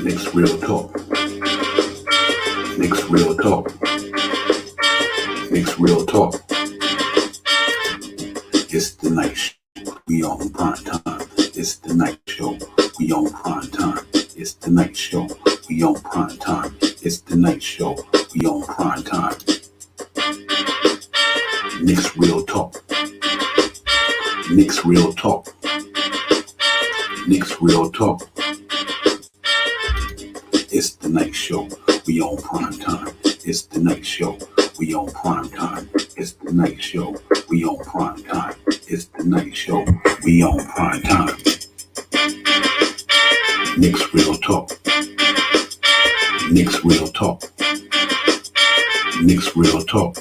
Knicks Real Talk. Knicks Real Talk. Knicks Real Talk. It's the night show. We on prime time. It's the night show. We on prime time. It's the night show. We on prime time. It's the night show. We on prime time. Knicks Real Talk. Knicks Real Talk. Knicks Real Talk. It's the night show. We on prime time. It's the night show. We on prime time. It's the night show. We on prime time. It's the night show. We on prime time. Knicks Real Talk. Knicks Real Talk. Knicks Real Talk.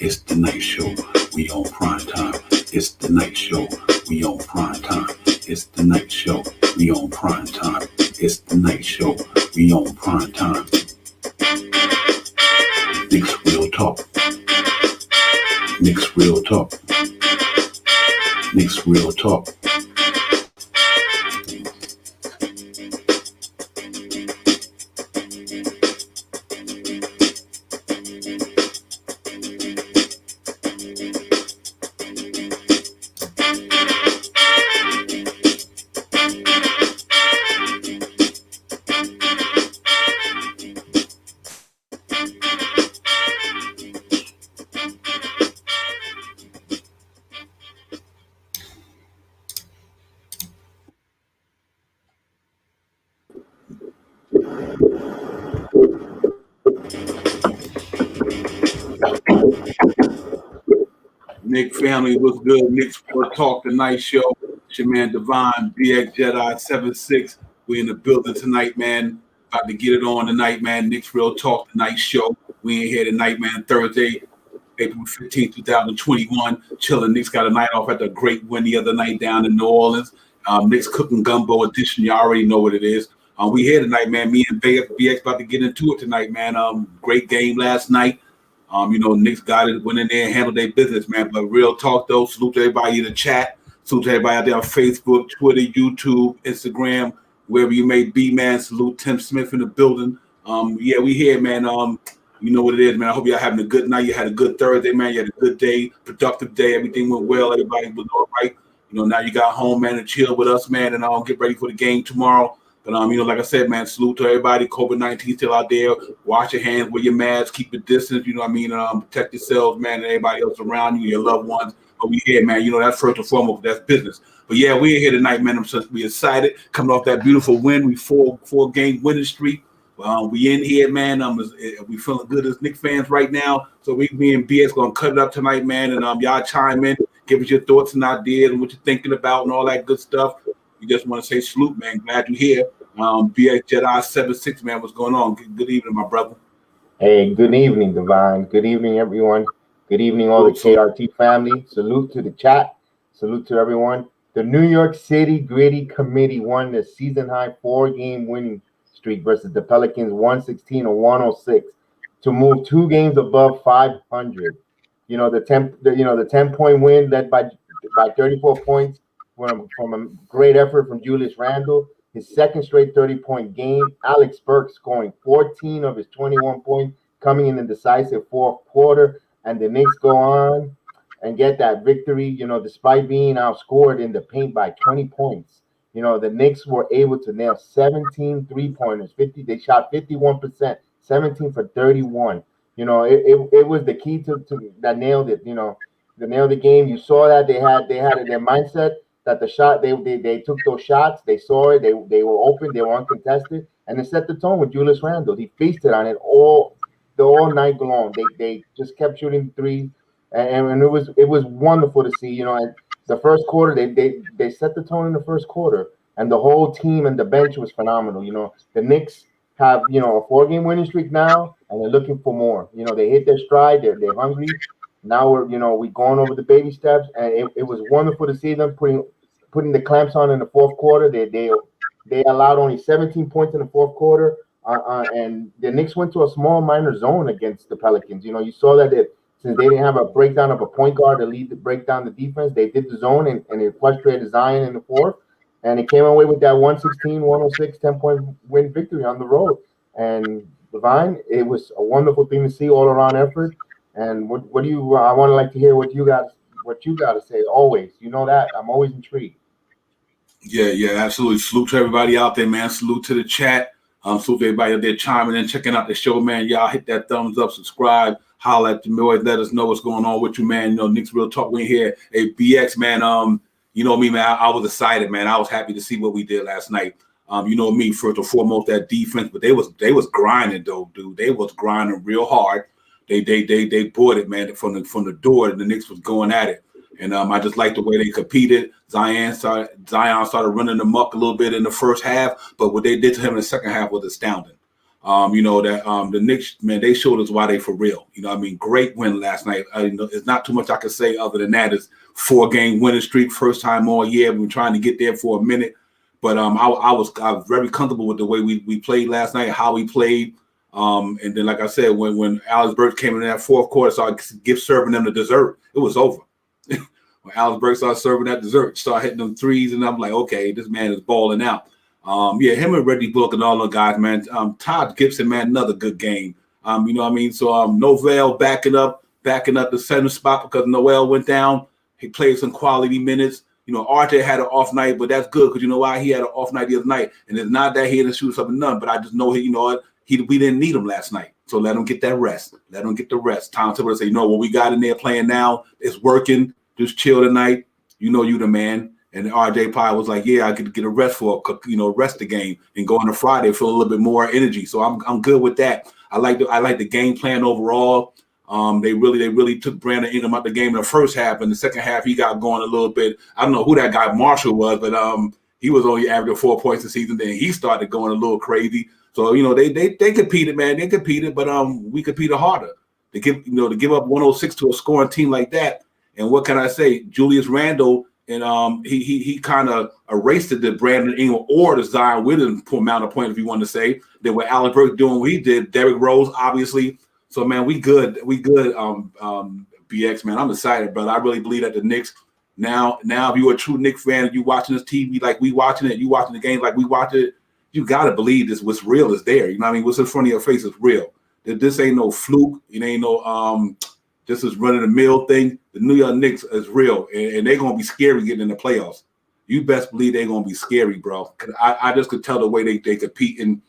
It's the night show. We on prime time. It's the night show. We on prime time. It's the night show. We on prime time. It's the night show. We on prime time. Knicks Real Talk. Knicks Real Talk. Knicks Real Talk. Nick family, what's good? Nick's Real Talk, the night show. It's your man Divine, BX Jedi 76. We in the building tonight, man. About to get it on tonight, man. Nick's Real Talk, the night show. We in here tonight, man. Thursday, April 15th, 2021. Chilling. Nick's got a night off at the great win the other night down in New Orleans. Nick's Cookin Gumbo edition. You already know what it is. We here tonight, man. Me and BX about to get into it tonight, man. Great game last night. Knicks got it, went in there and handled their business, man. But real talk, though, salute to everybody in the chat. Salute to everybody out there on Facebook, Twitter, YouTube, Instagram, wherever you may be, man. Salute Tim Smith in the building. Yeah, we here, man. You know what it is, man. I hope y'all having a good night. You had a good Thursday, man. You had a good day, productive day. Everything went well. Everybody was all right. Now you got home, man, and chill with us, man, and I'll get ready for the game tomorrow. But, like I said, man, salute to everybody. COVID-19 still out there. Wash your hands, wear your masks, keep your distance, protect yourselves, man, and everybody else around you, your loved ones. But we here, man, that's first and foremost, that's business. But, yeah, we're here tonight, man. We excited. Coming off that beautiful win. We four-game winning streak. We in here, man. We feeling good as Knicks fans right now. So me and BS going to cut it up tonight, man, and y'all chime in, give us your thoughts and ideas and what you're thinking about and all that good stuff. We just want to say salute, man. Glad you're here. BX Jedi 76, man. What's going on? Good evening, my brother. Hey, good evening, Divine. Good evening, everyone. Good evening, all the KRT family. Salute to the chat. Salute to everyone. The New York City Gritty Committee won the season-high 4-game winning streak versus the Pelicans 116 and 106 to move 2 games above 500. The 10-point win led by 34 points from a great effort from Julius Randle. His second straight 30-point game. Alex Burke scoring 14 of his 21 points, coming in the decisive fourth quarter. And the Knicks go on and get that victory, despite being outscored in the paint by 20 points. The Knicks were able to nail 17 three-pointers. They shot 51%, 17 for 31. It was the key to that nailed it, that nailed the game. You saw that they had their mindset that the shot they took those shots, they saw it, they were open, they were uncontested, and it set the tone with Julius Randle. He feasted on it all night long. They just kept shooting threes, and it was wonderful to see. And the first quarter they set the tone in the first quarter, and the whole team and the bench was phenomenal. The Knicks have a 4-game winning streak now, and they're looking for more. They hit their stride, they're hungry. Now we're going over the baby steps, and it was wonderful to see them putting the clamps on in the fourth quarter. They allowed only 17 points in the fourth quarter, and the Knicks went to a small minor zone against the Pelicans. You saw that since they didn't have a breakdown of a point guard to break down the defense, they did the zone and it frustrated Zion in the fourth. And it came away with that 116-106 10-point win victory on the road. And Divine, it was a wonderful thing to see, all around effort. And what do you? I want to like to hear what you got to say. Always, you know that I'm always intrigued. Yeah, absolutely. Salute to everybody out there, man. Salute to the chat. Salute to everybody out there chiming in, checking out the show, man. Y'all hit that thumbs up, subscribe, holler at the boys, let us know what's going on with you, man. You know, Knicks Real Talk, we here. Hey, BX, man. You know me, man. I was excited, man. I was happy to see what we did last night. You know me, first and foremost, that defense, but they was grinding though, dude. They was grinding real hard. They bought it, man, from the door. The Knicks was going at it. And I just like the way they competed. Zion started running them up a little bit in the first half, but what they did to him in the second half was astounding. You know that the Knicks, man, they showed us why they for real. You know, I mean, great win last night. It's not too much I can say other than that. It's 4-game winning streak, first time all year. We've been trying to get there for a minute, but I was very comfortable with the way we played last night, how we played. And then, like I said, when Alex Burks came in that fourth quarter, started serving them the dessert, it was over. When Alex Burks started serving that dessert, started hitting them threes, and I'm like, okay, this man is balling out. Yeah, him and Reggie Bullock and all the guys, man. Todd Gibson, man, another good game. You know what I mean? So Novell backing up the center spot because Noel went down. He played some quality minutes. You know, RJ had an off night, but that's good because you know why? He had an off night the other night. And it's not that he didn't shoot something none, but I just know you know what? We didn't need him last night. So let him get that rest. Let him get the rest. Tom Thibodeau say, you know what we got in there playing now, it's working. Just chill tonight. You know you the man. And RJ Pye was like, yeah, I could get a rest rest the game and go on a Friday, feel a little bit more energy. So I'm good with that. I like the game plan overall. They really took Brandon Ingram out the game in the first half. In the second half, he got going a little bit. I don't know who that guy Marshall was, but he was only averaging 4 points a season. Then he started going a little crazy. So you know they competed, man. They competed, but we competed harder. To give up 106 to a scoring team like that. And what can I say? Julius Randle, and he kind of erased the Brandon Ingram or the Zion Williams amount of points, if you want to say. Then with Alex Burks doing what he did, Derrick Rose, obviously. So, man, we good. BX, man. I'm excited, brother. I really believe that the Knicks, now if you're a true Knicks fan, you watching this TV like we watching it, you watching the game like we watch it, you got to believe this. What's real is there. You know what I mean? What's in front of your face is real. This ain't no fluke. It ain't no this is run-of-the-mill thing. The New York Knicks is real, and they're going to be scary getting in the playoffs. You best believe they're going to be scary, bro. I just could tell the way they compete and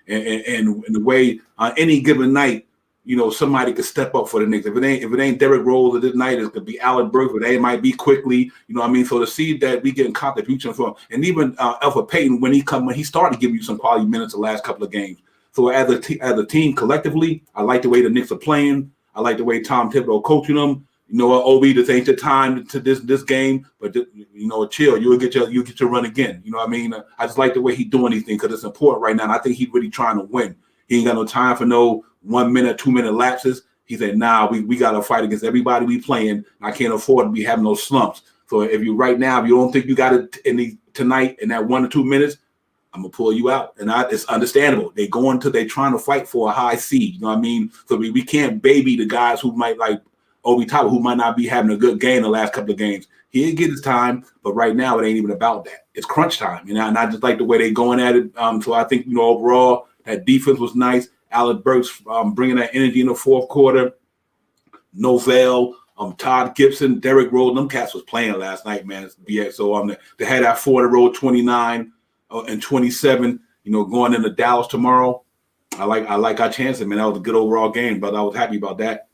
the way on any given night, you know, somebody could step up for the Knicks. If it ain't Derrick Rose this night, it could be Alec Burks, but they might be quickly. You know what I mean? So to see that we getting contribution from, and even Alpha Payton when he started giving you some quality minutes the last couple of games. So as a team collectively, I like the way the Knicks are playing. I like the way Tom Thibodeau coaching them. You know what, Obi, this ain't the time to this game, but you know, chill. You'll get your run again. You know what I mean? I just like the way he's doing these things because it's important right now. And I think he's really trying to win. He ain't got no time for no 1 minute, 2 minute lapses. He said, nah, we got to fight against everybody we playing. I can't afford to be having those slumps. So if you don't think you got it tonight in that 1 or 2 minutes, I'm gonna pull you out, and it's understandable. They trying to fight for a high seed. You know what I mean? So we can't baby the guys who might like Obi Toppin, who might not be having a good game the last couple of games. He'll get his time, but right now it ain't even about that. It's crunch time, you know. And I just like the way they going at it. So I think overall that defense was nice. Alec Burks bringing that energy in the fourth quarter. Novell, Todd Gibson, Derrick Rose, them cats was playing last night, man. So they had that 4-in-a-row 29. And 27, going into Dallas tomorrow. I like our chances, man. That was a good overall game, but I was happy about that.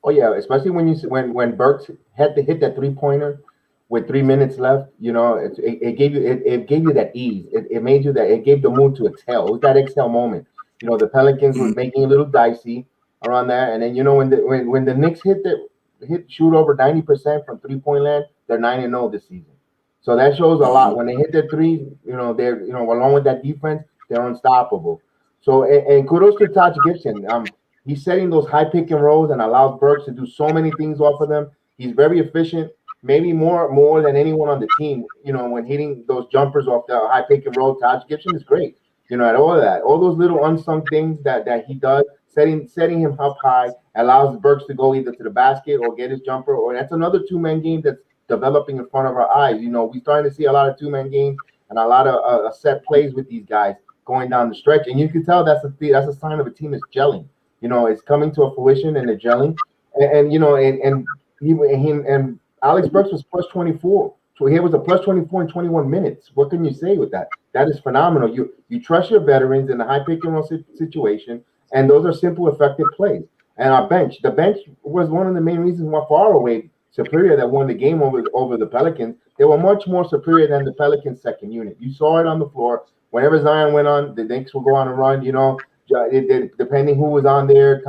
Oh yeah, especially when Burks had to hit that 3-pointer with 3 minutes left. It gave you that ease. It made you that. It gave the moon to exhale. It was that exhale moment. The Pelicans was making a little dicey around that, and then when the Knicks shoot over 90% from 3-point land, they're 9-0 this season. So that shows a lot. When they hit their threes, they're along with that defense, they're unstoppable. So and kudos to Taj Gibson. He's setting those high pick and rolls and allows Burks to do so many things off of them. He's very efficient, maybe more than anyone on the team. When hitting those jumpers off the high pick and roll, Taj Gibson is great. At all of that, all those little unsung things that he does, setting him up high, allows Burks to go either to the basket or get his jumper, or that's another two-man game that's developing in front of our eyes. We're starting to see a lot of two-man games and a lot of set plays with these guys going down the stretch, and you can tell that's a sign of a team that's gelling. It's coming to a fruition and they're gelling, and Alex Burks was plus 24. So he was a plus 24 in 21 minutes. What can you say with that? That is phenomenal. You trust your veterans in a high pick and roll situation, and those are simple, effective plays. And the bench was one of the main reasons why far away Superior that won the game over the Pelicans. They were much more superior than the Pelicans' second unit. You saw it on the floor. Whenever Zion went on, the Knicks would go on a run. Depending who was on there,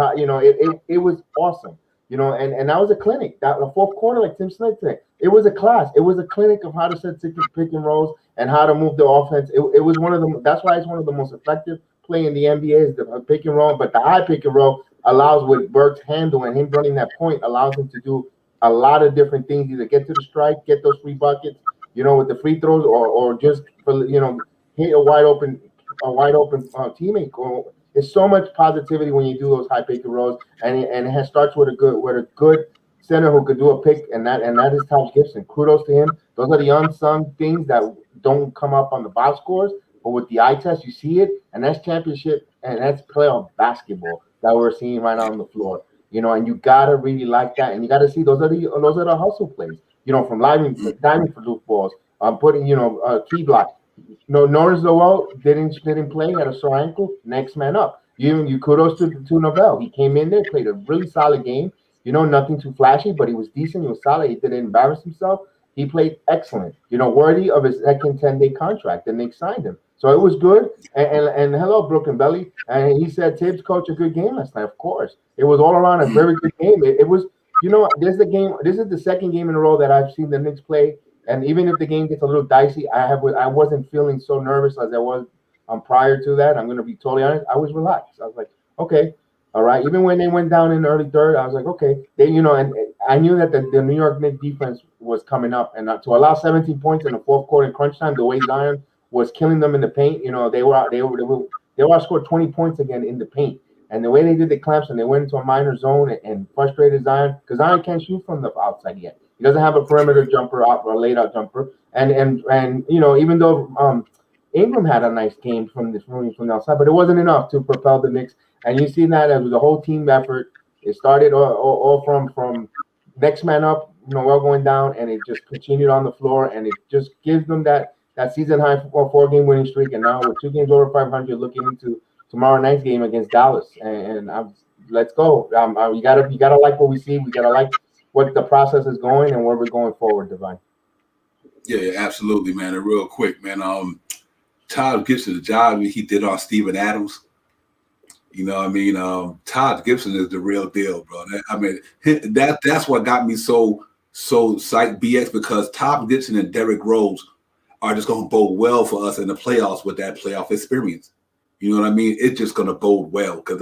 it was awesome. And that was a clinic. That the fourth quarter, like Tim Smith said, it was a class. It was a clinic of how to set pick and rolls and how to move the offense. It was one of them. That's why it's one of the most effective play in the NBA is the pick and roll. But the high pick and roll allows with Burks' handle and him running that point allows him to do a lot of different things. Either get to the strike, get those free buckets, with the free throws, or just hit a wide open teammate. There's so much positivity when you do those high pick and rolls, and it starts with a good center who could do a pick, and that is Taj Gibson. Kudos to him. Those are the unsung things that don't come up on the box scores, but with the eye test, you see it, and that's championship and that's playoff basketball that we're seeing right now on the floor. And you gotta really like that, and you gotta see those are the hustle plays. From diving for loop balls, putting key block. Norris Lowell didn't play, had a sore ankle. Next man up. You kudos to Novell. He came in there, played a really solid game. Nothing too flashy, but he was decent. He was solid. He didn't embarrass himself. He played excellent. Worthy of his second 10-day contract. The Knicks signed him, so it was good. And hello, Brooklyn Belly. And he said Tibbs coached a good game last night. Of course, it was all around a very good game. It was. This is the game. This is the second game in a row that I've seen the Knicks play. And even if the game gets a little dicey, I wasn't feeling so nervous as I was prior to that. I'm going to be totally honest. I was relaxed. I was like, okay, all right. Even when they went down in the early third, I was like, okay. And I knew that the New York Knicks defense was coming up, and to allow 17 points in the fourth quarter in crunch time, the way Zion was killing them in the paint, they were scored 20 points again in the paint. And the way they did the clamps and they went into a minor zone and frustrated Zion, because Zion can't shoot from the outside yet. He doesn't have a perimeter jumper or a laid out jumper. And even though Ingram had a nice game from the outside, but it wasn't enough to propel the Knicks. And you see that as the whole team effort. It started all from next man up, Noel going down, and it just continued on the floor, and it just gives them that season high 4-game winning streak. And now with 2 games over 500, looking into tomorrow night's game against Dallas, and let's go. You gotta like what we see. We gotta like what the process is going and where we're going forward, Divine. Yeah, absolutely, man. And real quick, man. Todd Gibson, the job he did on Steven Adams. Todd Gibson is the real deal, bro. That's what got me so psyched, BX, because Todd Gibson and Derrick Rose are just going to bode well for us in the playoffs with that playoff experience. You know what I mean? It's just going to bode well because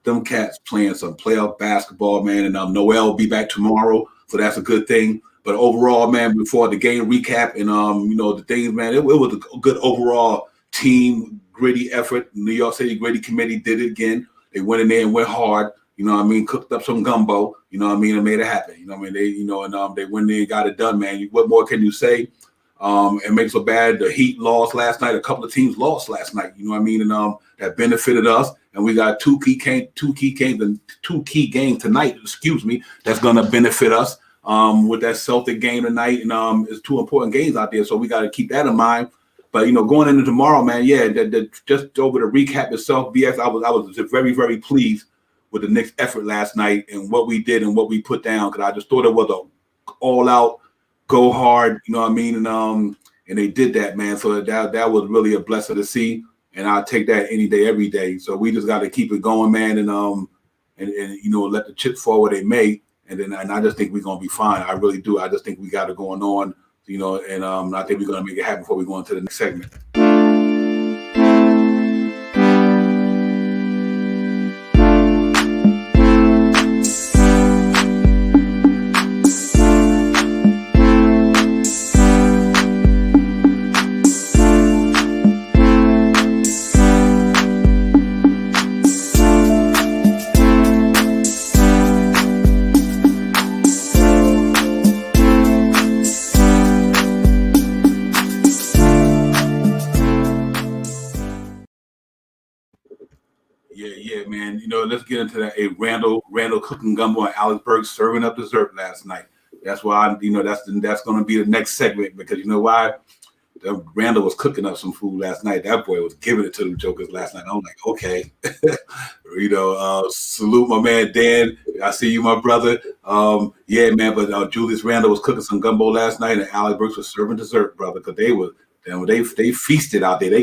them cats playing some playoff basketball, man. And Noel will be back tomorrow, so that's a good thing. But overall, man, before the game recap and the things, man, it was a good overall team gritty effort. New York City Gritty Committee did it again. They went in there and went hard. Cooked up some gumbo. And made it happen. They went there and got it done, man. What more can you say? It makes so bad. The Heat lost last night. A couple of teams lost last night. And that benefited us. And we got two key games tonight. Excuse me. That's gonna benefit us. With that Celtic game tonight, and it's 2 important games out there, so we got to keep that in mind. But going into tomorrow, man, yeah, just over the recap itself, BX, I was very, very pleased with the Knicks' effort last night and what we did and what we put down, because I just thought it was a all-out, go hard, and they did that, man. So that was really a blessing to see, and I'll take that any day, every day. So we just got to keep it going, man, and let the chips fall where they may, and I just think we're gonna be fine. I really do. I just think we got it going on, and I think we're gonna make it happen before we go into the next segment. Yeah, man. You know, let's get into that. A Randall cooking gumbo and Alex Burke serving up dessert last night. That's why that's going to be the next segment because you know why Randall was cooking up some food last night. That boy was giving it to them jokers last night. I'm like, okay, salute my man Dan. I see you, my brother. Yeah, man. But Julius Randall was cooking some gumbo last night, and Alex Burks was serving dessert, brother, because they feasted out there. They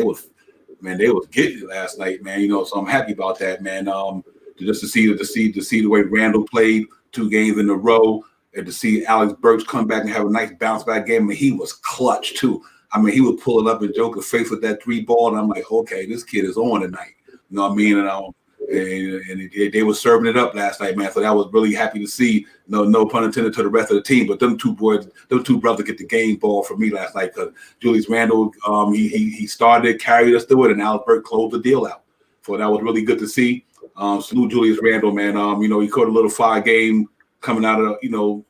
was getting it last night, man. So I'm happy about that, man. Just to see the way Randall played 2 games in a row, and to see Alex Burks come back and have a nice bounce back game. I mean, he was clutch too. I mean, he was pulling up in Joker's face with that 3 ball, and I'm like, okay, this kid is on tonight. You know what I mean? And they were serving it up last night, man. So that was really happy to see. No pun intended to the rest of the team, but them two brothers get the game ball for me last night because Julius Randle, he started, carried us through it, and Alex Burke closed the deal out. So that was really good to see. Salute Julius Randle, man. He caught a little 5 game coming out of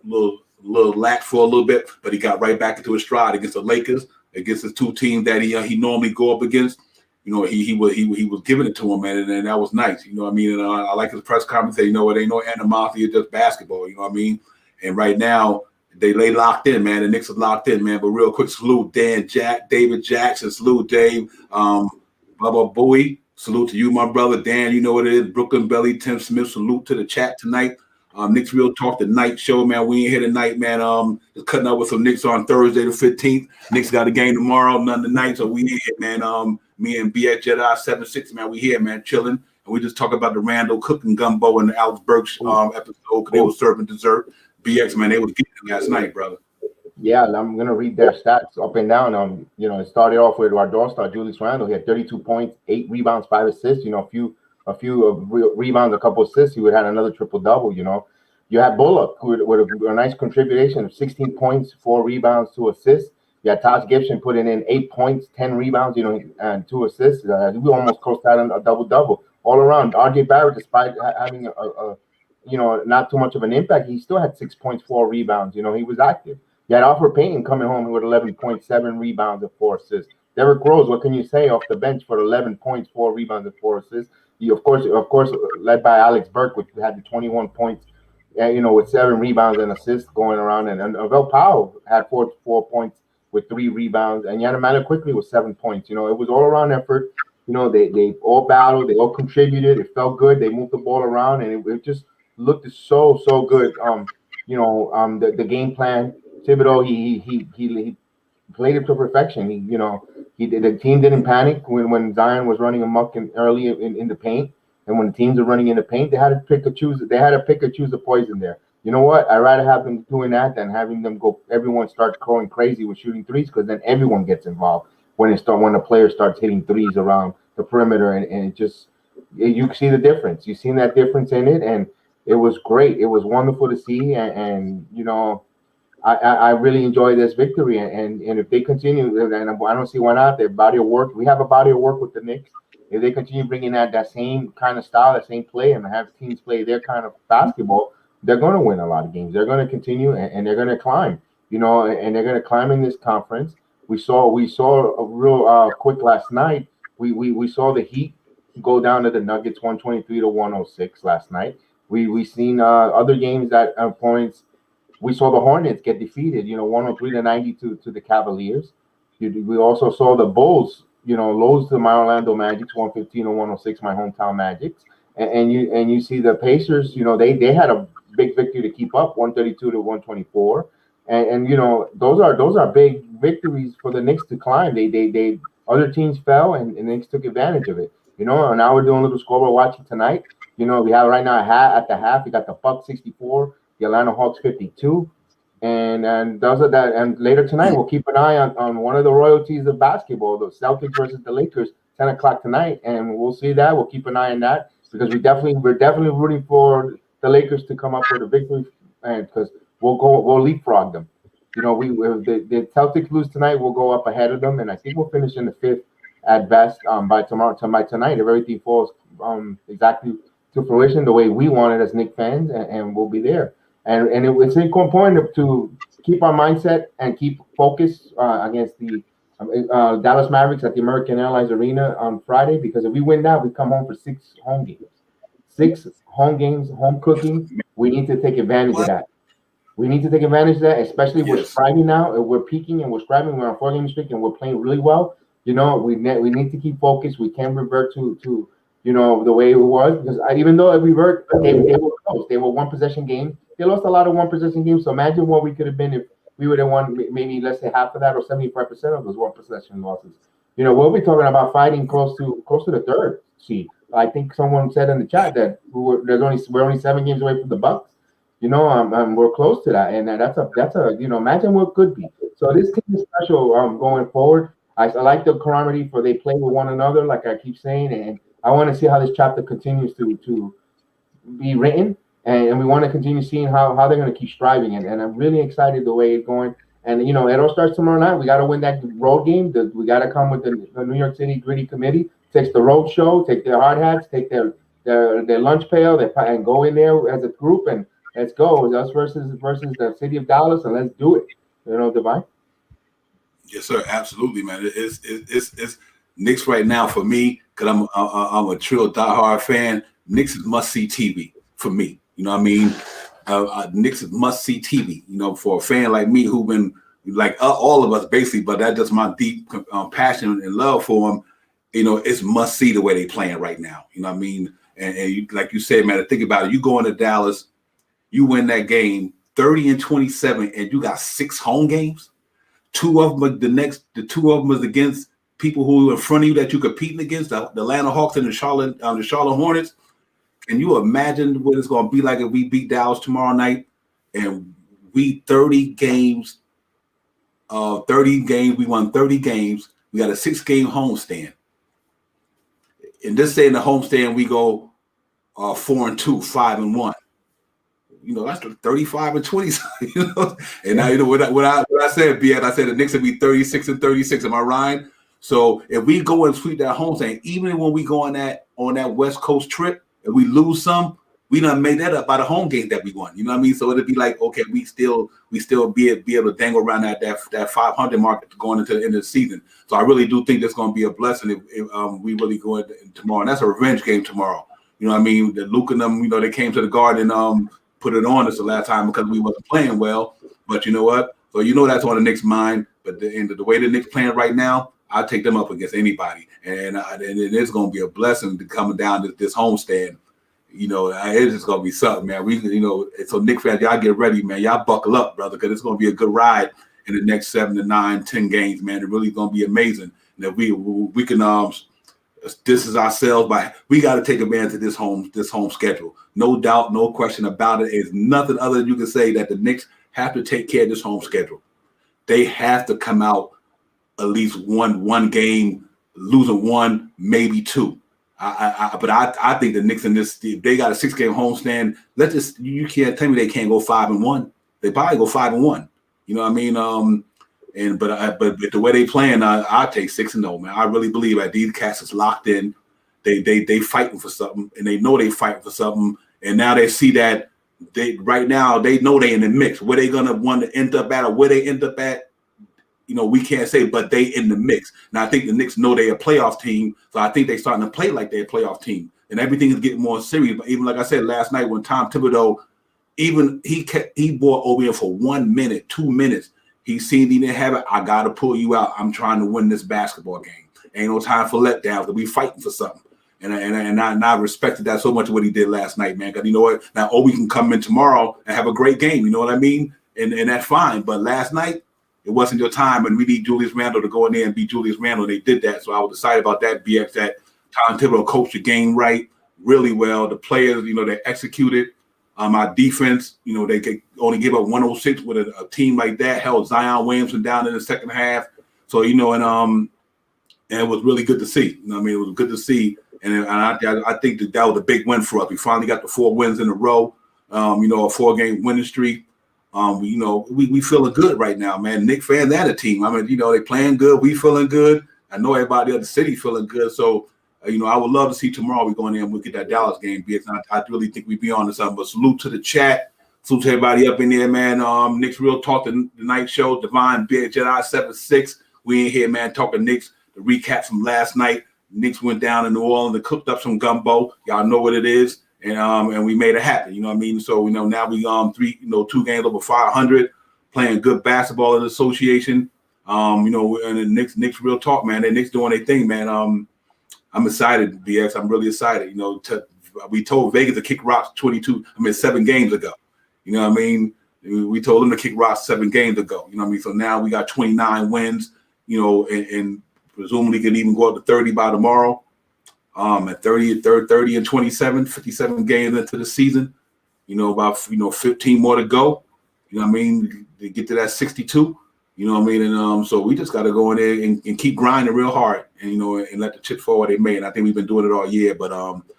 little lack for a little bit, but he got right back into his stride against the Lakers, against the 2 teams that he normally go up against. He was giving it to him, man, and that was nice. You know what I mean? And I like his press conference. It ain't no animosity, it's just basketball. You know what I mean? And right now they lay locked in, man. The Knicks are locked in, man. But real quick, salute David Jackson, salute Dave, Bubba Bowie, salute to you, my brother Dan. You know what it is, Brooklyn Belly, Tim Smith. Salute to the chat tonight. Knicks Real Talk, the night show, man. We ain't here tonight, man. Just cutting up with some Knicks on Thursday the 15th. Knicks got a game tomorrow, none tonight, so we here, man. Me and BX Jedi 76, man, we here, man, chilling. And we just talk about the Randall cooking gumbo and the Alex Burks episode because they were serving dessert. BX, man, they was getting it last night, brother. Yeah, I'm gonna read their stats up and down. It started off with our door-star Julius Randle. He had 32 points, 8 rebounds, 5 assists. A few rebounds, a couple assists. He would have had another triple-double. You had Bullock with a nice contribution of 16 points, 4 rebounds, 2 assists. You had Taj Gibson putting in 8 points, 10 rebounds, and 2 assists. We almost close that on a double-double all around. RJ Barrett, despite having not too much of an impact, he still had 6 points, 4 rebounds. He was active. You had Alfred Payton coming home with 11.7 rebounds and 4 assists. Derrick Rose, what can you say off the bench for 11 points, 4 rebounds and 4 assists? Of course, led by Alex Burke, which had the 21 points. With 7 rebounds and assists going around, and Vel Powell had 4 points with 3 rebounds, and Yanamana quickly with 7 points. It was all around effort. They all battled, they all contributed. It felt good. They moved the ball around, and it just looked so good. The game plan. Thibodeau, he played it to perfection. The team didn't panic when Zion was running amok early in the paint. And when the teams are running in the paint, they had to pick or choose the poison there. You know what? I'd rather have them doing that than having them everyone starts going crazy with shooting threes, because then everyone gets involved when the player starts hitting threes around the perimeter, and you see the difference. You've seen that difference in it, and it was great. It was wonderful to see, and I really enjoy this victory, and if they continue, and I don't see why not. Their body of work, we have a body of work with the Knicks. If they continue bringing that same kind of style, that same play, and have teams play their kind of basketball, they're going to win a lot of games. They're going to continue, and they're going to climb, and they're going to climb in this conference. We saw a real quick last night. We saw the Heat go down to the Nuggets 123-106 last night. We seen other games that points. We saw the Hornets get defeated, 103-90 to the Cavaliers. We also saw the Bulls, lose to my Orlando Magic 115-106, my hometown Magics. And you see the Pacers, they had a big victory to keep up, 132-124. And those are big victories for the Knicks to climb. They other teams fell, and the Knicks took advantage of it. And now we're doing a little scoreboard watching tonight. We have right now at the half, we got the Bucks 64, the Atlanta Hawks 52. And those are that. And later tonight, we'll keep an eye on one of the royalties of basketball, the Celtics versus the Lakers, 10 o'clock tonight, and we'll see that. We'll keep an eye on that, because we're definitely rooting for the Lakers to come up with a victory, and because we'll leapfrog them. If the Celtics lose tonight, we'll go up ahead of them, and I think we'll finish in the 5th at best by tonight if everything falls exactly to fruition the way we want it as Knicks fans, and we'll be there. And it's important to keep our mindset and keep focus against the Dallas Mavericks at the American Airlines Arena on Friday, because if we win that, we come home for 6 home games. 6 home games, home cooking. We need to take advantage of that. We need to take advantage of that, especially we're scribing now, and we're peaking and we're scribing. We're on 4 game streak and we're playing really well. We need to keep focused. We can't revert to the way it was, because even though we revert, they were close. They were 1 possession games. They lost a lot of 1 possession games. So imagine what we could have been if we would have won maybe, let's say, half of that or 75% of those 1 possession losses. We'll be talking about fighting close to the third seed. I think someone said in the chat that we're only 7 games away from the Bucks. We're close to that, and that's a imagine what could be. So this team is special going forward. I like the camaraderie for they play with one another, like I keep saying, and I want to see how this chapter continues to be written, and we want to continue seeing how they're going to keep striving, and I'm really excited the way it's going. And it all starts tomorrow night. We got to win that road game. We got to come with the New York City Gritty Committee. Takes the road show, take their hard hats, take their lunch pail, and go in there as a group and let's go. Us versus the city of Dallas, and let's do it. Divine. Yes, sir. Absolutely, man. It's Knicks right now for me, because I'm a true diehard fan. Knicks is must see TV for me. You know what I mean? Knicks is must see TV. For a fan like me who've been like all of us basically, but that's just my deep passion and love for them. It's must see the way they playing right now. You know what I mean? And you, like you said, man, to think about it, you go into Dallas, you win that game 30-27, and you got 6 home games. 2 of them are the 2 of them is against people who are in front of you that you're competing against, the Atlanta Hawks and the Charlotte Hornets. Can you imagine what it's going to be like if we beat Dallas tomorrow night and we 30 games, we won 30 games. We got a 6-game homestand. And this say in the homestand we go 4-2, 5-1. That's 35-20. And now what I said, BS, I said the Knicks will be 36-36. Am I right? So if we go and sweep that homestand, even when we go on that West Coast trip and we lose some, we done made that up by the home game that we won. You know what I mean? So it'd be like, okay, we still be able to dangle around that 500 mark going into the end of the season. So I really do think that's going to be a blessing if we really go into tomorrow. And that's a revenge game tomorrow. You know what I mean? The Luke and them, they came to the Garden put it on us the last time because we wasn't playing well. But you know what? So that's on the Knicks' mind. But the way the Knicks playing right now, I'll take them up against anybody. And it is going to be a blessing to coming down this homestand. It's just going to be something, man. So Knicks fans, y'all get ready, man. Y'all buckle up, brother, because it's going to be a good ride in the next 7 to 9, 10 games, man. It really going to be amazing. And if we can distance ourselves by, we got to take advantage of this home schedule. No doubt, no question about it. It's nothing other than you can say that the Knicks have to take care of this home schedule. They have to come out at least one game, losing 1, maybe 2. But I think the Knicks in this, they got a 6-game homestand. You can't tell me they can't go 5-1. They probably go 5-1. You know what I mean? But the way they playing, I take 6-0, man. I really believe that these cats is locked in. They fighting for something, and they know they fighting for something. And now they see that they know they in the mix. Where they gonna want to end up at, or where they end up at, we can't say. But they in the mix. Now I think the Knicks know they're a playoff team, so I think they starting to play like they're a playoff team, and everything is getting more serious. But even like I said last night, when Tom Thibodeau, even he brought Obi in for 1 minute, 2 minutes. He seen he didn't have it. I got to pull you out. I'm trying to win this basketball game. Ain't no time for letdowns. We fighting for something. And I respected that so much what he did last night, man. Because you know what? Now Obi can come in tomorrow and have a great game. You know what I mean? And that's fine. But last night, it wasn't your time. And we need Julius Randle to go in there and be Julius Randle. They did that. So I was excited about that, BX, that Tom Thibodeau coached the game right, really well. The players, they executed. Our defense, they could only give up 106 with a team like that. Held Zion Williamson down in the second half. So, and it was really good to see. It was good to see. And I think that was a big win for us. We finally got the 4 wins in a row, a 4-game winning streak. We feeling good right now, man. Knicks fans and the team. They playing good. We feeling good. I know everybody in the city feeling good. So, I would love to see tomorrow we go in there and we get that Dallas game. I really think we be on to something. But salute to the chat. Salute to everybody up in there, man. Knicks Real Talk, the night show. Divine Big Jedi 76. We in here, man, talking Knicks. The recap from last night. Knicks went down in New Orleans and cooked up some gumbo. Y'all know what it is, and we made it happen. You know what I mean? So now we 2 games over 500, playing good basketball in the association. And the Knicks real talk, man. The Knicks doing their thing, man. I'm excited, BX. I'm really excited. We told Vegas to kick rocks 7 games ago. You know what I mean? We told them to kick rocks 7 games ago. You know what I mean? So now we got 29 wins. And presumably can even go up to 30 by tomorrow. At 30 and 27, 57 games into the season. About 15 more to go. You know what I mean? To get to that 62. You know what I mean? And so we just got to go in there and keep grinding real hard, and and let the chips fall where they may. And I think we've been doing it all year. But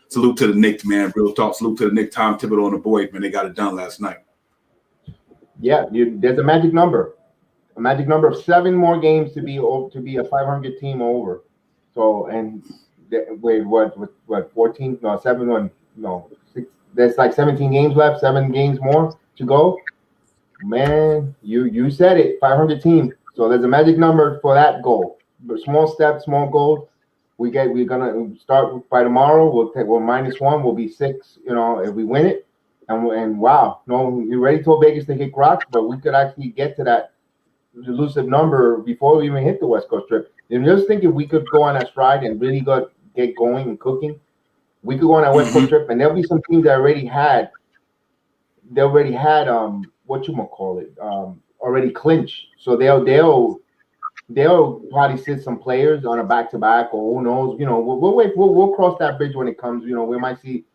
salute to the Knicks, man. Real talk. Salute to the Knicks. Tom Thibodeau and the boys, man. They got it done last night. Yeah, there's a magic number. A magic number of 7 more games to be a 500 team over. So what 14? No, 7. No, 6. There's like 17 games left. 7 games more to go. Man, you said it. 500 team. So there's a magic number for that goal. But small steps, small goals. We're gonna start by tomorrow. We'll -1. We'll be 6. If we win it. And wow, no, you already told Vegas to hit rocks, but we could actually get to that elusive number before we even hit the West Coast trip. And just think if we could go on that stride and really get going and cooking, we could go on that West Coast trip, and there'll be some teams that already had already clinched. So they'll probably sit some players on a back-to-back, or who knows, we'll cross that bridge when it comes. We might see,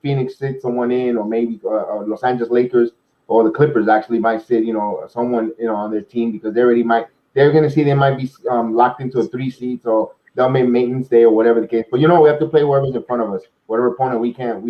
Phoenix sit someone in, or maybe Los Angeles Lakers or the Clippers actually might sit, someone, on their team, because they're going to see they might be locked into a 3 seed, so they'll make maintenance day or whatever the case. But, we have to play whoever's in front of us, whatever opponent we can,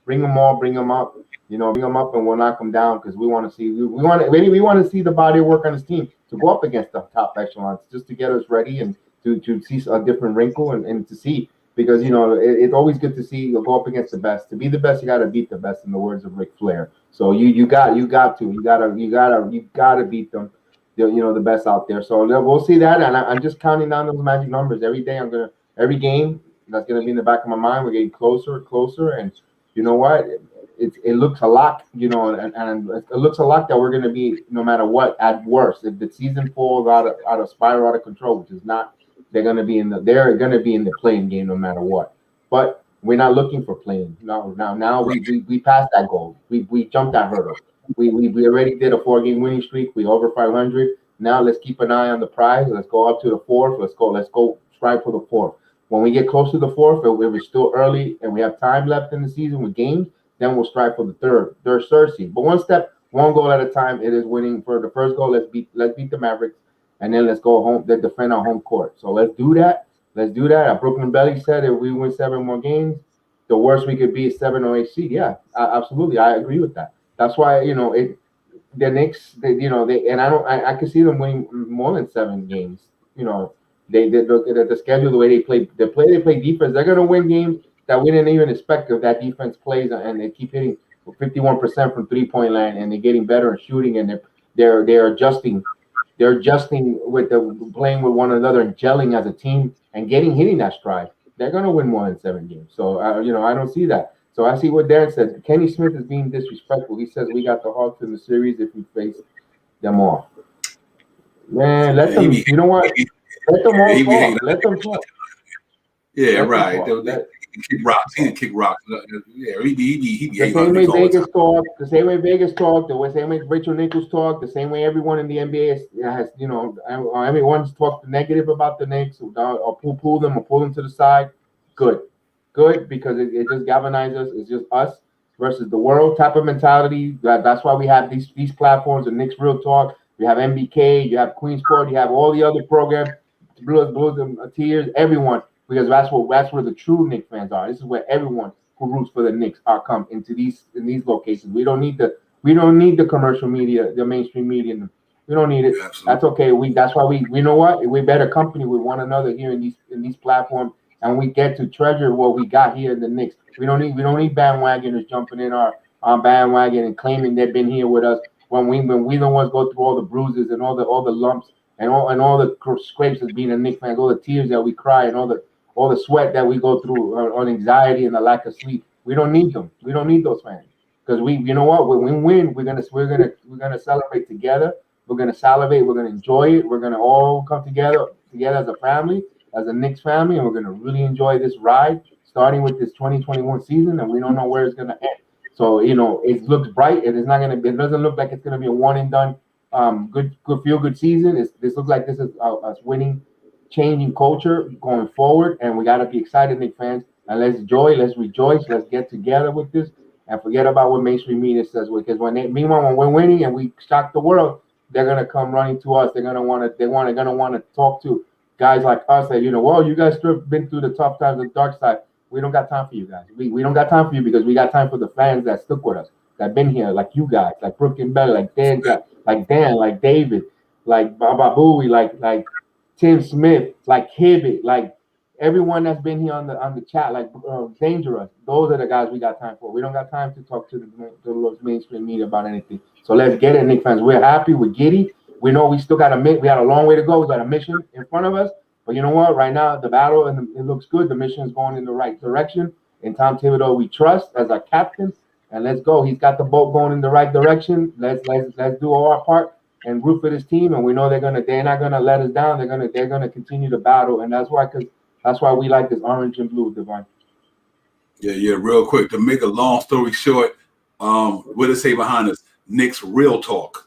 bring them up, bring them up, and we'll knock them down, because we want to see, we want to see the body of work on this team to go up against the top echelons, just to get us ready and to see a different wrinkle and to see. Because it's always good to see you go up against the best. To be the best, you got to beat the best, in the words of Ric Flair. So you got to beat them, the best out there. So we'll see that, and I'm just counting down those magic numbers every day. Every game that's gonna be in the back of my mind. We're getting closer and closer, and you know what? It looks a lot, and it looks a lot that we're gonna be, no matter what, at worst, if the season falls out of spiral, out of control, which is not. They're gonna be in the playing game no matter what. But we're not looking for playing. Now we passed that goal. We jumped that hurdle. We already did a 4-game winning streak. We over 500. Now let's keep an eye on the prize. Let's go up to the 4th. Let's go strive for the 4th. When we get close to the 4th, if we're still early and we have time left in the season with games, then we'll strive for the third seed. But one goal at a time. It is winning for the first goal. Let's beat the Mavericks. And then let's go home. Let's defend our home court. So let's do that. Brooklyn Belly said if we win 7 more games, the worst we could be is 7 or 8 seed. Yeah, absolutely. I agree with that. That's why the Knicks. I can see them winning more than 7 games. They look at the schedule, the way they play. They play defense. They're gonna win games that we didn't even expect if that defense plays, and they keep hitting 51% from 3-point line, and they're getting better at shooting, and they're adjusting. They're adjusting with playing with one another and gelling as a team and hitting that stride. They're gonna win more than 7 games. So I don't see that. So I see what Darren says. Kenny Smith is being disrespectful. He says we got the Hawks in the series if we face them all. Man, let them. You know what? Let them all talk. Let them talk. Yeah, right. He kick rocks. He didn't kick rocks. Yeah, he be the same way Vegas talk. The same way Vegas talk. The same way Rachel Nichols talk. The same way everyone in the NBA has everyone's talked negative about the Knicks or pull them to the side. Good, because it just galvanizes us. It's just us versus the world type of mentality. That's why we have these platforms. The Knicks Real Talk. You have MBK. You have Queen Sport. You have all the other programs. Blues and Tears. Everyone. Because that's where the true Knicks fans are. This is where everyone who roots for the Knicks come into these locations. We don't need the commercial media, the mainstream media. We don't need it. Absolutely. That's okay. That's why we know what, we better company with one another here in these platforms, and we get to treasure what we got here in the Knicks. We don't need bandwagoners jumping in our bandwagon and claiming they've been here with us when we the ones go through all the bruises and all the lumps and all the scrapes of being a Knicks fan, all the tears that we cry, and all the sweat that we go through on anxiety and the lack of sleep. We don't need them. We don't need those fans because you know what? When we win, we're gonna celebrate together. We're gonna salivate. We're gonna enjoy it. We're gonna all come together as a family, as a Knicks family, and we're gonna really enjoy this ride, starting with this 2021 season, and we don't know where it's gonna end. So it looks bright. It is not gonna. It doesn't look like it's gonna be a one and done. Good feel good season. This looks like this is us winning, changing culture going forward, and we got to be excited, Knicks fans, and let's rejoice, let's get together with this, and forget about what mainstream media says. Because meanwhile, when we're winning and we shock the world, they're gonna come running to us. They're gonna want to talk to guys like us that well, you guys been through the tough times, the dark side. We don't got time for you guys. We don't got time for you because we got time for the fans that stuck with us, that been here, like you guys, like Brooke and Bell, like Dan, like David, like Baba Booey, like Tim Smith, like Hibbit, like everyone that's been here on the chat, like Dangerous. Those are the guys we got time for. We don't got time to talk to the mainstream media about anything. So let's get it, Knicks fans. We're happy. We're giddy. We know we still got we got a long way to go. We got a mission in front of us. But you know what? Right now, the battle and it looks good. The mission is going in the right direction. And Tom Thibodeau, we trust as our captain. And let's go. He's got the boat going in the right direction. Let's do our part and root for this team. And we know they're not gonna let us down. They're gonna continue to battle. And that's why we like this orange and blue, Divine. Yeah. Real quick, to make a long story short, what it say behind us? Knicks real talk.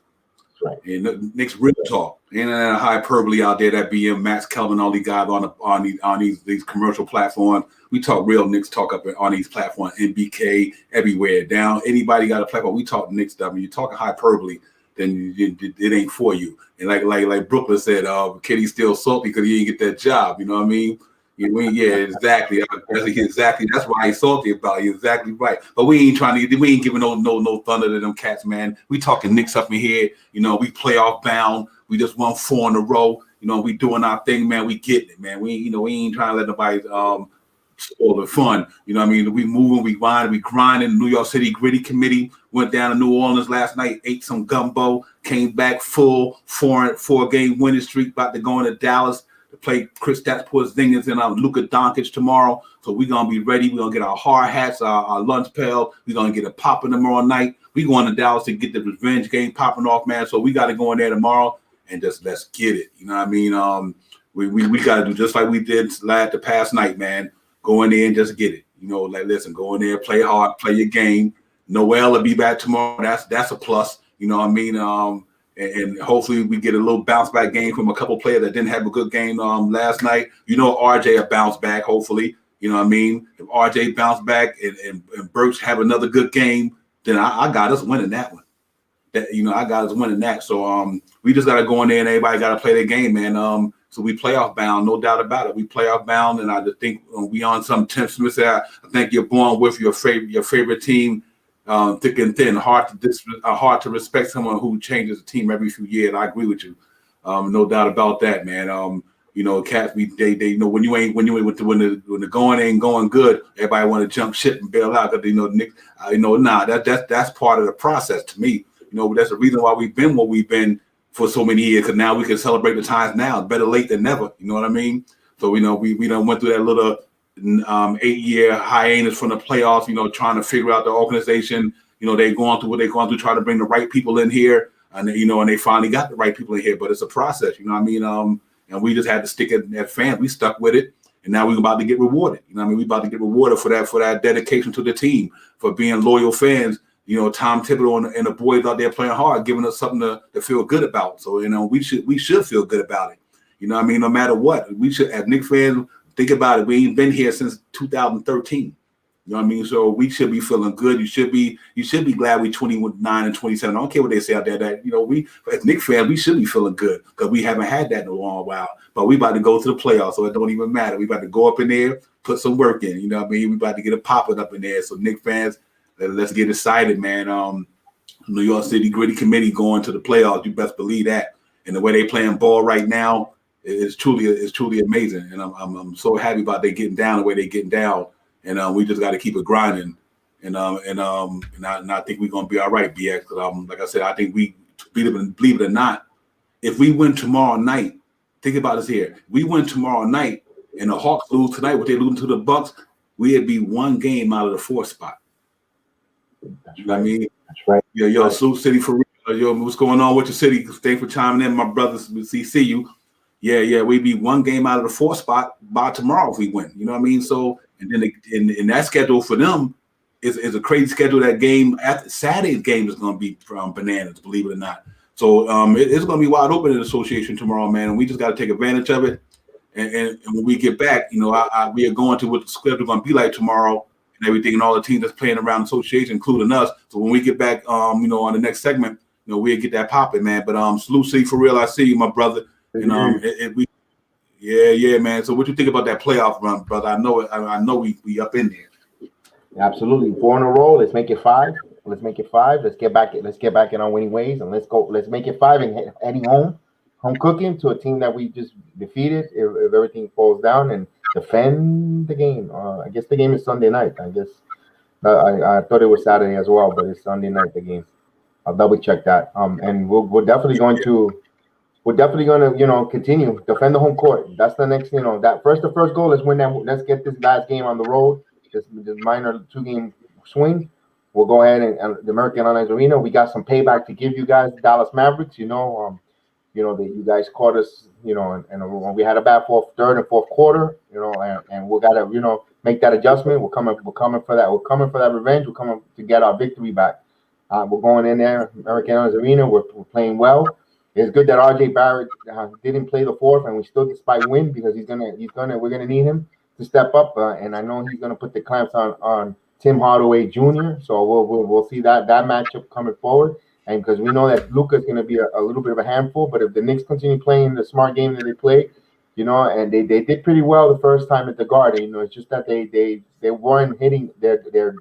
Right. And Knicks real talk. Ain't a hyperbole out there that BM, Max Kelvin, all these guys on these commercial platforms. We talk real Knicks talk up on these platforms, NBK, everywhere. Down, anybody got a platform, we talk Knicks stuff. When you talk hyperbole, then it ain't for you. And like Brooklyn said, Kitty's still salty because he didn't get that job. You know what I mean? Yeah, exactly. That's why he's salty about it. You're exactly right. But we ain't giving no thunder to them cats, man. We talking Knicks up in here. We playoff bound. We just won 4 in a row. We doing our thing, man. We getting it, man. We ain't trying to let nobody spoil the fun. You know what I mean? We moving, we grinding. New York City Gritty Committee went down to New Orleans last night, ate some gumbo, came back full 4-game winning streak, about to go into Dallas to play Kristaps Porzingis and Luka Doncic tomorrow. So we're going to be ready. We're going to get our hard hats, our lunch pail. We're going to get it popping tomorrow night. We're going to Dallas to get the revenge game popping off, man. So we got to go in there tomorrow and just let's get it. You know what I mean? We got to do just like we did the past night, man. Go in there and just get it. Listen, go in there, play hard, play your game. Noel will be back tomorrow. That's a plus. You know what I mean? And hopefully we get a little bounce back game from a couple players that didn't have a good game last night. RJ will bounce back, hopefully. You know what I mean? If RJ bounce back and Burks have another good game, then I got us winning that one. I got us winning that. So we just gotta go in there and everybody gotta play their game, man. So we playoff bound, no doubt about it. We playoff bound, and I just think we on some Tim Smith said, I think you're born with your favorite team, thick and thin, hard to respect someone who changes the team every few years. I agree with you, no doubt about that, man. Cats, they know when the going ain't going good, everybody want to jump ship and bail out because Nick, that's part of the process to me. That's the reason why we've been what we've been for so many years, because now we can celebrate the times now. Better late than never. You know what I mean? So we done went through that little 8-year hiatus from the playoffs. Trying to figure out the organization. They going through what they're going through, trying to bring the right people in here, and and they finally got the right people in here. But it's a process. You know what I mean? And we just had to stick at fans. We stuck with it, and now we're about to get rewarded. You know what I mean? We about to get rewarded for that dedication to the team, for being loyal fans. Tom Thibodeau and the boys out there playing hard, giving us something to feel good about. So, we should feel good about it. You know what I mean? No matter what, we should, as Knicks fans, think about it. We ain't been here since 2013. You know what I mean? So we should be feeling good. You should be glad we 29 and 27. I don't care what they say out there. That we as Knicks fans, we should be feeling good because we haven't had that in a long while. But we about to go to the playoffs, so it don't even matter. We about to go up in there, put some work in. You know what I mean? We about to get it popping up in there. So Knicks fans, let's get excited, man. New York City Gritty Committee going to the playoffs. You best believe that. And the way they playing ball right now is truly amazing. And I'm so happy about they getting down the way they getting down. And we just got to keep it grinding. And I think we're gonna be all right, BX. Like I said, I think we believe it or not, if we win tomorrow night, think about this here. We win tomorrow night and the Hawks lose tonight, what they losing to the Bucks, we'd be one game out of the 4th spot. That's You know what I right. mean? That's right. Yo, Salute City for real. Yo, what's going on with your city? Thanks for chiming in, my brothers. See you. Yeah, we'd be one game out of the 4th spot by tomorrow if we win. You know what I mean? So, and then in that schedule for them is a crazy schedule. That game at Saturday's game is going to be bananas, believe it or not. So it's going to be wide open in the association tomorrow, man. And we just got to take advantage of it. And when we get back, you know, we are going to what the schedule going to be like tomorrow and everything, and all the teams that's playing around the association, including us. So when we get back, you know, on the next segment, you know, we'll get that popping, man. But Salute City for real, I see you, my brother. And yeah, man. So what you think about that playoff run, brother? I know we up in there. Absolutely, 4 in a row. Let's make it 5. Let's make it 5. Let's get back in our winning ways, and let's go. Let's make it 5 and heading home cooking to a team that we just defeated. If everything falls down, and defend the game. I guess the game is Sunday night. I guess I thought it was Saturday as well, but it's Sunday night. The game. I'll double check that. And we're definitely going to. We're definitely going to, you know, continue defend the home court. That's the next, you know, the first goal. Let's win that. Let's get this last game on the road. This minor 2-game swing. We'll go ahead and the American Airlines Arena. We got some payback to give you guys, Dallas Mavericks. You know that you guys caught us, you know, and we had a bad third and fourth quarter, you know, and we got to, you know, make that adjustment. We're coming for that. We're coming for that revenge. We're coming to get our victory back. We're going in there, American Airlines Arena. We're playing well. It's good that RJ Barrett didn't play the 4th, and we still despite win because we're gonna need him to step up, and I know he's gonna put the clamps on Tim Hardaway Jr. So we'll see that matchup coming forward, and because we know that Luka's gonna be a little bit of a handful, but if the Knicks continue playing the smart game that they play, you know, and they did pretty well the first time at the Garden, you know, it's just that they weren't hitting their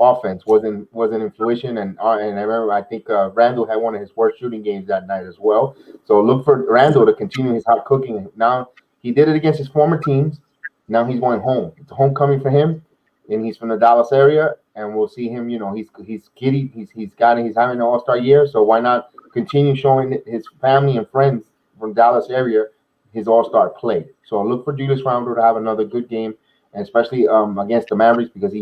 offense wasn't in fruition, and I remember I think Randall had one of his worst shooting games that night as well. So look for Randall to continue his hot cooking. Now he did it against his former teams. Now he's going home. It's a homecoming for him, and he's from the Dallas area. And we'll see him. You know, he's giddy. He's having an all-star year. So why not continue showing his family and friends from Dallas area his all-star play? So look for Julius Randle to have another good game. And especially against the Mavericks, because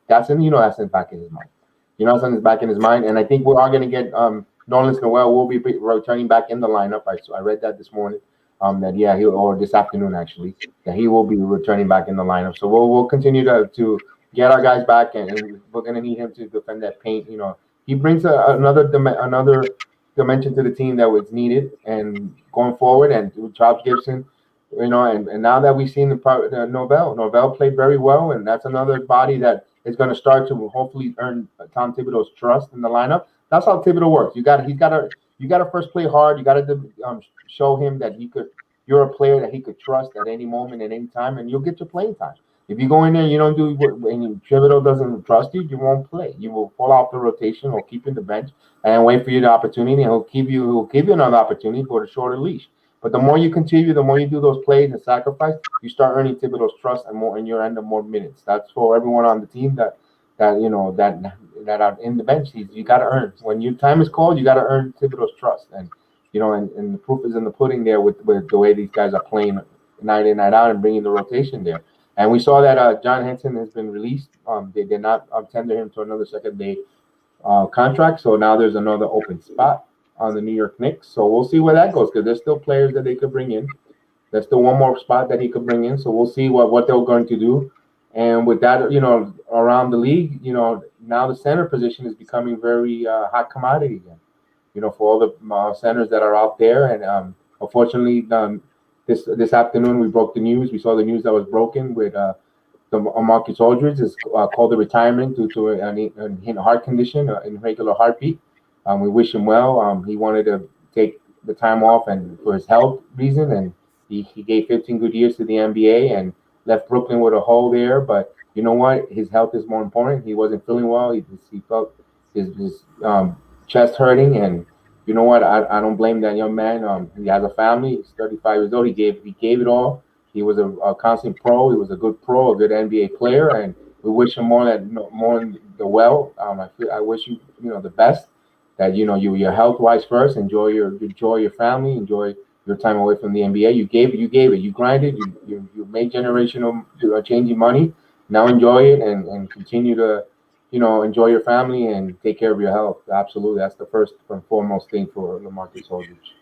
that's in the back in his mind. You know, that's in his back in his mind. And I think we are going to get Nolan Noel will be returning back in the lineup. I read that this morning. Or this afternoon actually, that he will be returning back in the lineup. So we'll continue to get our guys back, and we're going to need him to defend that paint. You know, he brings another dimension to the team that was needed, and going forward, and Charles Gibson. You know, and now that we've seen the Novell played very well, and that's another body that is going to start to hopefully earn Tom Thibodeau's trust in the lineup. That's how Thibodeau works. You got to first play hard. You got to show him that you're a player that he could trust at any moment, at any time, and you'll get your playing time. If you go in there, you don't do and Thibodeau doesn't trust you, you won't play. You will fall off the rotation or keep in the bench and wait for you the opportunity. And he'll give you another opportunity for a shorter leash. But the more you continue, the more you do those plays and sacrifice, you start earning Thibodeau's trust and you're end up more minutes. That's for everyone on the team that are in the bench. You got to earn. When your time is called, you got to earn Thibodeau's trust. And and the proof is in the pudding there with the way these guys are playing night in, night out, and bringing the rotation there. And we saw that John Henson has been released. They did not tender him to another second-day contract, so now there's another open spot on the New York Knicks. So we'll see where that goes, because there's still players that they could bring in. There's still one more spot that he could bring in. So we'll see what they're going to do. And with that, around the league, now the center position is becoming very hot commodity again. For all the centers that are out there. And unfortunately, this afternoon we broke the news. We saw the news that was broken with Marcus Aldridge is called the retirement due to a heart condition, an irregular heartbeat. We wish him well. He wanted to take the time off and for his health reason, and he gave 15 good years to the NBA and left Brooklyn with a hole there. But you know what? His health is more important. He wasn't feeling well. He felt his chest hurting, and you know what? I don't blame that young man. He has a family. He's 35 years old. He gave it all. He was a constant pro. He was a good pro, a good NBA player, and we wish him more in the well. I wish you the best. that you're health wise first. Enjoy your family, enjoy your time away from the NBA. You gave it, you grinded, you made generational changing money. Now enjoy it and continue to enjoy your family and take care of your health. Absolutely, that's the first and foremost thing for LaMarcus Aldridge.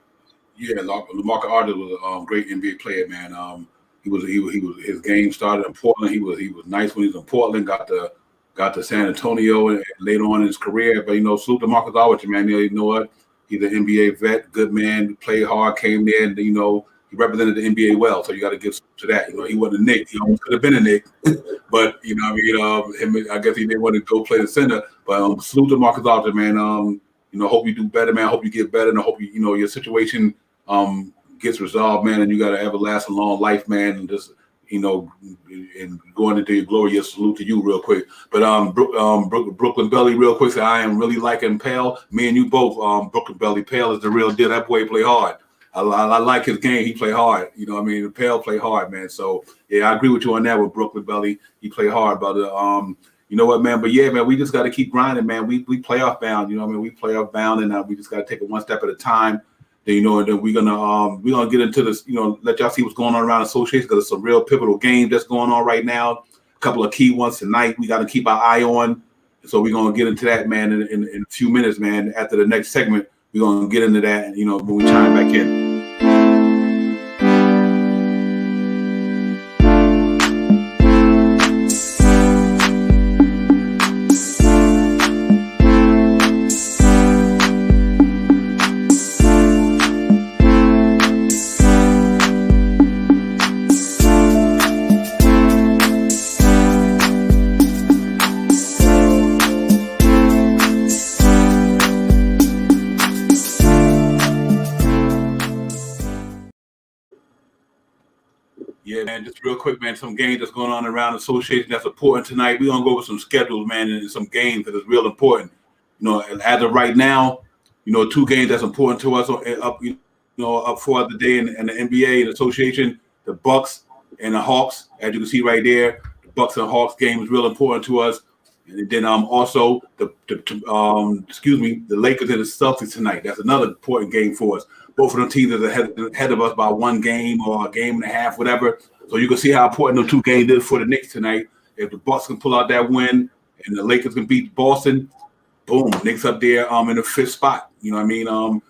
Yeah, LaMarcus Aldridge was a great NBA player, man. He was his game started in Portland. He was nice when he was in Portland. Got to San Antonio and later on in his career. But salute to Marcus Aldridge, man. You know what? He's an NBA vet, good man, played hard, came there, and he represented the NBA well. So you got to give to that. He wasn't a Knick. He almost could have been a Knick, but I guess he didn't want to go play the center. But salute to Marcus Aldridge, man. Hope you do better, man. Hope you get better, and I hope your situation gets resolved, man. And you got an everlasting long life, man. And just and going into your glory, a salute to you real quick. But Brooklyn Belly real quick said, I am really liking Pale. Me and you both, Brooklyn Belly. Pale is the real deal. That boy play hard. I like his game. He play hard. Pale play hard, man. So yeah, I agree with you on that with Brooklyn Belly. He play hard, but you know what, man? But yeah, man, we just got to keep grinding, man. We playoff bound, we playoff bound, and we just got to take it one step at a time. And then we're gonna get into this, let y'all see what's going on around the association, because there's some real pivotal games that's going on right now. A couple of key ones tonight we got to keep our eye on. So we're gonna get into that, man, in a few minutes, man. After the next segment, we're gonna get into that, and when we chime back in. Yeah, man, just real quick, man, some games that's going on around the association that's important tonight. We're going to go over some schedules, man, and some games that is real important. As of right now, two games that's important to us up for the day in the NBA and association, the Bucks and the Hawks. As you can see right there, the Bucks and Hawks game is real important to us. And then also the Lakers and the Celtics tonight. That's another important game for us. Both of them teams are ahead of us by one game or a game and a half, whatever. So you can see how important those two games is for the Knicks tonight. If the Bucks can pull out that win and the Lakers can beat Boston, boom, Knicks up there in the fifth spot.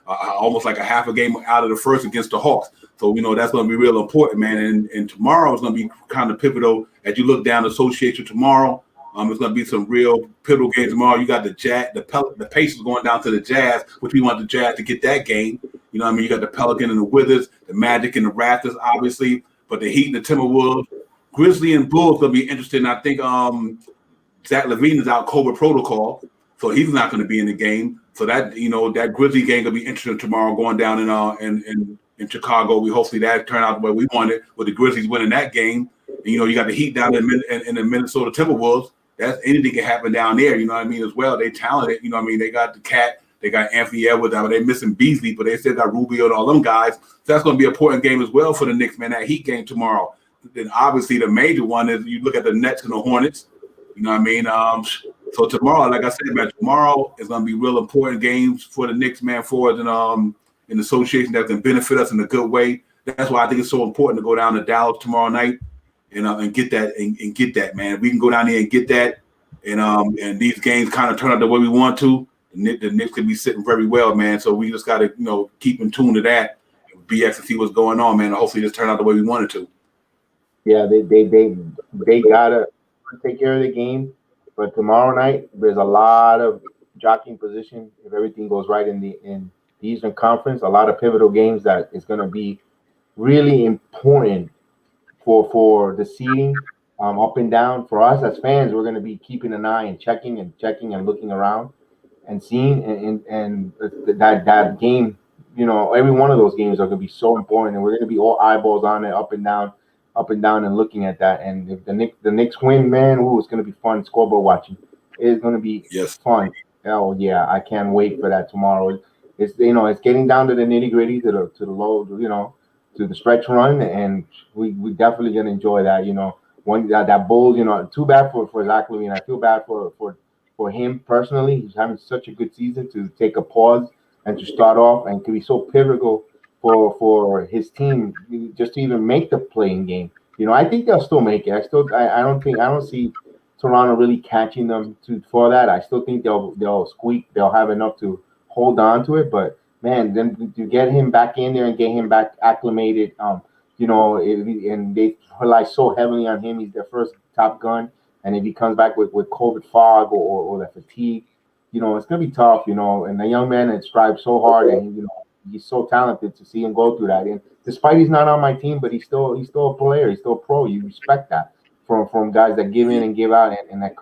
Almost like a half a game out of the first against the Hawks. So that's going to be real important, man. And tomorrow is going to be kind of pivotal as you look down the association tomorrow. It's going to be some real pivotal games tomorrow. You got the Pacers going down to the Jazz, which we want the Jazz to get that game. You got the Pelican and the Wizards, the Magic and the Raptors, obviously, but the Heat and the Timberwolves, Grizzly and Bulls going to be interesting. I think Zach LaVine is out COVID protocol, so he's not going to be in the game. So that that Grizzly game going to be interesting tomorrow, going down in Chicago. We hopefully that turn out the way we want it, with the Grizzlies winning that game. And, you got the Heat down in the Minnesota Timberwolves. That's anything can happen down there, as well. They talented, they got the Cat, they got Anthony Edwards, they're missing Beasley, but they still got Rubio and all them guys. So that's going to be an important game as well for the Knicks, man, that Heat game tomorrow. Then obviously the major one is you look at the Nets and the Hornets, so tomorrow, like I said, man, tomorrow is going to be real important games for the Knicks, man, for us in the association that can benefit us in a good way. That's why I think it's so important to go down to Dallas tomorrow night. And get that and get that, man. If we can go down there and get that, and these games kind of turn out the way we want to, the Knicks could be sitting very well, man. So we just got to keep in tune to that, BX, and see what's going on, man. And hopefully this turn out the way we want it to. Yeah, they gotta take care of the game, but tomorrow night there's a lot of jockeying position if everything goes right in the Eastern Conference. A lot of pivotal games that is going to be really important for the seeding, up and down. For us as fans, we're going to be keeping an eye and checking and looking around and seeing and that game. Every one of those games are going to be so important, and we're going to be all eyeballs on it, up and down, and looking at that. And if the Knicks win, man, it's going to be fun scoreboard watching. It's going to be fun. Oh yeah, I can't wait for that tomorrow. It's it's getting down to the nitty gritty, to the low, to the stretch run, and we definitely gonna enjoy that. One that Bulls, too bad for Zach LaVine. I feel bad for for him personally. He's having such a good season to take a pause and to start off and to be so pivotal for his team just to even make the playing game. I think they'll still make it. I don't see Toronto really catching them for that. I still think they'll squeak. They'll have enough to hold on to it. But man, then to get him back in there and get him back acclimated, and they rely so heavily on him. He's their first top gun, and if he comes back with COVID fog or that fatigue, it's gonna be tough. And the young man that strives so hard, and he's so talented to see him go through that. And despite he's not on my team, but he's still a player. He's still a pro. You respect that from guys that give in and give out, and that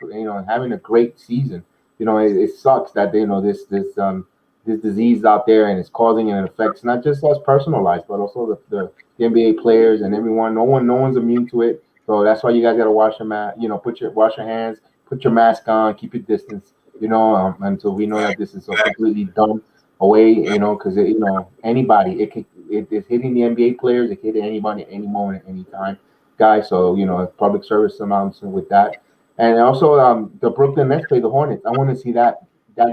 having a great season. It sucks that this disease out there and it's causing and it affects not just us personal lives, but also the NBA players and everyone. No one's immune to it. So that's why you guys gotta wash your hands, put your mask on, keep your distance. Until we know that this is completely done away. Because anybody, it's hitting the NBA players, it can hit anybody at any moment, at any time, guys. So public service announcement with that, and also the Brooklyn Nets play the Hornets. I want to see that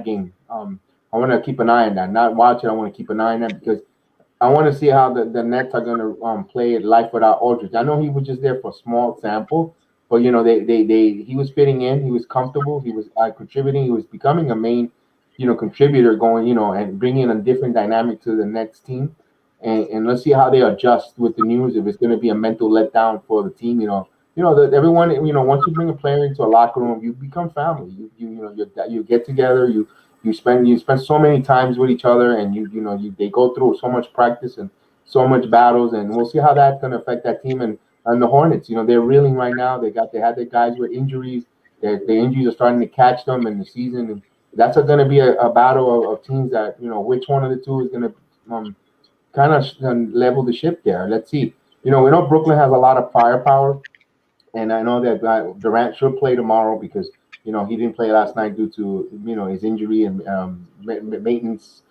game. I want to keep an eye on that. Not watch it. I want to keep an eye on that because I want to see how the Nets are going to play life without Aldridge. I know he was just there for a small sample, but he was fitting in. He was comfortable. He was contributing. He was becoming a main, contributor, going, and bringing a different dynamic to the Nets team. And let's see how they adjust with the news. If it's going to be a mental letdown for the team, everyone. Once you bring a player into a locker room, you become family. You get together. You spend so many times with each other, and they go through so much practice and so much battles, and we'll see how that's going to affect that team and the Hornets. They're reeling right now. They had their guys with injuries. The injuries are starting to catch them in the season, and that's going to be a battle of teams that which one of the two is going to kind of level the ship there. Let's see. We know Brooklyn has a lot of firepower, and I know that Durant should play tomorrow because he didn't play last night due to his injury and maintenance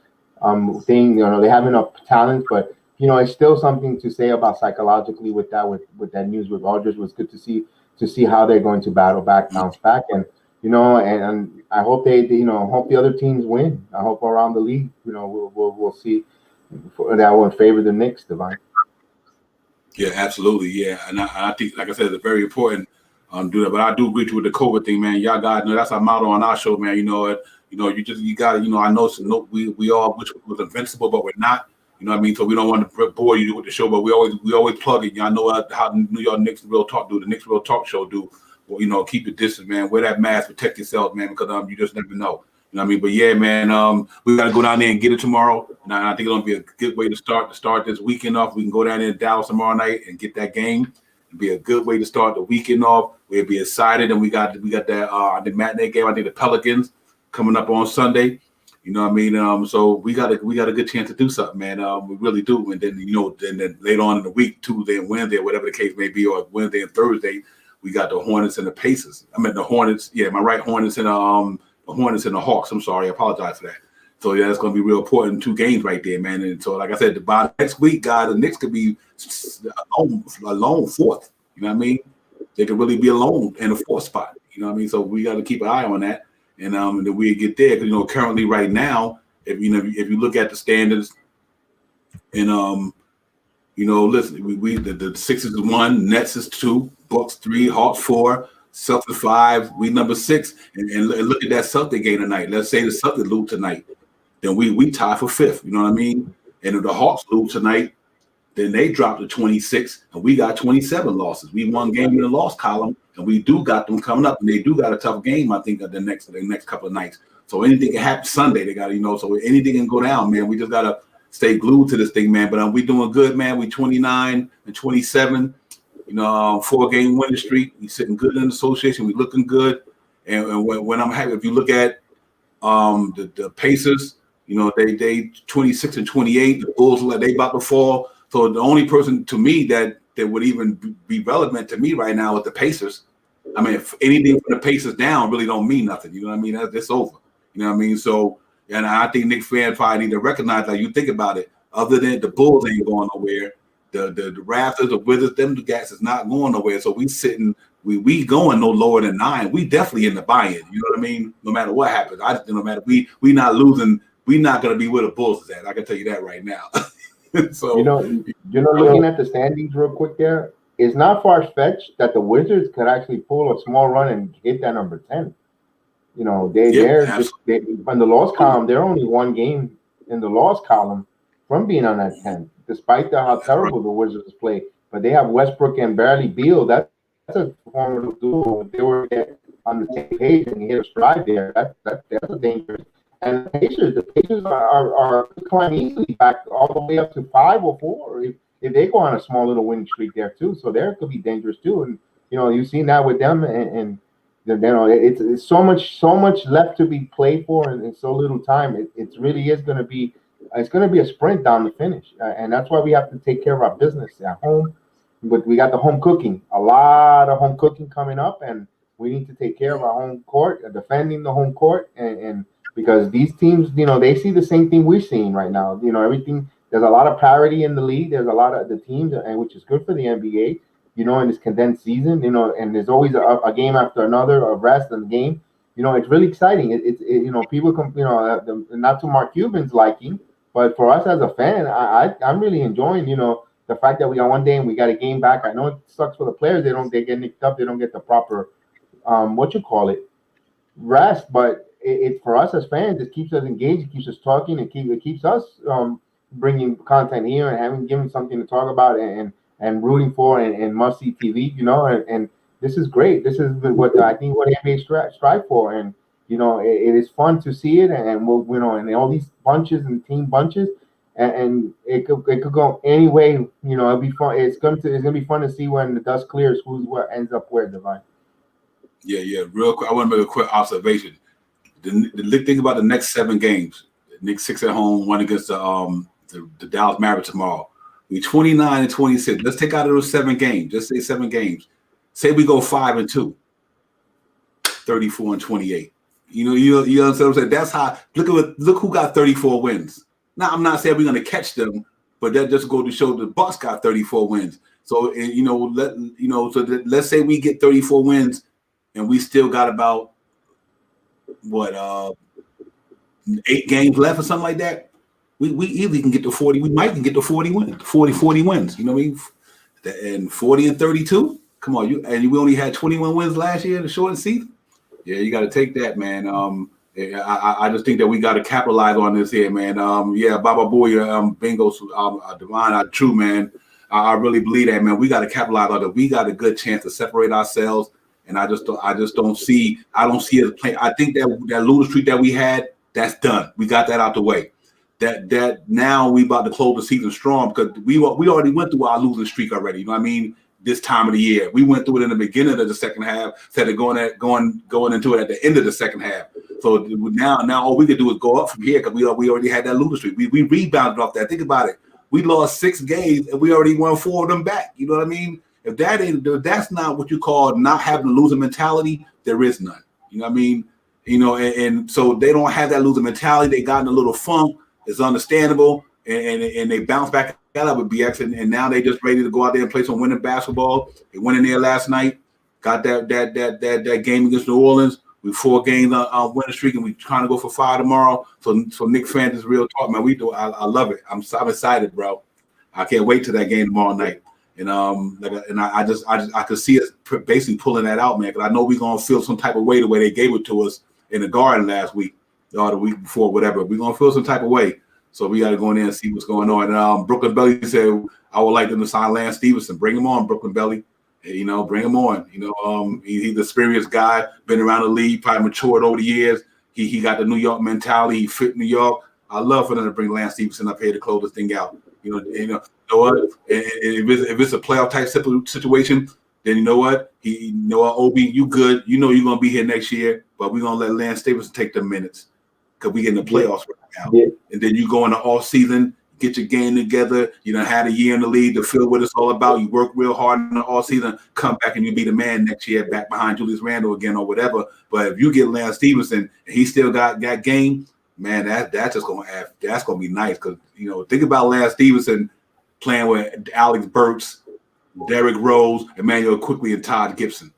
thing. They have enough talent, but it's still something to say about psychologically with that news with Rodgers. Was good to see how they're going to bounce back, and and I hope they hope the other teams win. I hope around the league, we'll see that will favor the Knicks, Divine. Yeah, absolutely. Yeah, and I think, like I said, it's very important. Do that, but I do agree with the COVID thing, man. Y'all got that's our motto on our show, man. You got to, I know we all wish we was invincible, but we're not. You know what I mean? So we don't want to bore you with the show, but we always plug it. Y'all know how New York Knicks Real Talk do. The Knicks Real Talk show do. Well, keep your distance, man. Wear that mask, protect yourself, man, because you just never know. You know what I mean? But yeah, man, we got to go down there and get it tomorrow. And I think it's going to be a good way to start this weekend off. We can go down there in Dallas tomorrow night and get that game. It'd be a good way to start the weekend off. We'll be excited, and we got that the matinee game. I think the Pelicans coming up on Sunday. You know what I mean? So we got a good chance to do something, man. We really do. And then then later on in the week, Tuesday and Wednesday, whatever the case may be, or Wednesday and Thursday, we got the Hornets and the Pacers. I mean the Hornets. Yeah, am I right? Hornets and the Hawks. I'm sorry, I apologize for that. So yeah, it's going to be real important. 2 games right there, man. And so, like I said, by next week, guys, the Knicks could be a lone fourth. You know what I mean? They could really be alone in the 4th spot. You know what I mean? So we got to keep an eye on that, and then we get there. Because currently right now, if you look at the standings, and listen, the Sixers is 1, Nets is 2, Bucks 3, Hawks 4. Celtics 5, we number 6, and look at that Celtic game tonight. Let's say the Celtics lose tonight, then we tie for 5th. You know what I mean? And if the Hawks lose tonight, then they drop to 26, and we got 27 losses. We won game in the loss column, and we do got them coming up, and they do got a tough game. I think the next couple of nights. So anything can happen Sunday. They got to so anything can go down, man. We just gotta stay glued to this thing, man. But we doing good, man. We 29 and 27. 4-game winning streak. We sitting good in the association. We looking good. And when I'm happy, if you look at the Pacers, they 26 and 28. The Bulls look like they about to fall. So the only person to me that would even be relevant to me right now is the Pacers. I mean, if anything from the Pacers down really don't mean nothing. You know what I mean? That's over. You know what I mean? So, and I think Knicks fans probably need to recognize that. You think about it. Other than the Bulls ain't going nowhere. The Raptors, the Wizards, them guys is not going nowhere. So we sitting we going no lower than 9. We definitely in the buy-in. You know what I mean? No matter what happens, no matter we not losing. We not going to be where the Bulls is at. I can tell you that right now. So looking at the standings real quick there, it's not far-fetched that the Wizards could actually pull a small run and hit that number 10. They're just on the loss column. They're only one game in the loss column from being on that 10, despite how terrible the Wizards play. But they have Westbrook and Bradley Beal. That's a formidable duo. If they were on the same page and hit a stride there, that's a dangerous. And the Pacers are climbing easily back all the way up to 5 or 4 if they go on a small little winning streak there too. So there could be dangerous too. And you've seen that with them, and it's so much left to be played for, and in so little time. It really is going to be a sprint down the finish, and that's why we have to take care of our business at home. But we got the home cooking, a lot of home cooking coming up, and we need to take care of our home court, defending the home court, and because these teams, they see the same thing we're seeing right now. Everything. There's a lot of parity in the league. There's a lot of the teams, and which is good for the NBA. In this condensed season, and there's always a game after another, a rest and game. It's really exciting. People come, not to Mark Cuban's liking, but for us as a fan, I'm really enjoying, the fact that we got one day and we got a game back. I know it sucks for the players. They get nicked up. They don't get the proper, rest, but it for us as fans, it keeps us engaged, it keeps us talking, it keeps us bringing content here and giving something to talk about and rooting for and must see TV, and this is great. This is what I think what NBA strive for, and it is fun to see it, and we'll and all these bunches and team bunches, and it could go any way. It'll be fun. It's gonna be fun to see when the dust clears who ends up where, Divine. Yeah. Real quick, I want to make a quick observation. The thing about the next 7 games, the Knicks 6 at home, 1 against the Dallas Mavericks tomorrow. We 29-26. Let's take out of those 7 games. Just say 7 games. Say we go 5-2, 34-28. You understand what I'm saying? That's how. Look who got 34 wins. Now I'm not saying we're gonna catch them, but that just go to show the Bucks got 34 wins. So let's say we get 34 wins, and we still got about 8 games left or something like that. We easily can get to 40. We might can get to 40 wins. 40 wins. You know what I mean? And 40 and 32. Come on, we only had 21 wins last year in the shortened season. Yeah, you got to take that, man. I just think that we got to capitalize on this here, man. Baba Booyah, Bengals, Divine, true, man. I really believe that, man. We got to capitalize on it. We got a good chance to separate ourselves, and I don't see it playing. I think that losing streak that we had, that's done. We got that out the way. That now we about to close the season strong because we already went through our losing streak already. You know what I mean? This time of the year, we went through it in the beginning of the second half, instead of going into it at the end of the second half. So now all we could do is go up from here because we already had that losing streak. We rebounded off that. Think about it. We lost 6 games and we already won 4 of them back. You know what I mean? If that's not what you call not having a losing mentality, there is none. You know what I mean? And so they don't have that losing mentality. They got in a little funk. It's understandable, and they bounce back out with BX, and now they just ready to go out there and play some winning basketball. They went in there last night, got that game against New Orleans. We 4 games on winning streak, and we trying to go for 5 tomorrow. So Knicks fans is real talk, man. I love it. I'm excited, bro. I can't wait till that game tomorrow night. And I could see us basically pulling that out, man. Because I know we're gonna feel some type of way the way they gave it to us in the Garden last week. Or the week before, whatever. We're gonna feel some type of way, so we got to go in there and see what's going on. And Brooklyn Belly said, "I would like them to sign Lance Stevenson. Bring him on, Brooklyn Belly. Bring him on. He's the experienced guy, been around the league, probably matured over the years. He got the New York mentality. He fit New York. I love for them to bring Lance Stevenson up here to close this thing out. You know what? If it's a playoff type situation, then you know what? Obi, you good? You're gonna be here next year, but we're gonna let Lance Stevenson take the minutes." Because we get in the playoffs right now. Yeah. And then you go in the off season, get your game together. You done had a year in the league to feel what it's all about. You work real hard in the off season, come back and you be the man next year, back behind Julius Randle again or whatever. But if you get Lance Stevenson and he still got game, man, that's gonna be nice. Because think about Lance Stevenson playing with Alex Burks, Derrick Rose, Emmanuel Quickly, and Todd Gibson.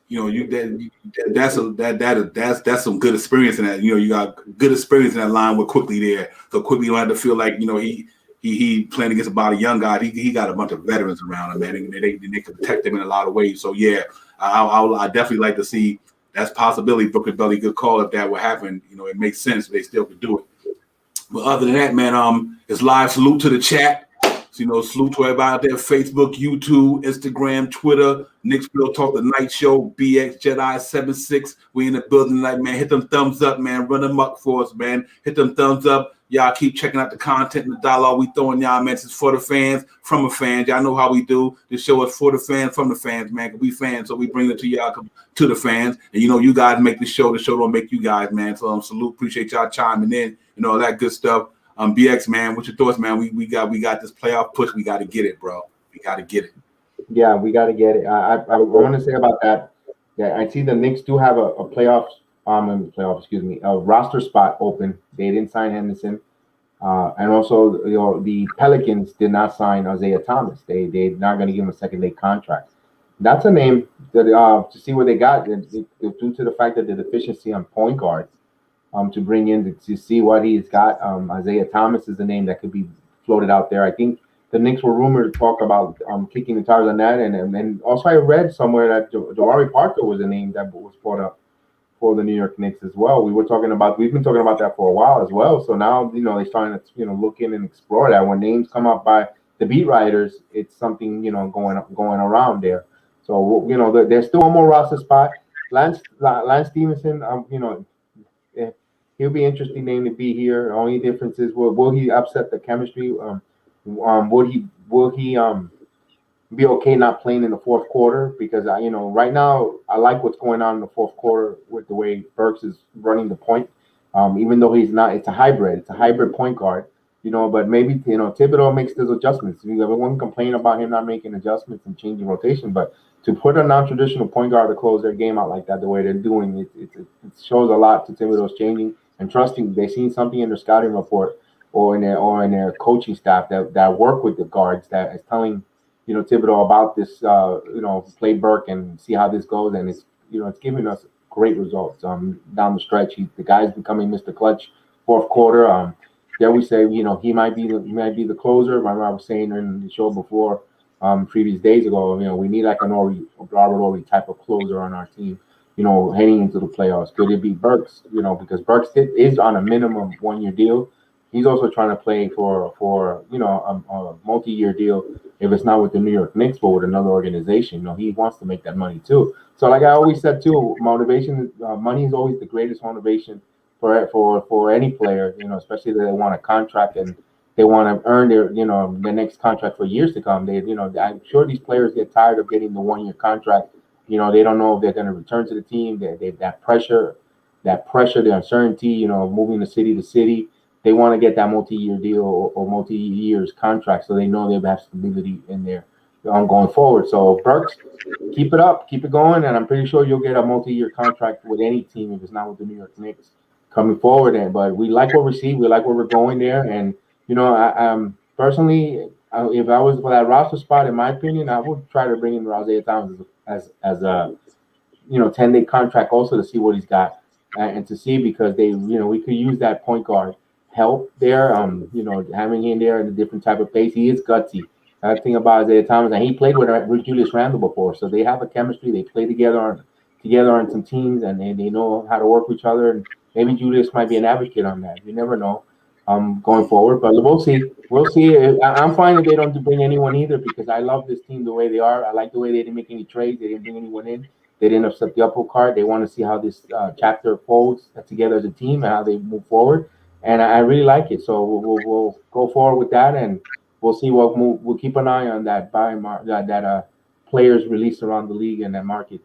you know, that's some good experience in that. You know, you got good experience in that line with Quickly there. So Quickly don't have to feel like, you know, he playing against about a young guy. He got a bunch of veterans around him, man. And they can protect him in a lot of ways. So yeah, I definitely like to see that's possibility. Brooklyn Belly, good call if that would happen. You know, it makes sense. They still could do it. But other than that, man, it's live salute to the chat. So, you know, salute to everybody out there, Facebook, YouTube, Instagram, Twitter, Knicks Real Talk, The Night Show, BX Jedi 76. We in the building tonight, man. Hit them thumbs up, man. Run them up for us, man. Hit them thumbs up. Y'all keep checking out the content and the dialogue we throwing y'all, man. It's for the fans, from the fans. Y'all know how we do. This show is for the fans, from the fans, man. We fans, so we bring it to y'all, to the fans. And, you know, you guys make the show. The show don't make you guys, man. So, salute. Appreciate y'all chiming in and all that good stuff. BX, man, what's your thoughts, man? We got this playoff push. We got to get it, bro. We got to get it. Yeah, we got to get it. I want to say about that. Yeah, I see the Knicks do have a roster spot open. They didn't sign Henderson, and also the Pelicans did not sign Isaiah Thomas. They're not going to give him a second-day contract. That's a name that to see what they got due to the fact that the deficiency on point guards. To bring in to see what he's got. Isaiah Thomas is a name that could be floated out there. I think the Knicks were rumored to talk about kicking the tires on that, and also I read somewhere that Jabari Parker was a name that was brought up for the New York Knicks as well. We've been talking about that for a while as well. So now they're starting to look in and explore that. When names come up by the beat writers, it's something going around there. So there's still one more roster spot. Lance Stevenson, he'll be an interesting name to be here. The only difference is will he upset the chemistry? Will he be okay not playing in the fourth quarter? Because right now I like what's going on in the fourth quarter with the way Burks is running the point. Even though he's not, it's a hybrid point guard. But maybe Thibodeau makes those adjustments. Everyone complain about him not making adjustments and changing rotation, but to put a non-traditional point guard to close their game out like that, the way they're doing it shows a lot to Thibodeau's changing and trusting. They've seen something in their scouting report or in their coaching staff that work with the guards that is telling Thibodeau about this. Play Burke and see how this goes, and it's giving us great results down the stretch. The guy's becoming Mr. Clutch fourth quarter. Dare we say he might be the closer. Remember I was saying in the show before. Previous days ago, we need like Robert Horry type of closer on our team, heading into the playoffs. Could it be Burks? Because Burks is on a minimum 1-year deal. He's also trying to play for a multi-year deal. If it's not with the New York Knicks, but with another organization, he wants to make that money too. So, like I always said too, motivation, money is always the greatest motivation for any player. Especially if they want a contract and they want to earn their next contract for years to come. I'm sure these players get tired of getting the 1-year contract. They don't know if they're going to return to the team. That pressure, the uncertainty. Moving to city. They want to get that multi-year deal or multi-years contract, so they know they have stability in there going forward. So Burks, keep it up, keep it going, and I'm pretty sure you'll get a multi-year contract with any team if it's not with the New York Knicks coming forward. But we like what we see. We like where we're going there, and I personally, if I was for that roster spot, in my opinion, I would try to bring in Isaiah Thomas as a 10-day contract also to see what he's got and to see, because we could use that point guard help there. Having him there in a different type of pace. He is gutsy. The thing about Isaiah Thomas, and he played with Julius Randle before, so they have a chemistry. They play together on some teams, and they know how to work with each other. And maybe Julius might be an advocate on that. You never know. Going forward, but we'll see. I'm fine if they don't bring anyone either, because I love this team the way they are. I like the way they didn't make any trades. They didn't bring anyone in. They didn't upset the apple cart. They want to see how this chapter folds together as a team and how they move forward. And I really like it. So we'll go forward with that, and we'll see what move. We'll keep an eye on that players released around the league and that market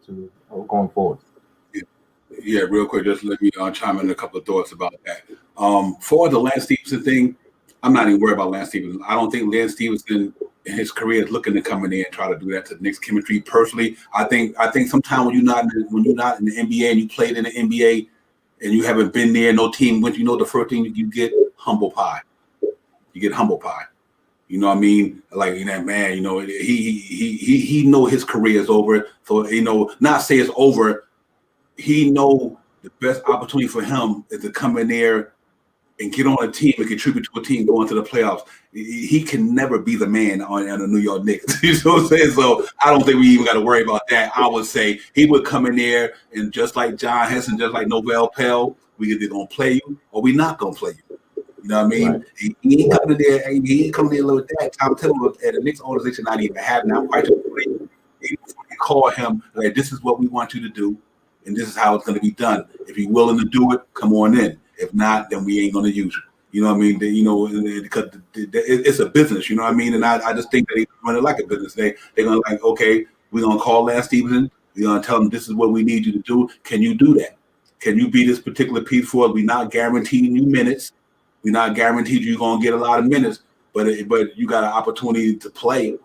going forward. Yeah, real quick, just let me chime in a couple of thoughts about that. For the Lance Stevenson thing, I'm not even worried about Lance Stevenson. I don't think Lance Stevenson in his career is looking to come in there and try to do that to the Knicks chemistry. Personally, I think sometimes when you're not in the NBA and you played in the NBA and you haven't been there, no team wins, the first thing you get humble pie. You get humble pie. You know what I mean? Like, you know, man, you know, he know his career is over. So, you know, not say it's over. He know the best opportunity for him is to come in there and get on a team and contribute to a team going to the playoffs. He can never be the man on the New York Knicks. You know what I'm saying? So I don't think we even got to worry about that. I would say he would come in there and just like John Henson, just like Novell Pell, we either gonna play you or we not gonna play you. You know what I mean? Right. He ain't coming in there. He ain't coming in there with that. I'm telling you, the Knicks organization not even having that quite to play. He call him like, this is what we want you to do, and this is how it's going to be done. If you're willing to do it, come on in. If not, then we ain't going to use you. You know what I mean? You know, because it's a business. You know what I mean? And I just think that they run it like a business. They're going to like, okay, we're going to call Lance Stevenson. We're going to tell him this is what we need you to do. Can you do that? Can you be this particular piece for us? We're not guaranteeing you minutes. We're not guaranteed you're going to get a lot of minutes, but you got an opportunity to play,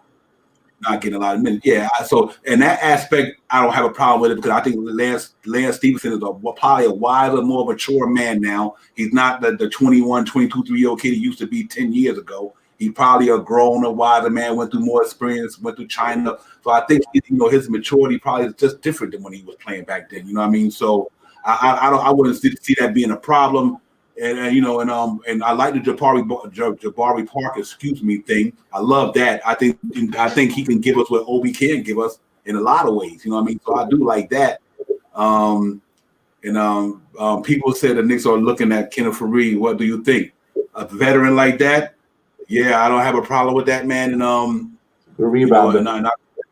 not getting a lot of minutes. Yeah, so in that aspect, I don't have a problem with it because I think Lance Stevenson is probably a wiser, more mature man now. He's not the 21, 22, 3-year-old kid he used to be 10 years ago. He's probably a grown, a wiser man, went through more experience, went through China. So I think, you know, his maturity probably is just different than when he was playing back then. You know what I mean? So I wouldn't see that being a problem. And you know, and I like the Jabari Parker, thing. I love that. I think he can give us what Obi can give us in a lot of ways. You know what I mean? So I do like that. People said the Knicks are looking at Kenneth Faried. What do you think? A veteran like that? Yeah, I don't have a problem with that, man. And the rebounder. You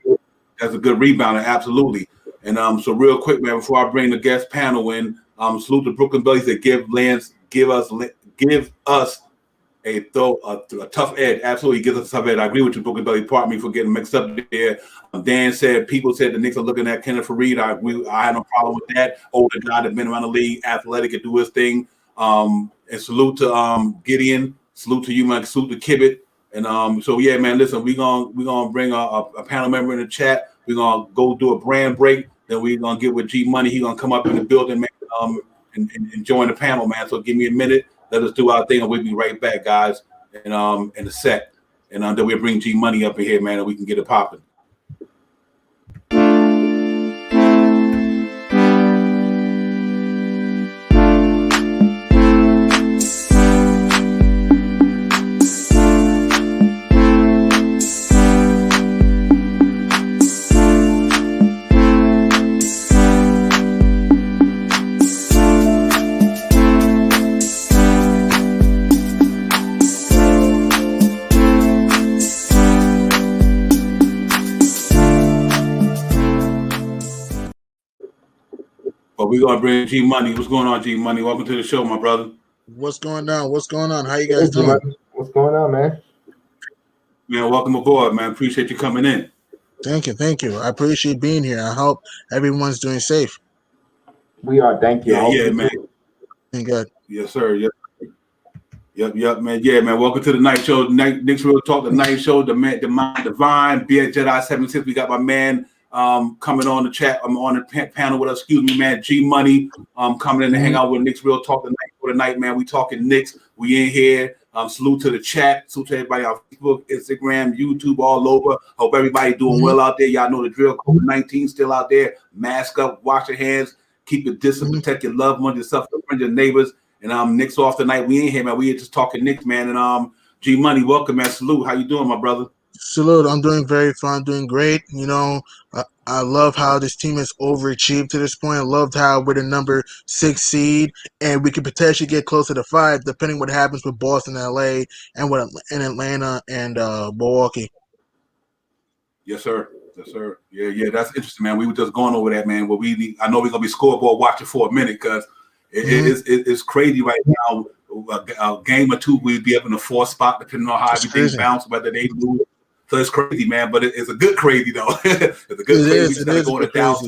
know, that's a good rebounder, absolutely. And so real quick, man, before I bring the guest panel in, salute to Brooklyn Bellies that give us a tough edge. Absolutely gives us a tough edge. I agree with you, Brooklyn Belly. Pardon me for getting mixed up there. Dan said people said the Knicks are looking at Kenneth Faried. I agree. I have no problem with that. Older guy that's been around the league, athletic, and do his thing. And salute to Gideon. Salute to you, man. Salute to Kibbit. And so yeah, man. Listen, we're gonna bring a panel member in the chat. We're gonna go do a brand break. Then we're gonna get with G Money. He's gonna come up in the building, man. And join the panel, man. So give me a minute. Let us do our thing, and we'll be right back, guys. In a sec, and then we'll bring G Money up in here, man, and we can get it popping. But we're gonna bring G Money. What's going on, G Money? Welcome to the show, my brother. What's going on? What's going on? How you guys doing? What's going on, man? Man, welcome aboard, man. Appreciate you coming in. Thank you. I appreciate being here. I hope everyone's doing safe. We are. Thank you. Yeah, man. Thank God. Yes, sir. Yep, man. Yeah, man. Welcome to the night show. Knicks Real Talk, the night show. The man, the mind divine. BX Jedi 76. We got my man coming on the chat. I'm on the panel with us. Excuse me, man. G Money coming in to hang out with Knicks Real Talk tonight, man. We talking Knicks. We in here. Salute to the chat. Salute to everybody on Facebook, Instagram, YouTube, all over. Hope everybody doing well out there. Y'all know the drill. COVID-19 still out there. Mask up. Wash your hands. Keep your distance. Protect your loved ones, yourself, your friends, your neighbors. And Knicks off tonight. We ain't here, man. We just talking Knicks, man. And G Money, welcome, man. Salute. How you doing, my brother? Salute. I'm doing very fine, doing great. You know, I love how this team has overachieved to this point. I loved how we're the number 6 seed, and we could potentially get closer to 5, depending what happens with Boston, LA, and Atlanta and Milwaukee. Yes, sir. Yeah, that's interesting, man. We were just going over that, man. But I know we're gonna be scoreboard watching for a minute because it's crazy right now. A game or two, we'd be up in the 4th spot, depending on how everything bounces, whether they lose. So it's crazy, man. But it's a good crazy, though. It's a good crazy. It is going to Dallas.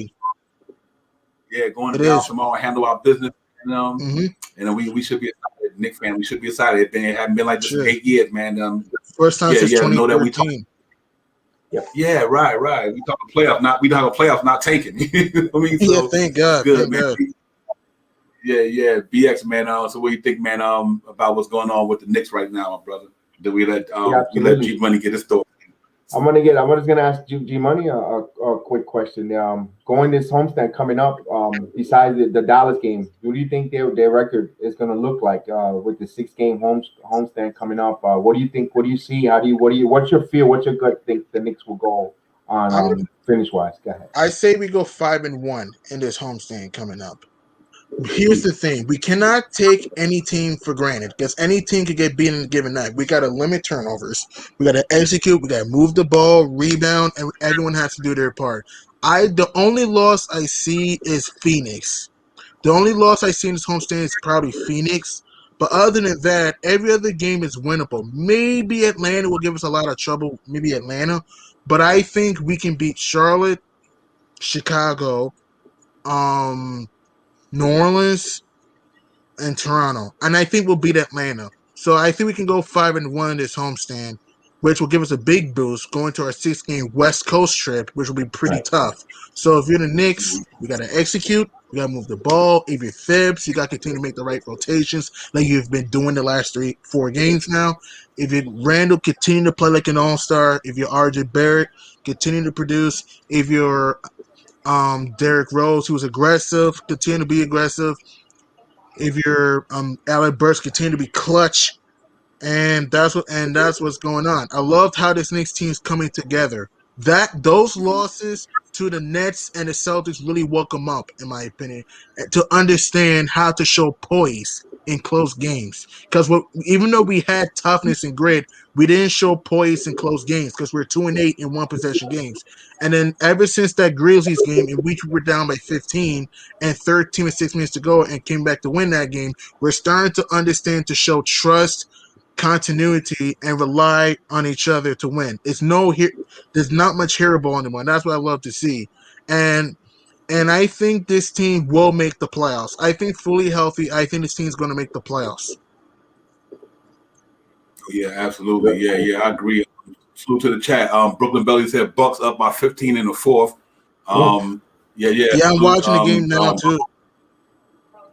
Yeah, going to Dallas tomorrow and handle our business. And then we should be excited. Knicks fan, we should be excited. It haven't been like this in 8 years, man. First time since 2014. Know that we talk. Yeah, right. We talk playoffs, not taking. I mean, so thank God. Good, thank man. God. Yeah, BX, man. So what do you think, man, about what's going on with the Knicks right now, my brother? That we let absolutely. G Money get his thought. I'm just gonna ask G Money a quick question. Going this homestand coming up, besides the Dallas game, what do you think their record is gonna look like with the 6 game homestand coming up? What do you think? What do you see? What's your feel? What's your gut think the Knicks will go on finish wise? Go ahead. I say we go 5-1 in this homestand coming up. Here's the thing: we cannot take any team for granted because any team could get beaten in a given night. We got to limit turnovers. We got to execute. We got to move the ball, rebound, and everyone has to do their part. The only loss I see is Phoenix. The only loss I see in this homestand is probably Phoenix. But other than that, every other game is winnable. Maybe Atlanta will give us a lot of trouble. Maybe Atlanta, but I think we can beat Charlotte, Chicago, New Orleans, and Toronto, and I think we'll beat Atlanta. So I think we can go 5-1 in this homestand, which will give us a big boost going to our 6 game West Coast trip, which will be pretty tough. So if you're the Knicks, we got to execute. We got to move the ball. If you're Fibs, you got to continue to make the right rotations like you've been doing the last 3-4 games now. If you're Randall, continue to play like an all-star. If you're RJ Barrett, continue to produce. If you're Derrick Rose, who's aggressive, continue to be aggressive. If you're Alec Burks, continue to be clutch, and that's what's going on. I loved how this Knicks team's coming together. Those losses to the Nets and the Celtics really woke them up, in my opinion, to understand how to show poise in close games. Because even though we had toughness and grit, we didn't show poise in close games because we're 2-8 in one possession games. And then ever since that Grizzlies game in which we were down by 15 and 13 with 6 minutes to go and came back to win that game, we're starting to understand to show trust, continuity, and rely on each other to win. There's not much hero ball anymore. That's what I love to see. And I think this team will make the playoffs. I think fully healthy, I think this team's going to make the playoffs. Yeah, absolutely. Yeah, I agree. Salute to the chat. Brooklyn Belly said Bucks up by 15 in the fourth. Yeah. I'm watching the game now too.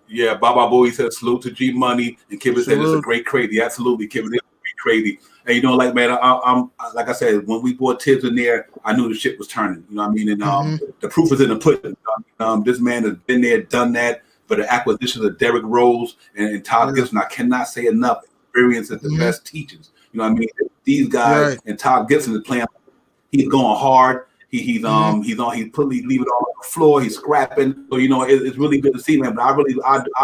Yeah, Baba Boy said salute to G Money, and Kevin said it's a great crazy. Absolutely, Kevin, it's great crazy. And like, man, I'm like I said, when we brought Tibbs in there, I knew the shit was turning. You know what I mean? And the proof is in the pudding. This man has been there, done that. But the acquisitions of Derrick Rose and Todd Gibson, I cannot say enough. Experience is the best teachers. You know what I mean? These guys and Todd Gibson is playing. He's going hard. He's leaving it all on the floor. He's scrapping. So it's really good to see, man. But I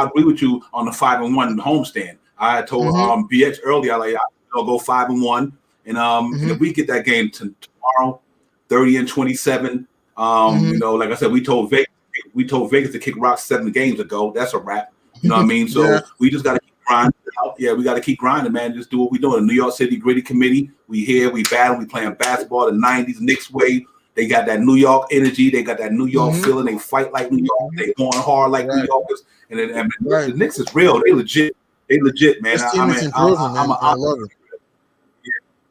agree with you on the 5-1 homestand. I told BX earlier, I'll go 5-1, and if we get that game tomorrow, 30-27. Like I said, we told Vegas to kick rocks 7 games ago. That's a wrap. You know what I mean? So we just got to keep grinding out. Yeah, we got to keep grinding, man. Just do what we're doing. The New York City Gritty Committee. We here. We battle. We playing basketball the 90s Knicks way. They got that New York energy. They got that New York feeling. They fight like New York. They going hard like New Yorkers. And the Knicks is real. They legit. Man. This team is improving, man. I love it.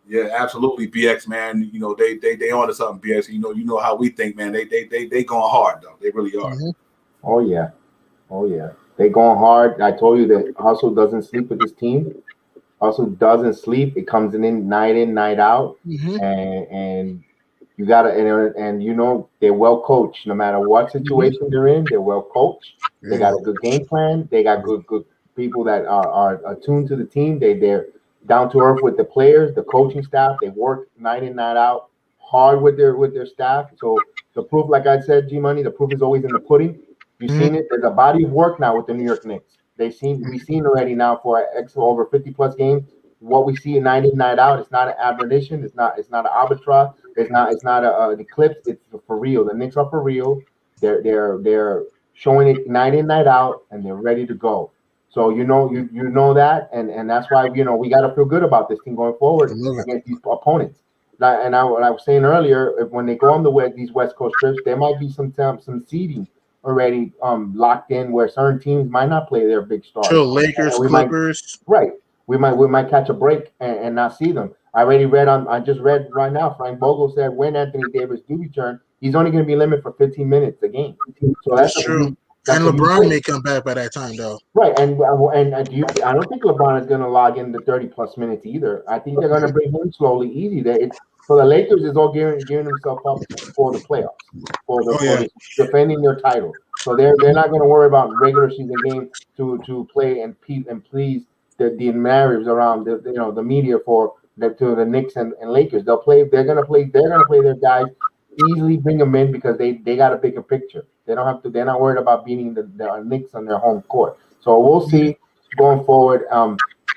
Yeah, absolutely, BX, man. They on to something, BX. You know how we think, man. They going hard though. They really are. Oh yeah. They going hard. I told you that Hustle doesn't sleep with this team. Hustle doesn't sleep. It comes in, night out, and you gotta and they're well coached. No matter what situation they're in, they're well coached. They got a good game plan. They got good people that are attuned to the team. They're down to earth with the players, the coaching staff. They work night in, night out, hard with their staff. So the proof, like I said, G Money, the proof is always in the pudding. You've seen it. There's a body of work now with the New York Knicks. We've seen already now for over 50+ games. What we see night in, night out, it's not an aberration. It's not an arbitrage. It's not an eclipse. It's for real. The Knicks are for real. They're showing it night in, night out, and they're ready to go. So you know that, and that's why we got to feel good about this team going forward against these opponents. And what I was saying earlier, when they go on these West Coast trips, there might be some seeding already locked in where certain teams might not play their big stars. Sure, Lakers, Clippers. We might catch a break and not see them. I just read right now, Frank Vogel said when Anthony Davis do return, he's only going to be limited for 15 minutes a game. So that's true. That's And what he's LeBron doing. may come back by that time, though. Right, and do you? I don't think LeBron is going to log in the 30 plus minutes either. I think they're going to bring him slowly, easy. That it's for the Lakers is all gearing himself up for the playoffs, Oh for yeah. the defending their title. So they're not going to worry about regular season game to play and please the narratives around the media for to the Knicks and Lakers. They'll play. They're going to play their guys easily. Bring them in because they got a bigger picture. They don't have to. They're not worried about beating the Knicks on their home court. So we'll see going forward.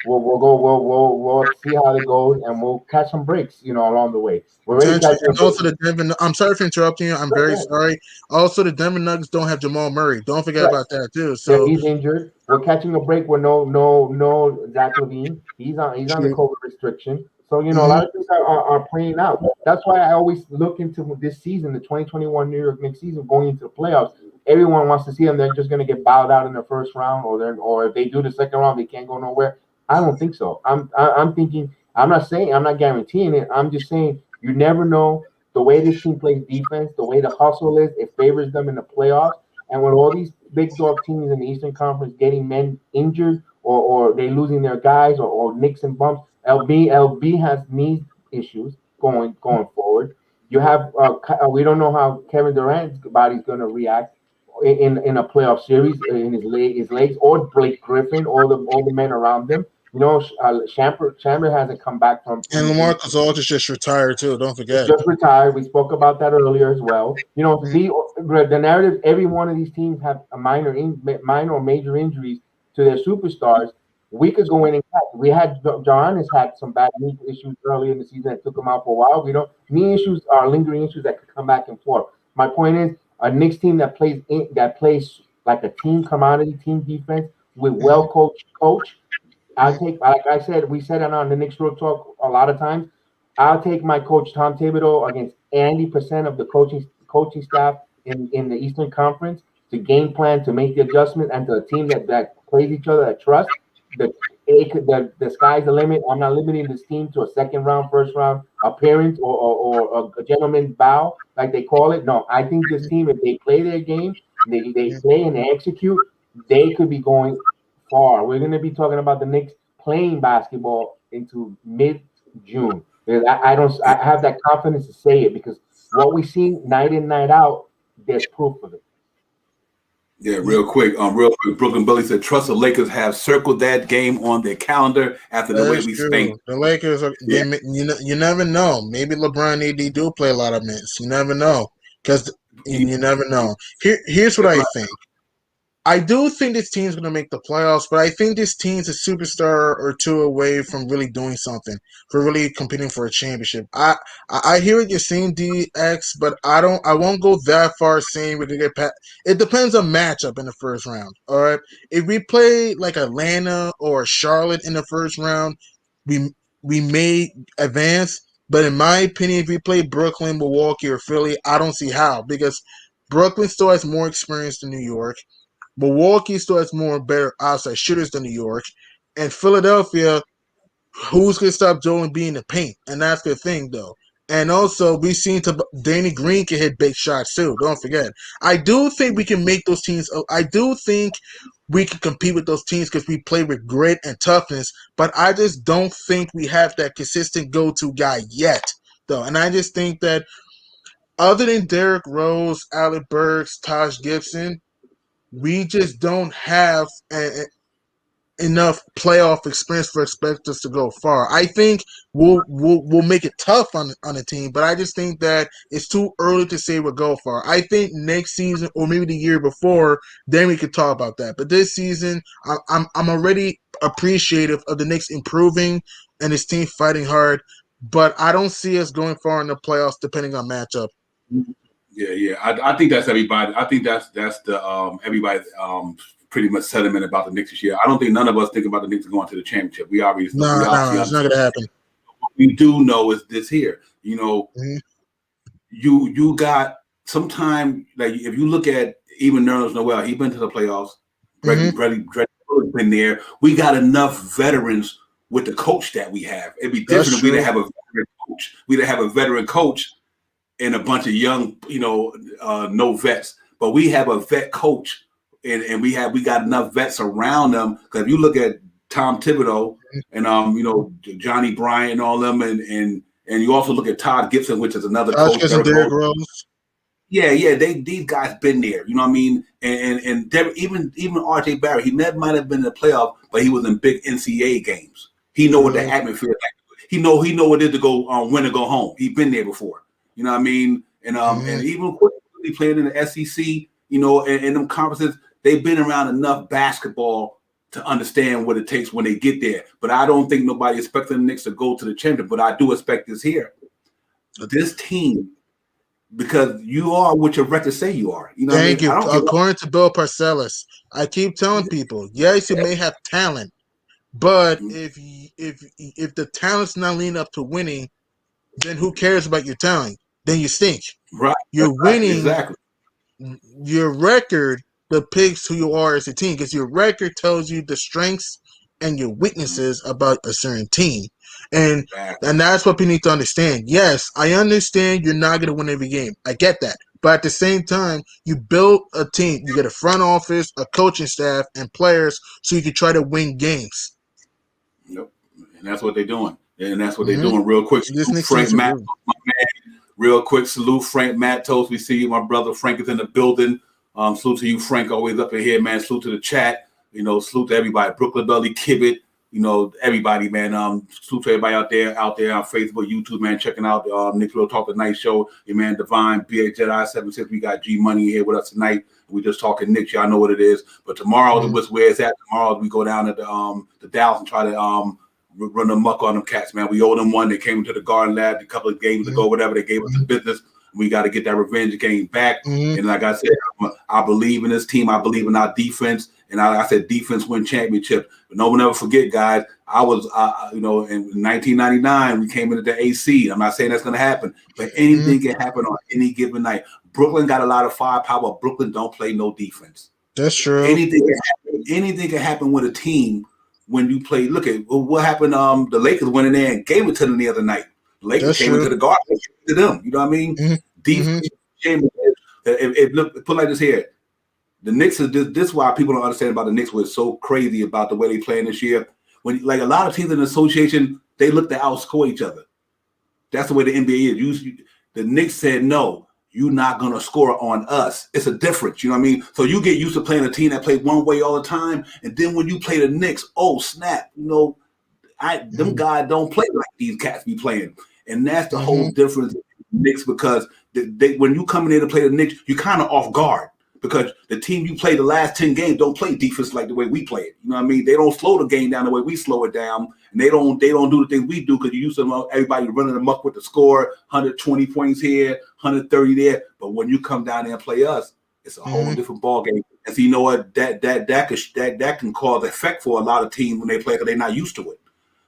We'll see how it goes, and we'll catch some breaks, along the way. We're already Potentially. catching a And break. also the Denver. I'm sorry for interrupting you. I'm very Right, sorry. Also, the Denver Nuggets don't have Jamal Murray. Don't forget right. about that too. Yeah, So he's injured. We're catching a break with no Zach Levine. He's on the true. COVID restriction. So a Hmm. lot of things are playing out. That's why I always look into this season, the 2021 New York Knicks season, going into the playoffs. Everyone wants to see them. They're just going to get bowed out in the first round, or if they do the second round, they can't go nowhere. I don't think so. I'm thinking. I'm not saying. I'm not guaranteeing it. I'm just saying you never know the way this team plays defense, the way the hustle is. It favors them in the playoffs. And with all these big dog teams in the Eastern Conference getting men injured or they losing their guys or nicks and bumps, LB has knee issues going forward. You have we don't know how Kevin Durant's body's going to react in a playoff series in his legs, or Blake Griffin, all the men around him. Chamber hasn't come back from And his Lamar injury. Aldridge just retired too. Don't He forget. just retired. We spoke about that earlier as well. Mhm. The narrative. Every one of these teams have a minor or major injuries to their superstars. We could go in and catch. We had John has had some bad knee issues early in the season that took him out for a while. We don't knee issues are lingering issues that could come back and forth. My point is a Knicks team that plays like a team commodity team defense with Mhm. well coach. Mhm. Like I said, we said it on the Knicks Road Talk a lot of times. I'll take my coach Tom Thibodeau against 90% of the coaching staff in the Eastern Conference to game plan, to make the adjustment, and to a team that plays each other, that trust. The sky's the limit. I'm not limiting this team to a second round, first round appearance or a gentleman's bow, like they call it. No, I think this team, if they play their game, they Mhm. play and they execute, they could be going far. We're going to be talking about the Knicks playing basketball into mid-June. Because I have that confidence to say it because what we see night in, night out, there's proof of it. Yeah, real quick. Brooklyn Billy said, "Trust the Lakers have circled that game on their calendar after the That way is we true. spanked." The Lakers are Yeah, you never know. Maybe LeBron and AD do play a lot of minutes. You never know because he, you never know. Here's what that's I right. think. I do think this team's going to make the playoffs, but I think this team's a superstar or two away from really doing something, for really competing for a championship. I hear what you're saying, DX, but I won't go that far saying we're gonna get past. It depends on matchup in the first round. All right, if we play like Atlanta or Charlotte in the first round, we we may advance. But in my opinion, if we play Brooklyn, Milwaukee, or Philly, I don't see how, because Brooklyn still has more experience than New York. Milwaukee still has more better outside shooters than New York, and Philadelphia, who's gonna stop Joel Embiid in the paint? And that's the thing, though. And also, we've seen Danny Green can hit big shots too. Don't forget. I do think we can make those teams. I do think we can compete with those teams because we play with grit and toughness. But I just don't think we have that consistent go-to guy yet, though. And I just think that other than Derrick Rose, Alec Burks, Taj Gibson, we just don't have enough playoff experience for expect us to go far. I think we'll make it tough on the team, but I just think that it's too early to say we'll go far. I think next season or maybe the year before, then we could talk about that. But this season, I'm already appreciative of the Knicks improving and his team fighting hard. But I don't see us going far in the playoffs, depending on matchup. Yeah. I think that's everybody. I think that's the everybody's pretty much sentiment about the Knicks this year. I don't think none of us think about the Knicks going to the championship. We obviously know. We No, obviously no, it's not understand. gonna happen. What we do know is this here. Mhm. You got sometime, like if you look at even Nerlens Noel, he been to the playoffs. Mhm. Brady been there. We got enough veterans with the coach that we have. It'd be That's different if we didn't true. have a veteran coach. We didn't have a veteran coach and a bunch of young, no vets. But we have a vet coach and we got enough vets around them. Because if you look at Tom Thibodeau and Johnny Bryant and all them, and you also look at Todd Gibson, which is another coach. Derrick Rose. Yeah, these guys been there. You know what I mean? And even RJ Barrett, he might have been in the playoff, but he was in big NCAA games. He know what the atmosphere is like. He know what it is to go win or go home. He's been there before. You know what I mean? And and even quickly playing in the SEC, and them conferences, they've been around enough basketball to understand what it takes when they get there. But I don't think nobody expecting the Knicks to go to the championship. But I do expect this here. This team, because you are what your records say you are. You know Thank what I mean? you. According to Bill Parcells, I keep telling people, yes, you may have talent, but if the talent's not leading up to winning, then who cares about your talent? Then you stink. Right. You're winning. Exactly. Your record depicts who you are as a team, because your record tells you the strengths and your weaknesses about a certain team. And that's what people need to understand. Yes, I understand you're not going to win every game. I get that. But at the same time, you build a team. You get a front office, a coaching staff, and players so you can try to win games. Yep. And that's what they're doing. And that's what they're doing. Real quick, Frank Matt, my man. Real quick, salute Frank Matos. We see you. My brother Frank is in the building. Salute to you, Frank, always up in here, man. Salute to the chat. Salute to everybody. Brooklyn Belly, Kibbit, everybody, man. Salute to everybody out there on Facebook, YouTube, man, checking out Knicks Real Talk, the Night Show. Your man Divine, BX Jedi 76. We got G Money here with us tonight. We just talking Knicks. Y'all know what it is. But tomorrow, where it's at. Tomorrow, we go down to the Dallas and try to run a muck on them cats, man. We owe them one. They came into the Garden Lab a couple of games ago, whatever. They gave us the business. We got to get that revenge game back. And like I said, I believe in this team. I believe in our defense. And I said defense win championship. But no one ever forget, guys, I was, in 1999, we came into the AC. I'm not saying that's going to happen, but anything can happen on any given night. Brooklyn got a lot of firepower. Brooklyn don't play no defense. That's true. Anything can happen with a team when you play. Look at what happened. The Lakers went in there and gave it to them the other night. The Lakers came into the Garden to them. You know what I mean? Defense. Put like this here. The Knicks is this is why people don't understand about the Knicks. Was so crazy about the way they playing this year. When like a lot of teams in the association, they look to outscore each other. That's the way the NBA is. The Knicks said no. You're not gonna score on us. It's a difference, you know what I mean? So you get used to playing a team that plays one way all the time, and then when you play the Knicks, oh snap, them guys don't play like these cats be playing, and that's the whole difference in the Knicks, because when you come in there to play the Knicks, you're kind of off guard because the team you play the last 10 games don't play defense like the way we play it. You know what I mean? They don't slow the game down the way we slow it down, and they don't do the things we do because you used to everybody running them up with the score, 120 points here, 130 there. But when you come down there and play us, it's a whole different ball game. And so you know what? That can cause effect for a lot of teams when they play because they're not used to it.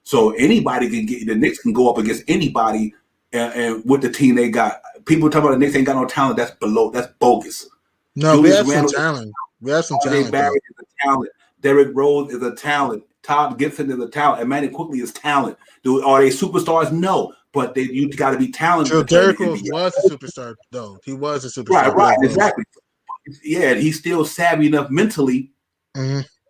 So anybody can get the Knicks can go up against anybody, and with the team they got. People talk about the Knicks ain't got no talent. That's bogus. No, we have some talent. We have some talent. Barrett is a talent. Derrick Rose is a talent. Todd Gibson is a talent. And Manny Quickly is talent. Are they superstars? No. But you got to be talented. Sure, Derrick Rose was a superstar, though. He was a superstar. Right, exactly. Yeah, and he's still savvy enough mentally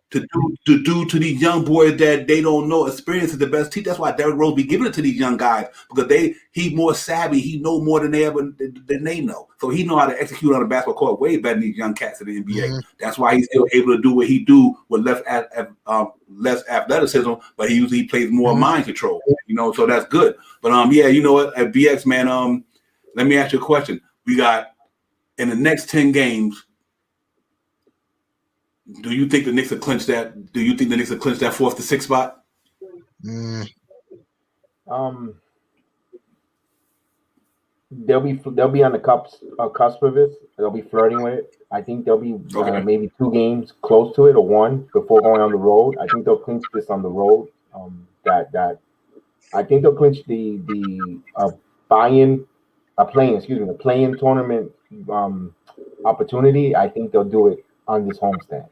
to do to these young boys that they don't know. Experience is the best teacher. That's why Derrick Rose be giving it to these young guys, because he's more savvy. He know more than they know. So he know how to execute on the basketball court way better than these young cats in the NBA. That's why he's still able to do what he do with less athleticism, but he usually plays more mind control. So that's good. But you know what, at BX, man, let me ask you a question. We got in the next 10 games. Do you think the Knicks will clinch that? Do you think the Knicks will clinch that 4th to 6th spot? They'll be on the cusp of it. They'll be flirting with it. I think they'll be maybe 2 games close to it or 1 before going on the road. I think they'll clinch this on the road. I think they'll clinch the play-in tournament opportunity. I think they'll do it on this homestand.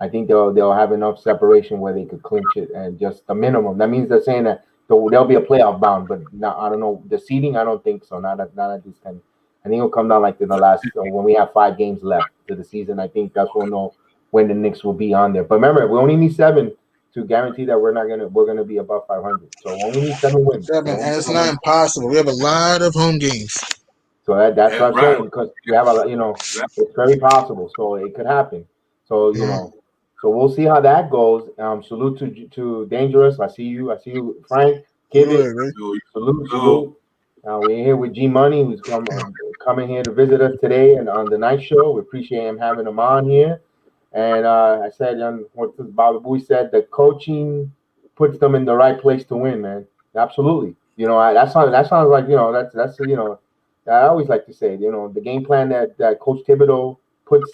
I think they'll have enough separation where they could clinch it, and just the minimum. That means they're saying that there'll be a playoff bound, but now I don't know the seeding. I don't think so. Not at this time. I think it'll come down like in the last when we have 5 games left to the season. I think that's when when the Knicks will be on there. But remember, we only need 7 to guarantee that we're gonna be above 500. So we only need 7 wins. Seven, and it's not impossible. We have a lot of home games. So that's what I'm Right. saying, because we have it's very possible. So it could happen. So so we'll see how that goes. Salute to Dangerous. I see you. Frank Kivit. Good, right? Salute. We're here with G Money, who's coming here to visit us today and on the night show. We appreciate him having him on here. And I said, what Bobby Booey said, the coaching puts them in the right place to win, man. Absolutely. That sounds like that's I always like to say, the game plan that Coach Thibodeau puts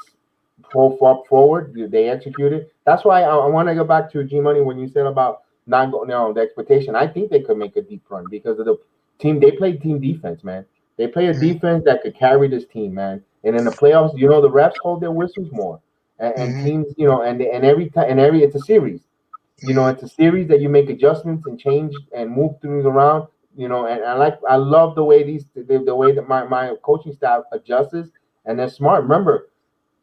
forward, they execute it. That's why I want to go back to G Money when you said about not going, the expectation. I think they could make a deep run because of the team. They play team defense, man. They play a defense that could carry this team, man. And in the playoffs, the refs hold their whistles more, and teams, and every time, it's a series. It's a series that you make adjustments and change and move things around. And I love the way the way that my coaching staff adjusts, and they're smart. Remember,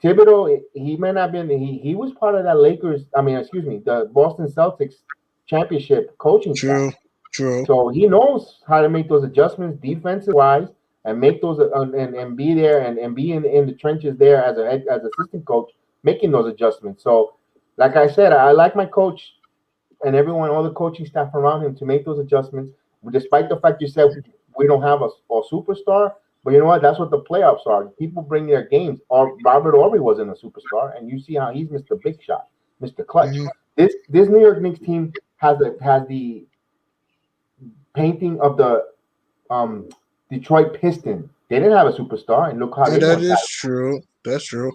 Thibodeau, he may not been he was part of that the Boston Celtics championship coaching staff. True. So he knows how to make those adjustments defensive wise and make those and be there and be in the trenches there as assistant coach, making those adjustments. So, like I said, I like my coach and everyone, all the coaching staff around him, to make those adjustments. Despite the fact you said we don't have a superstar, but you know what? That's what the playoffs are. People bring their games. Or Robert Ory wasn't a superstar, and you see how he's Mr. Big Shot, Mr. Clutch. This New York Knicks team has the painting of the Detroit Pistons. They didn't have a superstar, and look how they that is true. That's true.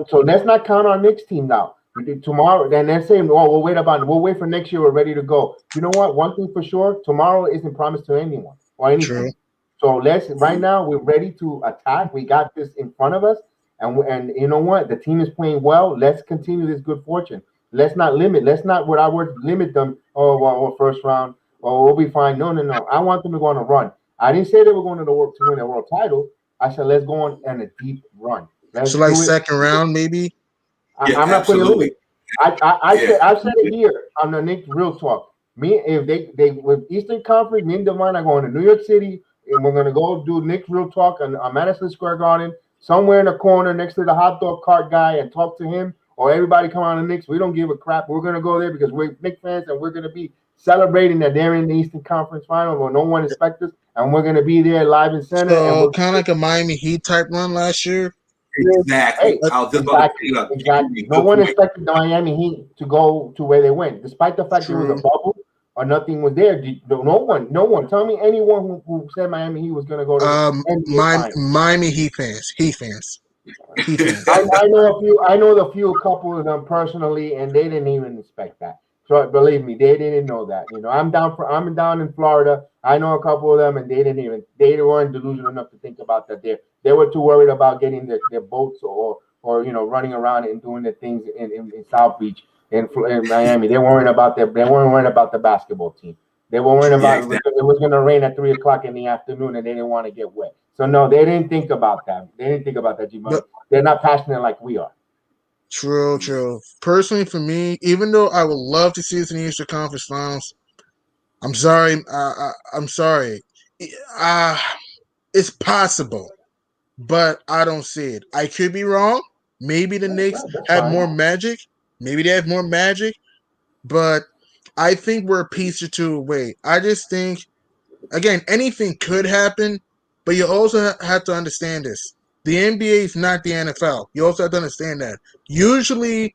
So let's not count our Knicks team now. Tomorrow, then they're saying, "Oh, we'll wait for next year. We're ready to go." You know what? One thing for sure, tomorrow isn't promised to anyone or anything. True. So right now we're ready to attack. We got this in front of us, and you know what? The team is playing well. Let's continue this good fortune. Let's not limit. Let's not, with our words, limit them. Oh, well, first round. Oh, we'll be fine. No. I want them to go on a run. I didn't say they were going to win a world title. I said let's go on a deep run. Let's so like second round, maybe. I'm not putting a limit. I've said it here on the Knicks Real Talk. Me, if they with Eastern Conference, me and Devon are going to New York City, and we're gonna go do Knicks Real Talk on Madison Square Garden, somewhere in the corner next to the hot dog cart guy, and talk to him. Or everybody come on the Knicks. We don't give a crap. We're gonna go there because we're Knicks fans, and we're gonna be celebrating that they're in the Eastern Conference Final where no one expects us, and we're gonna be there live in center. So kind of like a Miami Heat type run last year. Exactly. Exactly. No one expected the Miami Heat to go to where they went, despite the fact there was a bubble or nothing was there. No one. Tell me anyone who said Miami Heat was going to go to Miami Heat fans. I know a couple of them personally, and they didn't even expect that. So believe me, they didn't know that. I'm down in Florida. I know a couple of them, and they weren't delusional enough to think about that. They were too worried about getting their boats or running around and doing the things in South Beach in Miami. They weren't worried about the basketball team. They were worried about it was going to rain at 3:00 in the afternoon, and they didn't want to get wet. So no, they didn't think about that. They didn't think about that, G-Money. They're not passionate like we are. True. Personally, for me, even though I would love to see us in the Eastern Conference Finals, I'm sorry. I'm sorry. It's possible, but I don't see it. I could be wrong. Maybe the Knicks have more magic. Maybe they have more magic, but I think we're a piece or two away. I just think, again, anything could happen, but you also have to understand this. The NBA is not the NFL. You also have to understand that. Usually,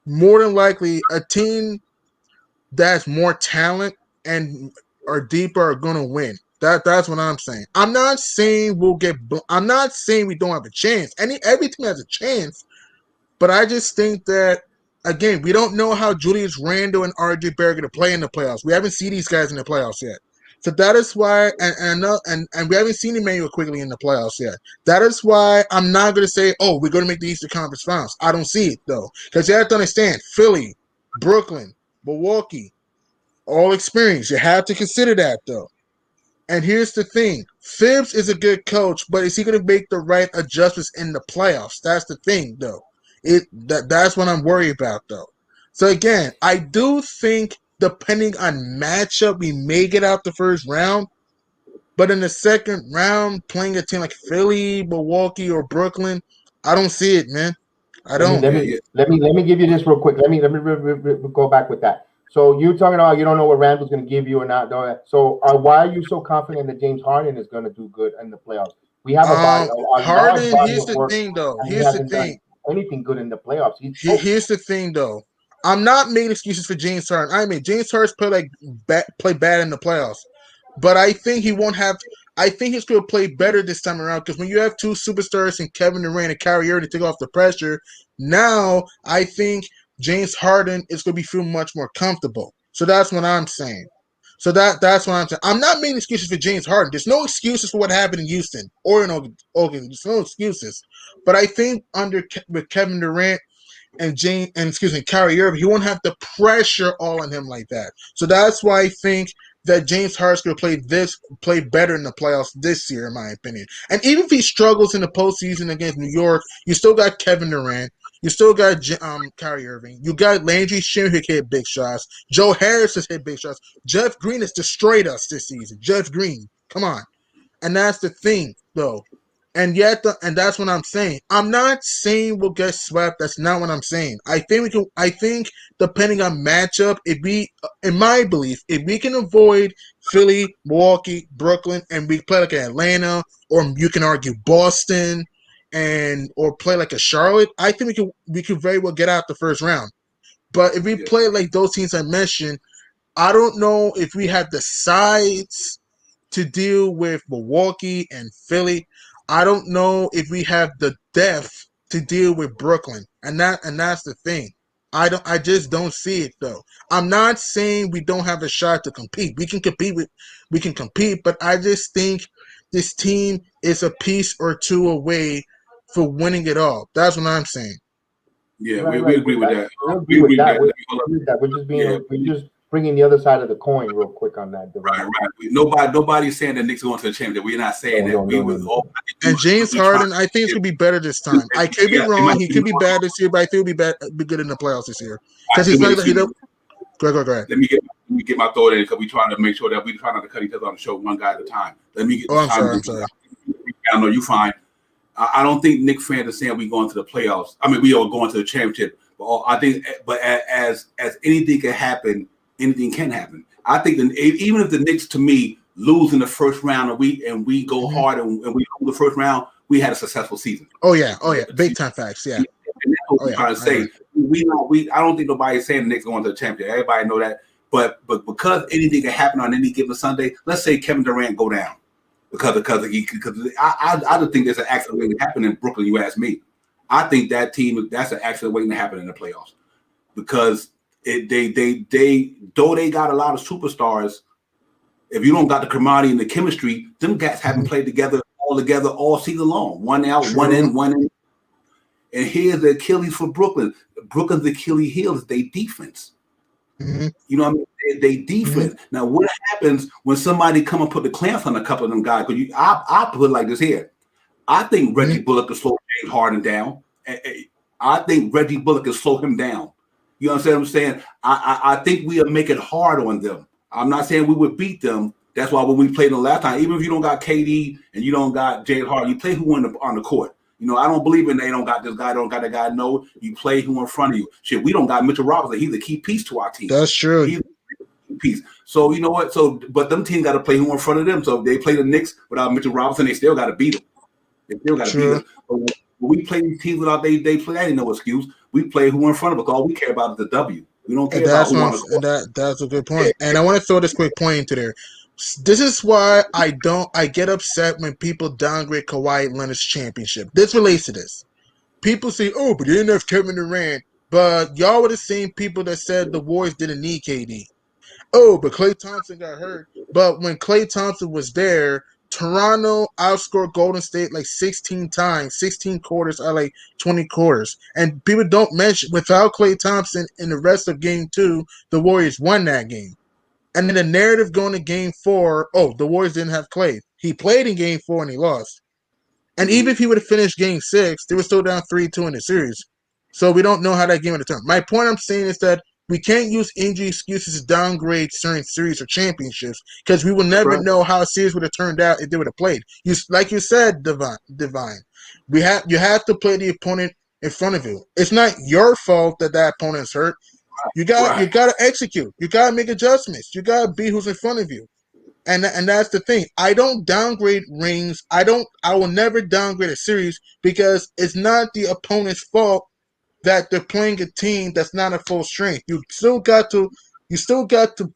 more than likely, a team that's more talent and are deeper are going to win. That's what I'm saying. I'm not saying I'm not saying we don't have a chance. Every team has a chance, but I just think that, again, we don't know how Julius Randle and RJ Barrett are going to play in the playoffs. We haven't seen these guys in the playoffs yet. So that is why, and we haven't seen Emmanuel Quigley in the playoffs yet. That is why I'm not going to say, oh, we're going to make the Eastern Conference Finals. I don't see it, though. Because you have to understand, Philly, Brooklyn, Milwaukee, all experience. You have to consider that, though. And here's the thing. Phibbs is a good coach, but is he going to make the right adjustments in the playoffs? That's the thing, though. That's what I'm worried about, though. So again, I do think depending on matchup, we may get out the first round. But in the second round, playing a team like Philly, Milwaukee, or Brooklyn, I don't see it, man. I Let me don't. let me let me let me give you this real quick. Let me go back with that. So you're talking about you don't know what Randall's going to give you or not. So why are you so confident that James Harden is going to do good in the playoffs? We have a large Harden. body Here's of the work, thing, though. and he Here's the hasn't done thing. anything good in the playoffs. He's choked. Here's the thing, though. I'm not making excuses for James Harden. I mean, James Harden's play bad in the playoffs, but I think he won't have. I think he's going to play better this time around because when you have two superstars in Kevin Durant and Kyrie Irving to take off the pressure, now I think James Harden is going to be feeling much more comfortable. So that's what I'm saying. That's what I'm saying. I'm not making excuses for James Harden. There's no excuses for what happened in Houston or in Oakland. There's no excuses. But I think with Kevin Durant and Kyrie Irving, he won't have the pressure all on him like that. So that's why I think that James Harden's going to play better in the playoffs this year, in my opinion. And even if he struggles in the postseason against New York, you still got Kevin Durant. You still got Kyrie Irving. You got Landry Shamet who can hit big shots. Joe Harris has hit big shots. Jeff Green has destroyed us this season. Jeff Green, come on. And that's the thing, though. And that's what I'm saying. I'm not saying we'll get swept. That's not what I'm saying. I think we can. I think depending on matchup, in my belief, if we can avoid Philly, Milwaukee, Brooklyn, and we play like an Atlanta, or you can argue Boston, or play like a Charlotte, I think we could very well get out the first round. But if we play like those teams I mentioned, I don't know if we have the sides to deal with Milwaukee and Philly. I don't know if we have the depth to deal with Brooklyn, and that's the thing. I just don't see it though. I'm not saying we don't have a shot to compete. We can compete, but I just think this team is a piece or two away for winning it all. That's what I'm saying. Yeah, Right, we right. agree with that. We We agree with agree with that. that. We agree with that. We're just bringing the other side of the coin real quick on that, Right, Divine. right. Nobody's saying that Knicks going to the championship. We're not saying that. We was No. all And James we trying Harden, I think it's to gonna be better this time. I could be yeah, it wrong. might He be could be bad this year, but I think he'll be good in the playoffs this year because he's not. He excuse me. don't. Go ahead. Let me get my thought in because we trying to make sure that we try not to cut each other on the show one guy at a time. Let me get Oh, I'm time. sorry. I know you fine. I don't think Knicks fans are saying we going to the playoffs. I mean, we are going to the championship. But I think, but as anything can happen, anything can happen. I think that even if the Knicks, to me, lose in the first round and we go hard and we lose the first round, we had a successful season. Oh yeah, big time facts. Yeah. And that's what we're trying to say. I don't think nobody's saying the Knicks going to the championship. Everybody know that. But because anything can happen on any given Sunday, let's say Kevin Durant go down because I don't think there's an accident waiting to happen in Brooklyn. You ask me. I think that's an accident waiting to happen in the playoffs because though they got a lot of superstars. If you don't got the camaraderie and the chemistry, them guys haven't played together all season long. One out, one in. And here's the Achilles for Brooklyn. Brooklyn's Achilles heel is their defense. Mm-hmm. You know what I mean? They defense. Mm-hmm. Now, what happens when somebody come and put the clamps on a couple of them guys? Because I put it like this here. I think Reggie Bullock can slow James Harden down. I think Reggie Bullock can slow him down. You understand what I'm saying? I think we'll make it hard on them. I'm not saying we would beat them. That's why when we played them last time, even if you don't got KD and you don't got James Harden, you play who on the court. You know, I don't believe in they don't got this guy, don't got that guy. No, you play who in front of you. Shit, we don't got Mitchell Robinson. He's a key piece to our team. That's true. He's a key piece. So you know what? But them teams got to play who in front of them. So if they play the Knicks without Mitchell Robinson, they still got to beat them. They still got to beat them. But when we play these teams without they play, that ain't no excuse. We play who in front of us. All we care about is the W. We don't care about who on the court. That's a good point. And I want to throw this quick point into there. This is why I get upset when people downgrade Kawhi Leonard's championship. This relates to this. People say, oh, but they didn't have Kevin Durant. But y'all were the same people that said the Warriors didn't need KD. Oh, but Klay Thompson got hurt. But when Klay Thompson was there, Toronto outscored Golden State like 16 times. 16 quarters are like 20 quarters. And people don't mention, without Klay Thompson in the rest of Game 2, the Warriors won that game. And then the narrative going to Game 4, oh, the Warriors didn't have Klay. He played in Game 4 and he lost. And even if he would have finished Game 6, they were still down 3-2 in the series. So we don't know how that game would turn. My point I'm saying is that we can't use injury excuses to downgrade certain series or championships because we will never know how a series would have turned out if they would have played. Like you said, Divine, you have to play the opponent in front of you. It's not your fault that opponent's hurt. You got to execute. You got to make adjustments. You got to be who's in front of you. And that's the thing. I don't downgrade rings. I will never downgrade a series because it's not the opponent's fault that they're playing a team that's not at full strength. You still got to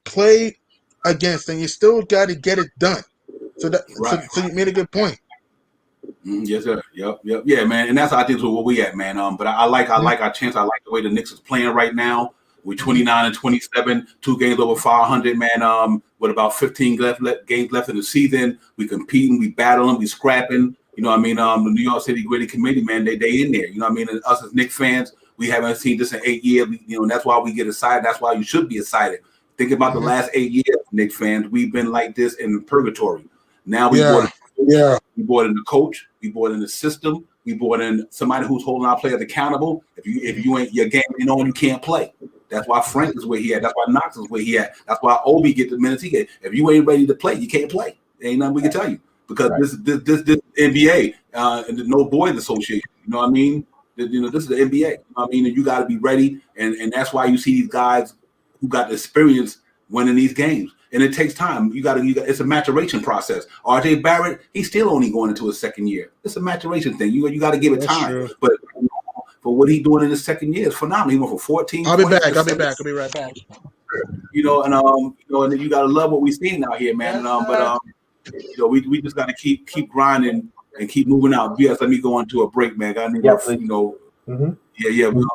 play against them. You still got to get it done. So you made a good point. Yes, sir. Yep. Yeah, man. And that's I think where we at, man. But I like our chance. I like the way the Knicks is playing right now. We're 29-27, 2 games over 500, man. With about 15 games left in the season, we competing, we battling, we scrapping. You know what I mean? The New York City Gritty Committee, man, they in there. You know what I mean? And us as Knicks fans, we haven't seen this in 8 years. And that's why we get excited. That's why you should be excited. Think about the last 8 years, Knicks fans. We've been like this in purgatory. Now we brought in the coach, we brought in the system, we brought in somebody who's holding our players accountable. If you ain't your game ain't on, you can't play. That's why Frank is where he at. That's why Knox is where he at. That's why Obi get the minutes he get. If you ain't ready to play, you can't play. There ain't nothing we can tell you because this NBA and the No Boys Association. You know what I mean? This is the NBA. You know what I mean? And you got to be ready. And that's why you see these guys who got the experience winning these games. And it takes time. It's a maturation process. RJ Barrett, he's still only going into his second year. It's a maturation thing. You got to give it time. True. But for what he's doing in his secend year is phenomenal. He went for 14. I'll be back. I'll be right back. And you gotta love what we're seeing out here, man. We just gotta keep grinding and keep moving out. Yes, let me go into a break, man. We're gonna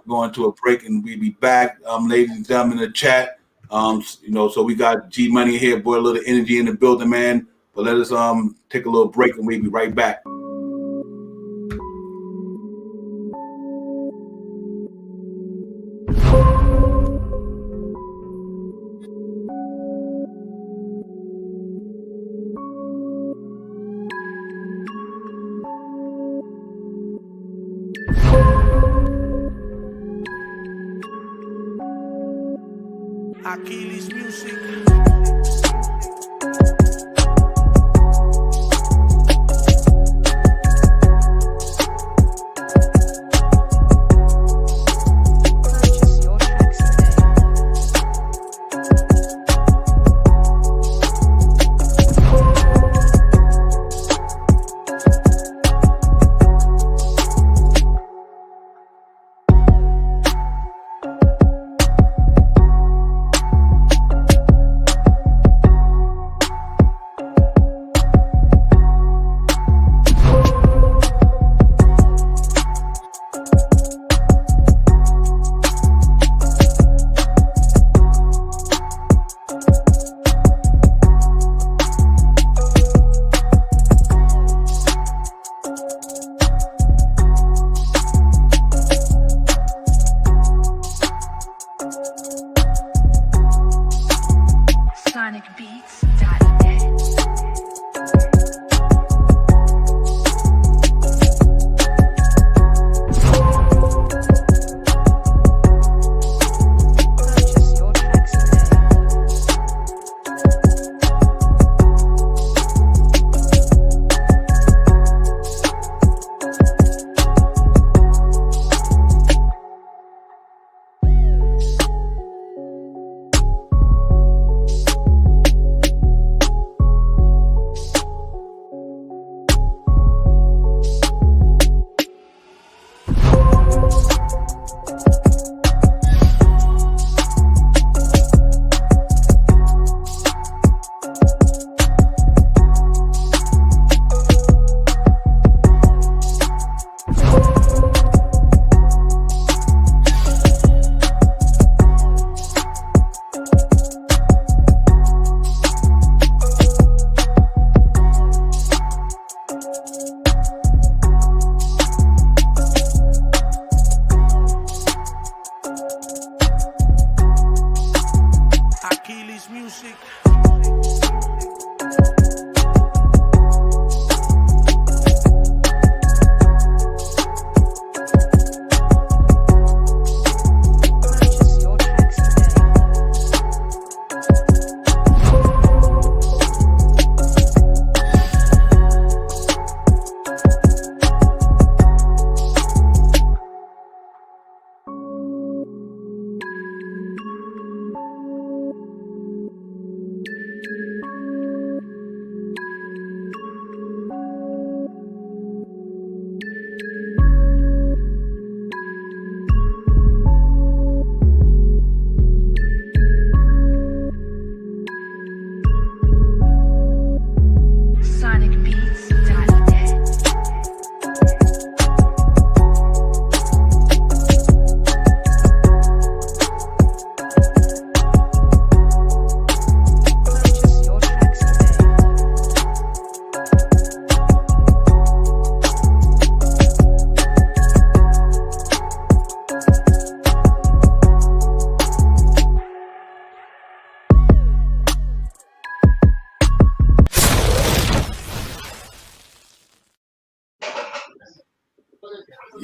go into a break and we'll be back, ladies and gentlemen, in the chat. So we got G Money here, boy, a little energy in the building, man. But let us take a little break and we'll be right back. Achilles music.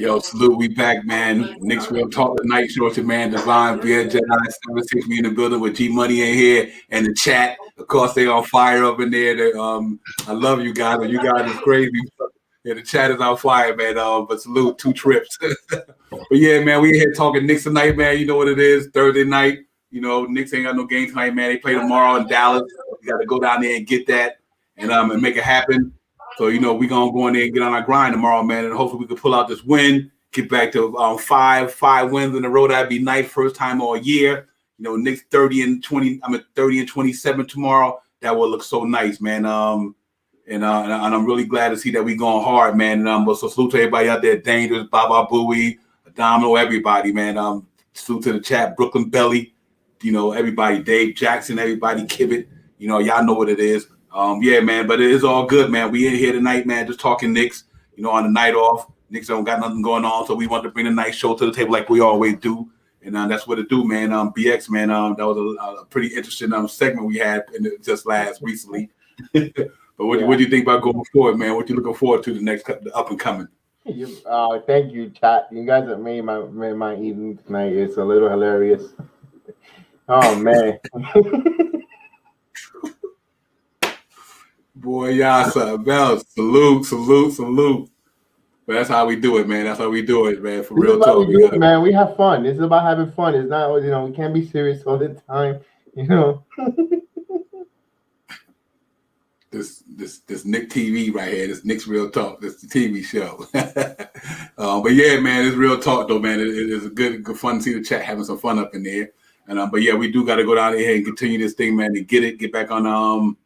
Yo, salute, we back, man. Knicks Real Talk Tonight Show with your man Divine Beer Jedi 76. We in the building with G Money in here and the chat. Of course, they on fire up in there. I love you guys. You guys is crazy. Yeah, the chat is on fire, man. But salute, 2 trips. But yeah, man, we here talking Knicks tonight, man. You know what it is, Thursday night. You know, Knicks ain't got no game tonight, man. They play tomorrow in Dallas. We got to go down there and get that and make it happen. So, you know, we're going to go in there and get on our grind tomorrow, man, and hopefully we can pull out this win, get back to five wins in a row. That'd be nice, first time all year. You know, Knicks 30 and 27 tomorrow. That will look so nice, man. And I'm really glad to see that we going hard, man. But so salute to everybody out there, Dangerous, Baba Booey, Domino, everybody, man. Salute to the chat, Brooklyn Belly, you know, everybody, Dave Jackson, everybody, Kibbit. You know, y'all know what it is. Yeah, man, but it is all good, man. We in here tonight, man, just talking Knicks, you know, on the night off. Knicks don't got nothing going on, so we want to bring a nice show to the table like we always do. And that's what it do, man. BX, man, that was a pretty interesting segment we had just recently. But what do you think about going forward, man? What you looking forward to the up and coming? Thank you, chat. You guys have made my evening tonight. It's a little hilarious. Oh man. Boy, y'all something else. Salute. But that's how we do it, man. That's how we do it, man. For real talk. Man, we have fun. This is about having fun. It's not, you know, we can't be serious all the time, you know. This Nick TV right here, this Nick's Real Talk, this the TV show. But yeah, man, it's real talk though, man. It's a good fun to see the chat having some fun up in there. And but yeah, we do got to go down here and continue this thing, man, and get back on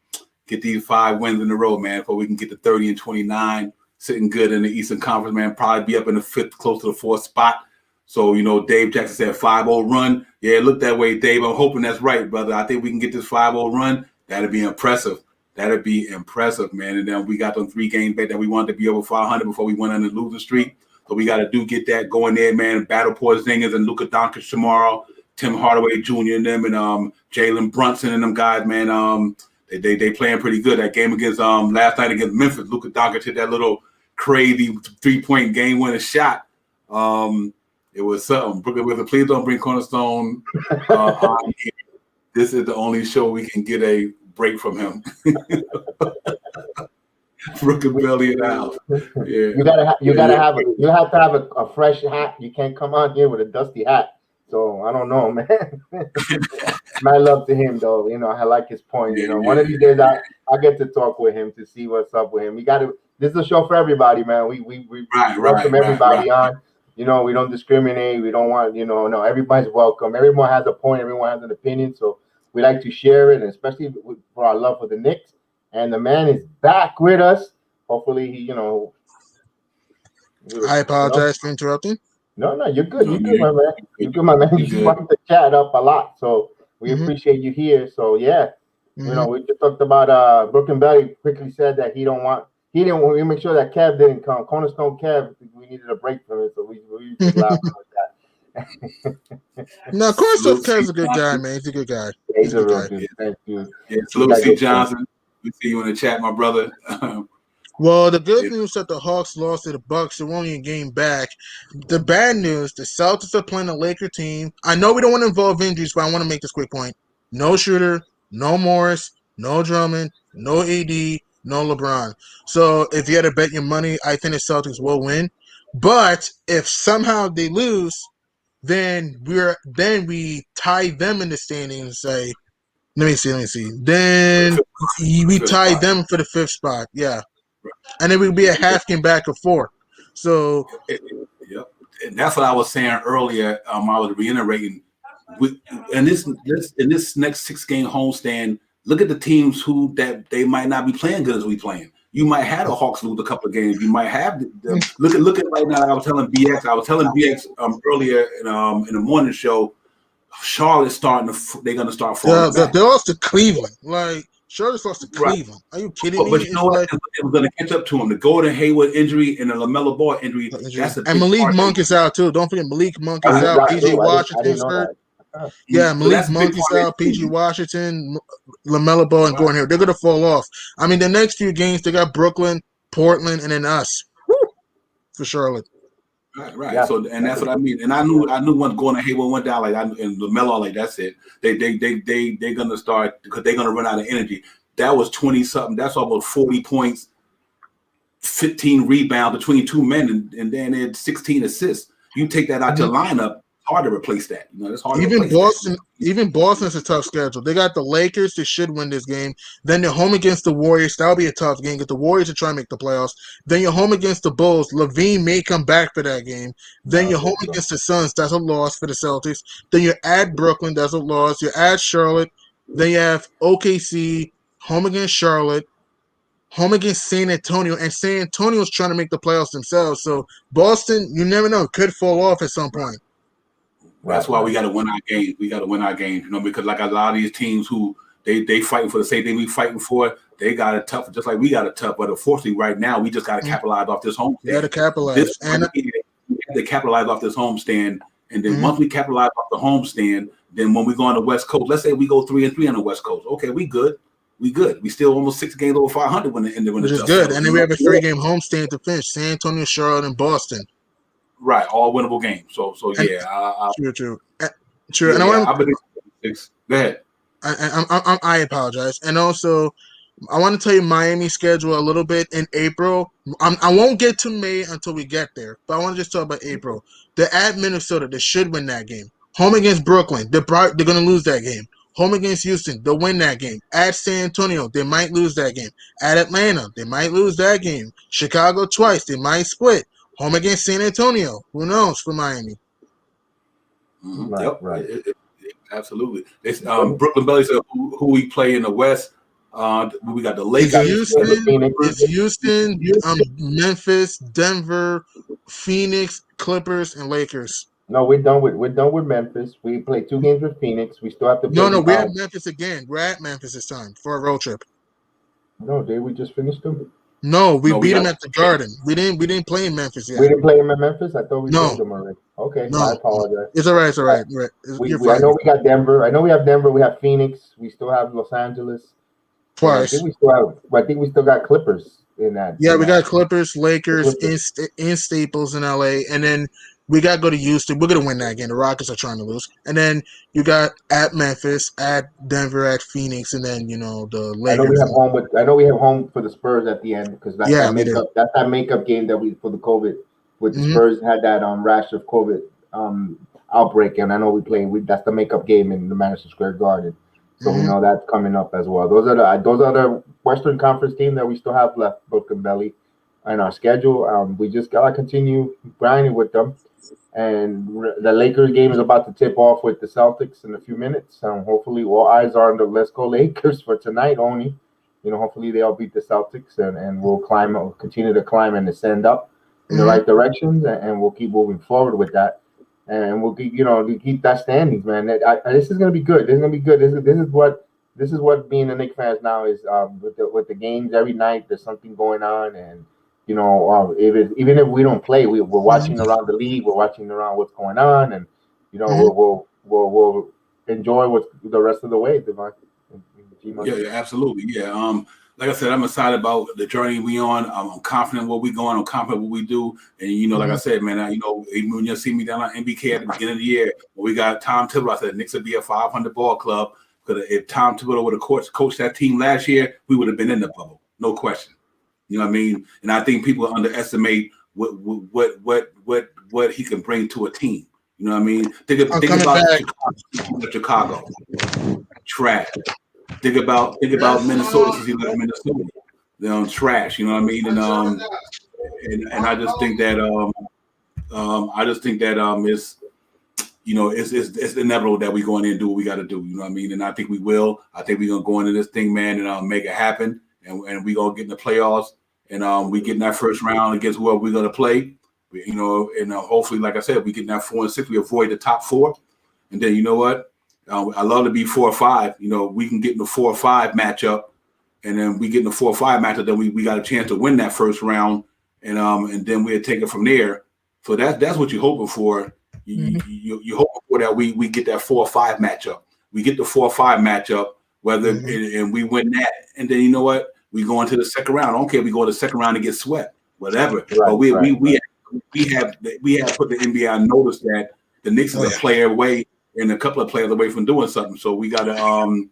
get these 5 wins in a row, man, before we can get to 30 and 29, sitting good in the Eastern Conference, man. Probably be up in the 5th, close to the 4th spot. So, you know, Dave Jackson said 5-0 run. Yeah, it looked that way, Dave. I'm hoping that's right, brother. I think we can get this 5-0 run. That'd be impressive. That'd be impressive, man. And then we got them 3 games back that we wanted to be over 500 before we went on the losing streak. So we got to get that going there, man. Battle Porzingis and Luka Doncic tomorrow. Tim Hardaway Jr. and them and Jalen Brunson and them guys, man. They playing pretty good. That game against last night against Memphis, Luka Doncic hit that little crazy 3-point game winning shot. It was something. Brooklyn, please don't bring Cornerstone on here. This is the only show we can get a break from him. Brooklyn Belly in the house. Yeah. You have to have a fresh hat. You can't come on here with a dusty hat. So I don't know, man. My love to him, though. You know, I like his point. You know, one of these days I get to talk with him to see what's up with him. This is a show for everybody, man. We welcome everybody on. You know, we don't discriminate. We don't want, no, everybody's welcome. Everyone has a point. Everyone has an opinion. So we like to share it, and especially for our love for the Knicks. And the man is back with us. Hopefully, he, I apologize for interrupting. No, you're good. You're good, my man. You're good, my man. You brought the chat up a lot, so we appreciate you here. So yeah, we just talked about Brooklyn Belly. Quickly said that he didn't want. We make sure that Kev didn't come. Cornerstone Kev, we needed a break from it, so we just laughed at that. No, Cornerstone Kev's a good guy, man. He's a good guy. Yeah, he's a real good. Thank you. Yeah, salute C. Johnson. We see you in the chat, my brother. Well, the good news that the Hawks lost to the Bucks, they're only a game back. The bad news, the Celtics are playing a Laker team. I know we don't want to involve injuries, but I want to make this quick point. No Shooter, no Morris, no Drummond, no AD, no LeBron. So if you had to bet your money, I think the Celtics will win. But if somehow they lose, then we tie them in the standings. Say, let me see. Then we tie them for the 5th spot. Yeah. And it would be a half game back of 4. So, yep. And that's what I was saying earlier. I was reiterating. In this next 6-game homestand, look at the teams that they might not be playing good as we playing. You might have the Hawks lose a couple of games. You might have them. Look at right now. I was telling BX earlier in the morning show. Charlotte's they're going to start falling back. They lost to Cleveland. Like. Charlotte lost to Cleveland. Are you kidding me? But you know what? It was going to catch up to him. The Gordon Hayward injury and the LaMelo Ball injury. And Malik Monk is out, too. Don't forget Malik Monk is out. PG Washington's hurt. Yeah, Malik Monk is out. PG Washington, LaMelo Ball, and Gordon Hayward. They're going to fall off. I mean, the next few games, they got Brooklyn, Portland, and then us. Woo! For Charlotte. Right. Yeah, So, and that's what I mean. And I knew when Gordon Hayward went down, and LaMelo, like that's it. They're gonna start because they're gonna run out of energy. That was 20 something. That's almost 40 points, 15 rebounds between two men, and then it's 16 assists. You take that out your lineup, hard to replace that. It's hard to replace that. Even Boston's a tough schedule. They got the Lakers. They should win this game. Then they're home against the Warriors. That'll be a tough game because the Warriors are trying to make the playoffs. Then you're home against the Bulls. Levine may come back for that game. Then you're home against the Suns. That's a loss for the Celtics. Then you're at Brooklyn. That's a loss. You're at Charlotte. Then you have OKC, home against Charlotte, home against San Antonio. And San Antonio's trying to make the playoffs themselves. So Boston, you never know, could fall off at some point. That's why we got to win our games. We got to win our games, because like a lot of these teams who they fighting for the same thing we fighting for, they got it tough, just like we got it tough. But unfortunately, right now, we just got to capitalize off this homestand. You got to capitalize. We have to capitalize off this homestand, and then once we capitalize off the homestand, then when we go on the West Coast, let's say we go 3-3 on the West Coast. Okay, we good. We good. We still almost 6 games over 500 when which is good. And then we have a 3-game homestand to finish: San Antonio, Charlotte, and Boston. Right, all winnable games. So yeah. True. Yeah, and I believe 6. Go ahead. I apologize. And also, I want to tell you Miami's schedule a little bit in April. I won't get to May until we get there, but I want to just talk about April. They're at Minnesota. They should win that game. Home against Brooklyn. They're going to lose that game. Home against Houston. They'll win that game. At San Antonio. They might lose that game. At Atlanta. They might lose that game. Chicago twice. They might split. Home against San Antonio. Who knows for Miami? Right. Absolutely. It's Brooklyn Belly said who we play in the West. We got the Lakers. It's Houston, Memphis, Denver, Phoenix, Clippers, and Lakers. No, we're done with Memphis. We played 2 games with Phoenix. We still have to play. No, we're at Memphis again. We're at Memphis this time for a road trip. No, did we just finish them? No, we beat them at the Garden. We didn't play in Memphis yet. We didn't play them in Memphis? I thought we played them already. Okay, no. I apologize. It's all right. I know we got Denver. I know we have Denver. We have Phoenix. We still have Los Angeles. Twice. I think we still got Clippers in that. Yeah, we got Clippers, Lakers, in Staples in LA, and then we got to go to Houston. We're going to win that game. The Rockets are trying to lose. And then you got at Memphis, at Denver, at Phoenix, and then, the Lakers. I know we have home for the Spurs at the end because that's that makeup game that we for the COVID with the Spurs had that rash of COVID outbreak, and I know we played. That's the makeup game in the Madison Square Garden. So we know that's coming up as well. Those are the Western Conference team that we still have left, Brooklyn Belly, in our schedule. We just gotta continue grinding with them. And the Lakers game is about to tip off with the Celtics in a few minutes. Hopefully, all eyes are on the Let's Go Lakers for tonight only. Hopefully they all beat the Celtics and we'll continue to climb and ascend up in the right directions, and we'll keep moving forward with that. And we'll keep that standings, man. This is gonna be good. This is gonna be good. This is what being a Knicks fan now is. With the games every night, there's something going on, and even if we don't play, we're watching around the league. We're watching around what's going on, and we'll enjoy what's the rest of the way, Devon. Yeah, absolutely. Yeah. Like I said, I'm excited about the journey we on. I'm confident what we going. I'm confident what we do. And like I said, man, even when you see me down on NBK at the beginning of the year, when we got Tom Thibodeau, I said Knicks would be a 500 ball club. Because if Tom Thibodeau would have coached that team last year, we would have been in the bubble, no question. You know what I mean? And I think people underestimate what he can bring to a team. You know what I mean? Think about Chicago. Trash. Think about Minnesota since he left Minnesota. Trash. You know what I mean? And I just think that it's inevitable that we go in there and do what we got to do. You know what I mean? And I think we will. I think we're gonna go into this thing, man, and make it happen. And we gonna get in the playoffs, and we get in that first round against whoever we're gonna play. And hopefully, like I said, we get in that 4 and 6. We avoid the top 4, and then you know what? I love to be 4 or 5. We can get in the 4 or 5 matchup, and then we get in the 4 or 5 matchup. Then we got a chance to win that first round, and then we'll take it from there. So that's what you're hoping for. You're hoping for that we get that 4 or 5 matchup. We get the 4 or 5 matchup, and we win that, and then you know what? We go into the second round. I don't care if we go to the second round and get swept, whatever. But we we have put the NBA on notice that the Knicks is a player away and a couple of players away from doing something. So we got to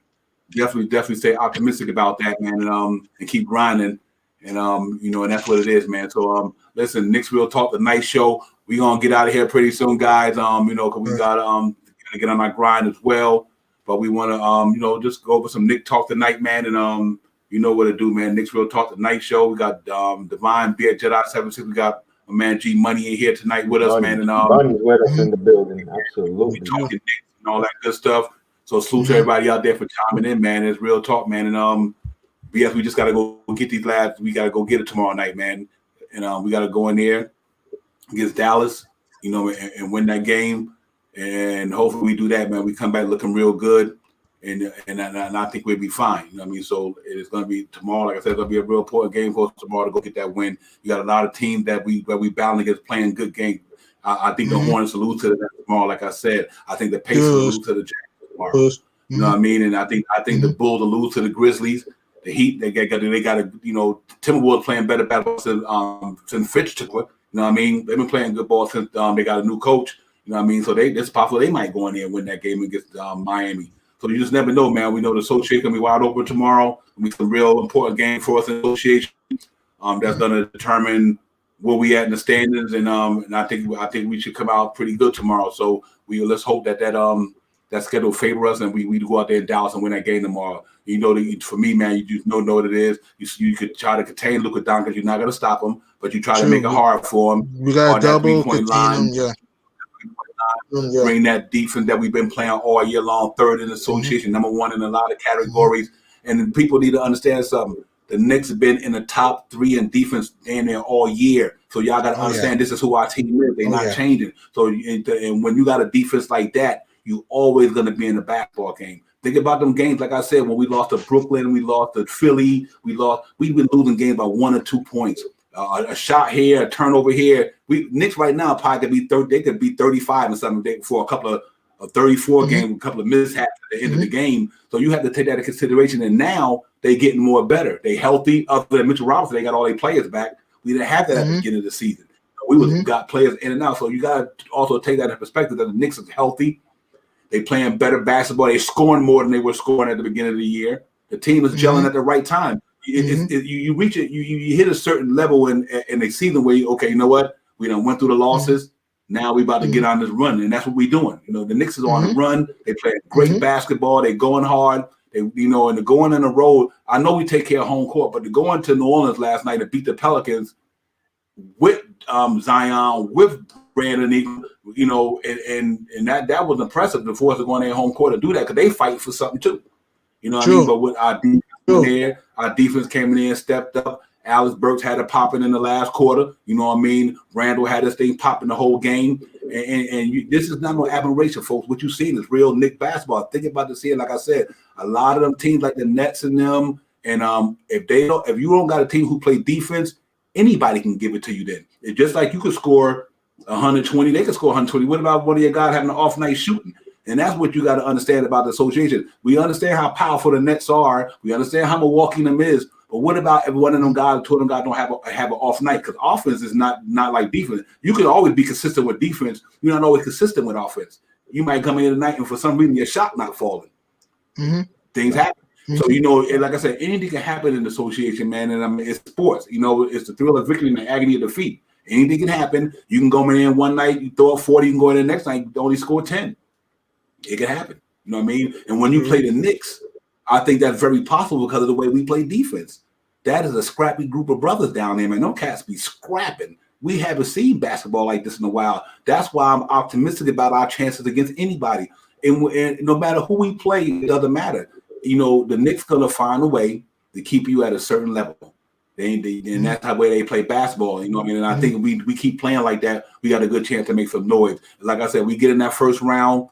definitely stay optimistic about that, man, and keep grinding. And and that's what it is, man. So listen, Knicks Real Talk, the night show. We gonna get out of here pretty soon, guys. Because we gotta get on our grind as well. But we want to just go over some Knick Talk tonight, man. And you know what to do, man. Knicks Real Talk, the night show. We got Divine B at Jedi 76. We got my man G Money in here tonight with us, man. And Money's with us in the building, absolutely. We talking Knicks and all that good stuff. So salute to everybody out there for chiming in, man. It's Real Talk, man. And yes, we just got to go get these lads. We got to go get it tomorrow night, man. And we got to go in there against Dallas, and win that game. And hopefully we do that, man. We come back looking real good, and I think we'll be fine. You know what I mean? So it's going to be tomorrow. Like I said, it's going to be a real important game for us tomorrow to go get that win. You got a lot of teams that we battle against playing good games. I think the Hornets will lose to them tomorrow. Like I said, I think the Pacers will lose to the Jaguars tomorrow. You know what I mean? And I think the Bulls will lose to the Grizzlies. The Heat, they got to, Timberwolves playing better basketball since Fitch took it. You know what I mean? They've been playing good ball since they got a new coach. You know what I mean? So it's possible they might go in there and win that game against Miami. So you just never know, man. We know the association going to be wide open tomorrow. It'll be a real important game for us in the association. That's going to determine where we at in the standings. And I think we should come out pretty good tomorrow. So let's hope that schedule favor us and we go out there in Dallas and win that game tomorrow. For me, man, you just know what it is. You could try to contain Luka Doncic because you're not going to stop him, but you try to make it hard for him. We got double contain him, Bring that defense that we've been playing all year long, third in the association, number one in a lot of categories. And people need to understand something. The Knicks have been in the top 3 in defense damn near all year. So y'all got to understand this is who our team is. They're not changing. So and when you got a defense like that, you always going to be in the basketball game. Think about them games, like I said, when we lost to Brooklyn, we lost to Philly, we've been losing games by 1 or 2 points. A shot here, a turnover here. Knicks right now probably could be 30. They could be 35 or something for a couple of 34 games, a couple of mishaps at the end of the game. So you have to take that into consideration. And now they're getting more better. They healthy. Other than Mitchell Robinson, they got all their players back. We didn't have that at the beginning of the season. We got players in and out. So you got to also take that in perspective that the Knicks is healthy. They playing better basketball. They scoring more than they were scoring at the beginning of the year. The team is gelling at the right time. You reach it. You hit a certain level in a season where you know what? We done went through the losses. Now we about to get on this run, and that's what we're doing. The Knicks is on the run. They play great basketball. They going hard. And they're going on the road. I know we take care of home court, but to go into New Orleans last night and beat the Pelicans with Zion, with Brandon Ingram, and that was impressive before us to go in their home court to do that because they fight for something too. You know what I mean? But with our defense our defense came in and stepped up. Alex Burks had it popping in the last quarter. You know what I mean? Randall had this thing popping the whole game. And this is not no aberration, folks. What you're seeing is real Knicks basketball. Think about the scene, like I said, a lot of them teams like the Nets and them, and if you don't got a team who play defense, anybody can give it to you then. It's just like you could score 120, they could score 120. What about one of your guys having an off night shooting? And that's what you got to understand about the association. We understand how powerful the Nets are. We understand how Milwaukee them is. But what about if one of them guys, two of them guys don't have an off night? Because offense is not like defense. You can always be consistent with defense. You're not always consistent with offense. You might come in tonight and for some reason your shot not falling. Things happen. So, like I said, anything can happen in the association, man. And I mean, it's sports. It's the thrill of victory and the agony of defeat. Anything can happen. You can go in one night, you throw up 40, you can go in the next night, you only score 10. It can happen. You know what I mean? And when you play the Knicks, I think that's very possible because of the way we play defense. That is a scrappy group of brothers down there, man. No cats be scrapping. We haven't seen basketball like this in a while. That's why I'm optimistic about our chances against anybody. And no matter who we play, it doesn't matter. The Knicks going to find a way to keep you at a certain level. And that's the way they play basketball. You know what I mean? And I think we keep playing like that, we got a good chance to make some noise. Like I said, we get in that first round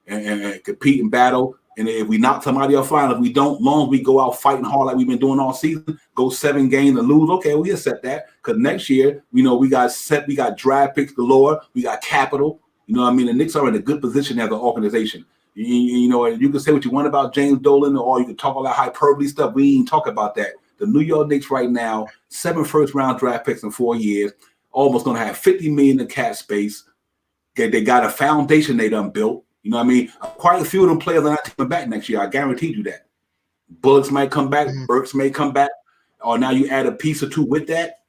and compete and battle. And if we knock somebody off line, if we don't, long as we go out fighting hard like we've been doing all season, go 7 games and lose, okay, we accept that. Because next year, we got draft picks galore, we got capital. You know what I mean? The Knicks are in a good position as an organization. You can say what you want about James Dolan, or you can talk all that hyperbole stuff. We ain't talk about that. The New York Knicks right now, 7 first-round draft picks in 4 years, almost going to have $50 million in cap space. They got a foundation they done built. You know what I mean? Quite a few of them players are not coming back next year. I guarantee you that. Bullets might come back. Burks may come back. Or now you add a piece or two with that.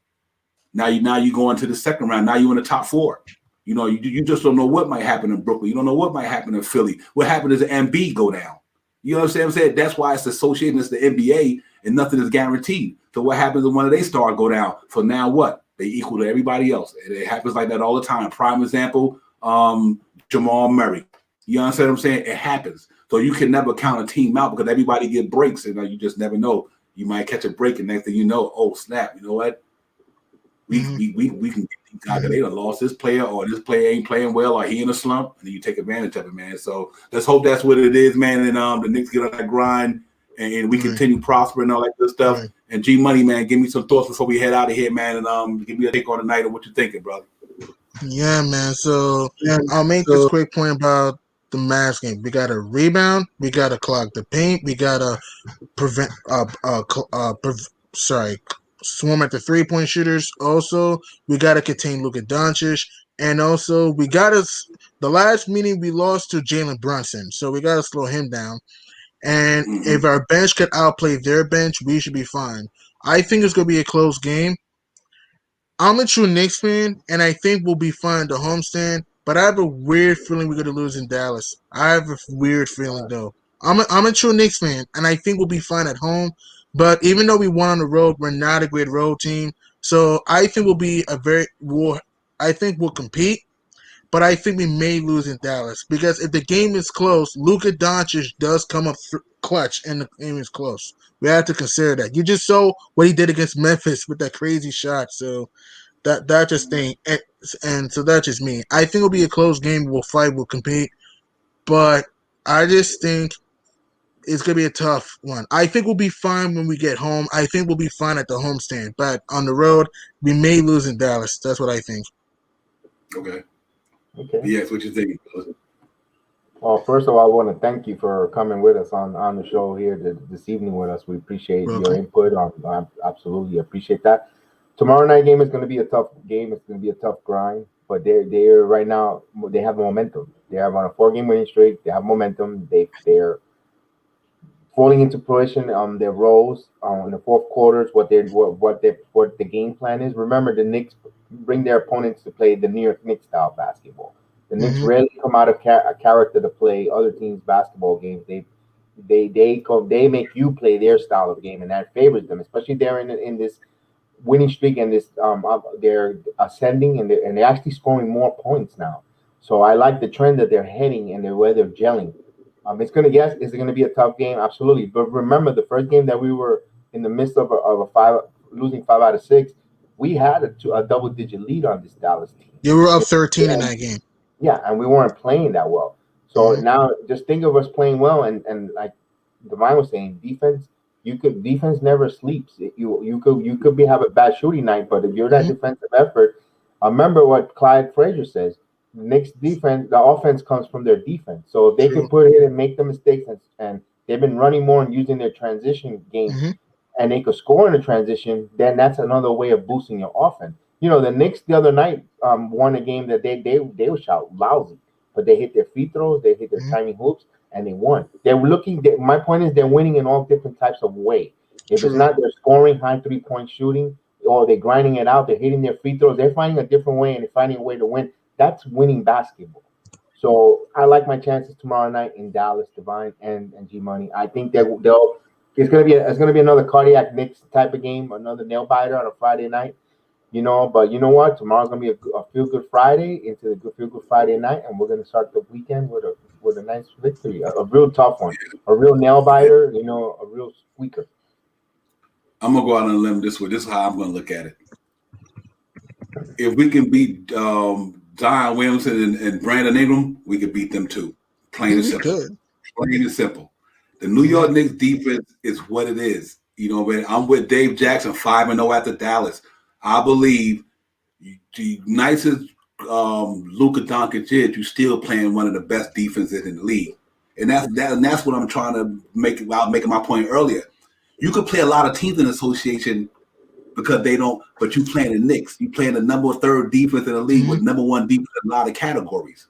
Now you go into the second round. Now you're in the top 4. You know, you just don't know what might happen in Brooklyn. You don't know what might happen in Philly. What happened is the Embiid go down. You know what I'm saying? That's why it's associated with the NBA and nothing is guaranteed. So what happens when one of their stars go down? So now what? They equal to everybody else. It happens like that all the time. Prime example, Jamal Murray. You understand what I'm saying? It happens. So you can never count a team out because everybody get breaks, and you just never know. You might catch a break, and next thing you know, oh snap! You know what? We can get these guys that they done lost this player, or this player ain't playing well, or he in a slump, and then you take advantage of it, man. So let's hope that's what it is, man. And the Knicks get on that grind, and we continue prospering and all that good stuff. Right. And G Money, man, give me some thoughts before we head out of here, man, and give me a take on the night of what you're thinking, brother. Yeah, man. So I'll make this quick point about the Mavs game. We got to rebound. We got to clog the paint. We got to prevent swarm at the 3-point shooters. Also, we got to contain Luka Doncic, and also we got to. The last meeting we lost to Jalen Brunson, so we got to slow him down. And if our bench could outplay their bench, we should be fine. I think it's going to be a close game. I'm a true Knicks fan, and I think we'll be fine at the homestand. But I have a weird feeling we're going to lose in Dallas. I have a weird feeling, though. I'm a true Knicks fan, and I think we'll be fine at home. But even though we won on the road, we're not a great road team. So I think I think we'll compete. But I think we may lose in Dallas because if the game is close, Luka Doncic does come up clutch, and the game is close. We have to consider that. You just saw what he did against Memphis with that crazy shot. So that just thing, and so that's just me. I think it'll be a close game. We'll fight. We'll compete. But I just think it's gonna be a tough one. I think we'll be fine when we get home. I think we'll be fine at the homestand. But on the road, we may lose in Dallas. That's what I think. Okay. Okay. Yes, what you think? Well, first of all, I want to thank you for coming with us on the show here this evening with us. We appreciate your input. I absolutely appreciate that. Tomorrow night game is going to be a tough game. It's going to be a tough grind. But they're right now, they have momentum. They have on a 4-game winning streak. They have momentum. They're falling into fruition on their roles in the fourth quarters. What the game plan is. Remember, the Knicks bring their opponents to play the New York Knicks style basketball. The Knicks rarely come out of character to play other teams' basketball games. They make you play their style of game, and that favors them, especially they're in this winning streak and this they're ascending and they're actually scoring more points now. So I like the trend that they're heading and the way they're gelling. Is it gonna be a tough game? Absolutely. But remember, the first game that we were in the midst of losing 5 out of 6, we had a double-digit lead on this Dallas team. You were up 13 in that game. Yeah, and we weren't playing that well. So now just think of us playing well, and like Divine was saying, defense never sleeps. You could have a bad shooting night, but if you're that defensive effort, remember what Clyde Frazier says. Knicks defense, the offense comes from their defense. So if they can put it and make the mistakes, and they've been running more and using their transition game, and they could score in the transition, then that's another way of boosting your offense. You know, the Knicks the other night won a game that they were shot lousy, but they hit their free throws, they hit their timing hoops, and they won. My point is they're winning in all different types of ways. If it's not they're scoring high 3-point shooting, or they're grinding it out, they're hitting their free throws, they're finding a different way and they're finding a way to win. That's winning basketball. So I like my chances tomorrow night in Dallas, Divine and G Money. I think it's gonna be another cardiac Knicks type of game, another nail biter on a Friday night. You know, but you know what? Tomorrow's gonna be a feel good Friday into the feel good Friday night, and we're gonna start the weekend with a nice victory, a real tough one, a real nail biter. You know, a real squeaker. I'm gonna go out on a limb this way. This is how I'm gonna look at it. If we can beat Zion Williamson and Brandon Ingram, we could beat them too. Plain and simple. Plain and simple. The New York Knicks defense is what it is. You know, man, I'm with Dave Jackson, 5-0 after Dallas. I believe the nicest Luka Doncic is, you still playing one of the best defenses in the league. And that's what I'm trying to make while making my point earlier. You could play a lot of teams in the association because they don't. But you playing the Knicks, you playing the number 3 defense in the league with number 1 defense in a lot of categories.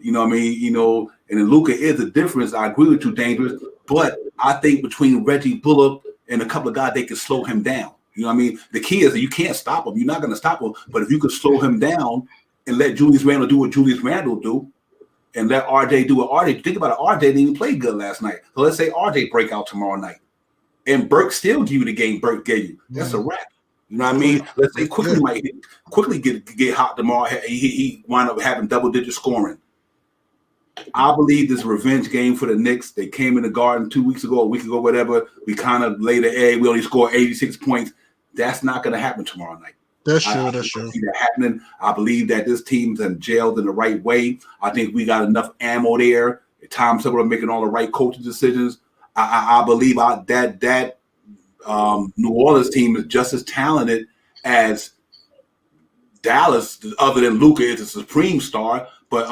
You know what I mean? You know, and then Luka is a difference. I agree with you, Dangerous. But I think between Reggie Bullock and a couple of guys, they can slow him down. You know what I mean? The key is that you can't stop him. You're not going to stop him. But if you could slow him down and let Julius Randle do what Julius Randle do, and let RJ do what RJ. Think about it. RJ didn't even play good last night. So let's say RJ break out tomorrow night, and Burke still give you the game Burke gave you. That's a wrap. You know what I mean? Let's say quickly get hot tomorrow. He wind up having double-digit scoring. I believe this revenge game for the Knicks. They came in the Garden 2 weeks ago, a week ago, whatever. We kind of laid the egg. We only scored 86 points. That's not going to happen tomorrow night. That's true. I That's true. see that happening. I believe that this team's jailed in the right way. I think we got enough ammo there. Tom Silver making all the right coaching decisions. I believe that New Orleans team is just as talented as Dallas, other than Luka is a supreme star. But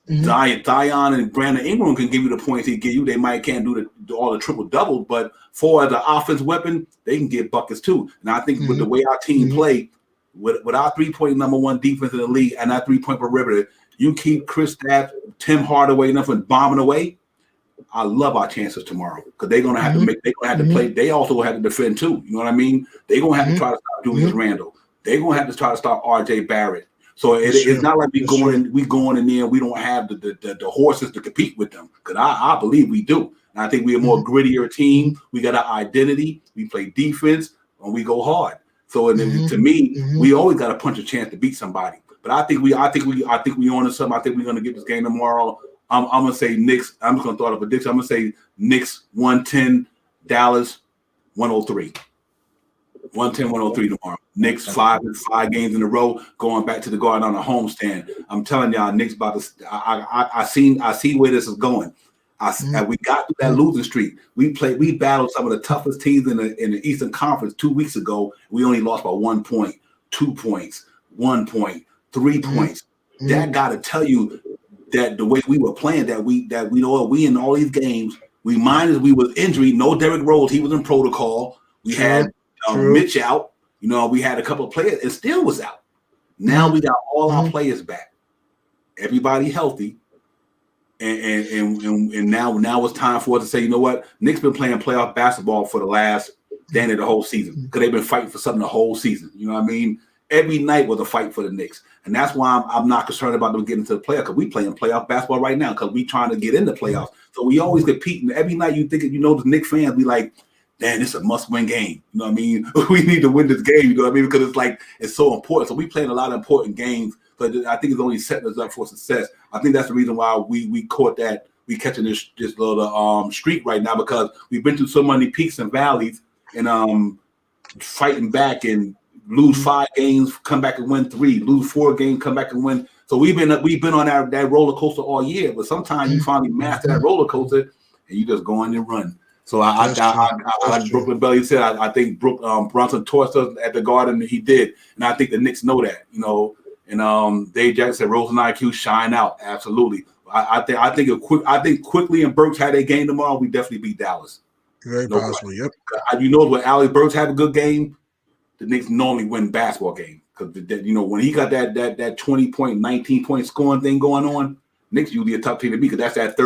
Zion and Brandon Ingram can give you the points he give you. They might can't do all the triple doubles, but for the offense weapon, they can get buckets too. And I think with the way our team play, with our 3-point number 1 defense in the league and that 3-point perimeter, you keep Kristaps, Tim Hardaway enough and bombing away. I love our chances tomorrow because they're gonna have to make. They're gonna have to play. They also have to defend too. You know what I mean? They're gonna have to try to stop Julius Randle. They're gonna have to try to stop RJ Barrett. So it's not like we going in there and we don't have the horses to compete with them, because I believe we do. And I think we're a more grittier team. We got our identity. We play defense and we go hard. So to me, we always got a punch a chance to beat somebody. But I think we on to something. I think we're gonna get this game tomorrow. I'm gonna say Knicks. I'm just gonna throw out a prediction. I'm gonna say Knicks 110, Dallas 103. 110-103 tomorrow. Knicks 5 games in a row, going back to the Garden on a homestand. I'm telling y'all, Knicks about to. I see where this is going. We got through that losing streak. We battled some of the toughest teams in the Eastern Conference 2 weeks ago. We only lost by 1 point, 2 points, 1 point, 3 points. That got to tell you that the way we were playing, that we know we in all these games. We was injured. No Derrick Rose, he was in protocol. We had Mitch out. You know, we had a couple of players. It still was out. Now we got all our players back. Everybody healthy. And now it's time for us to say, you know what? Knicks been playing playoff basketball for the last the whole season, because they've been fighting for something the whole season. You know what I mean? Every night was a fight for the Knicks. And that's why I'm not concerned about them getting to the playoffs, because we playing playoff basketball right now, because we trying to get in the playoffs. So we always compete. And every night you think, the Knicks fans be like, damn, this is a must-win game. You know what I mean? We need to win this game, you know what I mean? Because it's so important. So we playing a lot of important games, but I think it's only setting us up for success. I think that's the reason why we caught that. We catching this little streak right now, because we've been through so many peaks and valleys, and fighting back and lose 5 games, come back and win 3, lose 4 games, come back and win. So we've been on that roller coaster all year. But sometimes you finally master that roller coaster and you just go in and run. So like Brooklyn Belly said, I think Brunson torched us at the Garden. He did, and I think the Knicks know that. And Dave Jackson said Rose and IQ shine out. Absolutely. I think quickly and Burks had a game tomorrow. We definitely beat Dallas. Very possible. Yep. When Alex Burks have a good game, the Knicks normally win basketball game, because when he got that 20-point, 19-point scoring thing going on, Knicks usually a tough team to beat, because that's that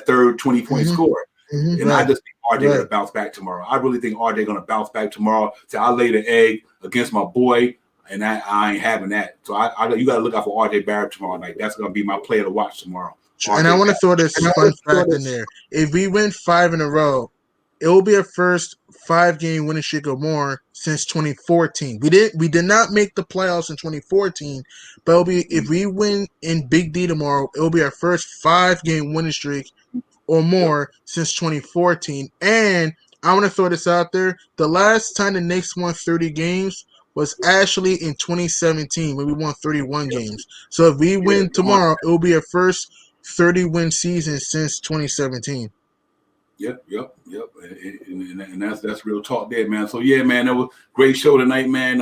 third 20-point score. And I just think RJ going to bounce back tomorrow. I really think RJ going to bounce back tomorrow. So I laid an egg against my boy, and I ain't having that. So you got to look out for RJ Barrett tomorrow night. That's going to be my player to watch tomorrow. And I want to throw this fun fact in there. If we win 5 in a row, it will be our first 5-game winning streak or more since 2014. We did not make the playoffs in 2014, but it'll be, if we win in Big D tomorrow, it will be our first 5-game winning streak or more since 2014. And I want to throw this out there. The last time the Knicks won 30 games was actually in 2017, when we won 31 games. So if we win tomorrow, it will be our first 30-win season since 2017. Yep. And that's real talk there, man. So yeah, man, that was a great show tonight, man.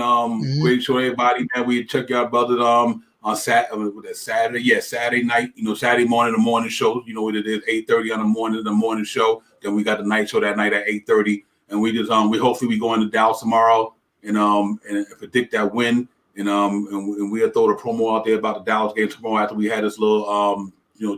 Great show, everybody, man. We check y'all brothers on Saturday. Yeah, Saturday night, Saturday morning, the morning show. You know what it is, 8:30 on the morning show. Then we got the night show that night at 8:30. And we just we hopefully we go into Dallas tomorrow and predict that win. And we'll throw the promo out there about the Dallas game tomorrow after we had this little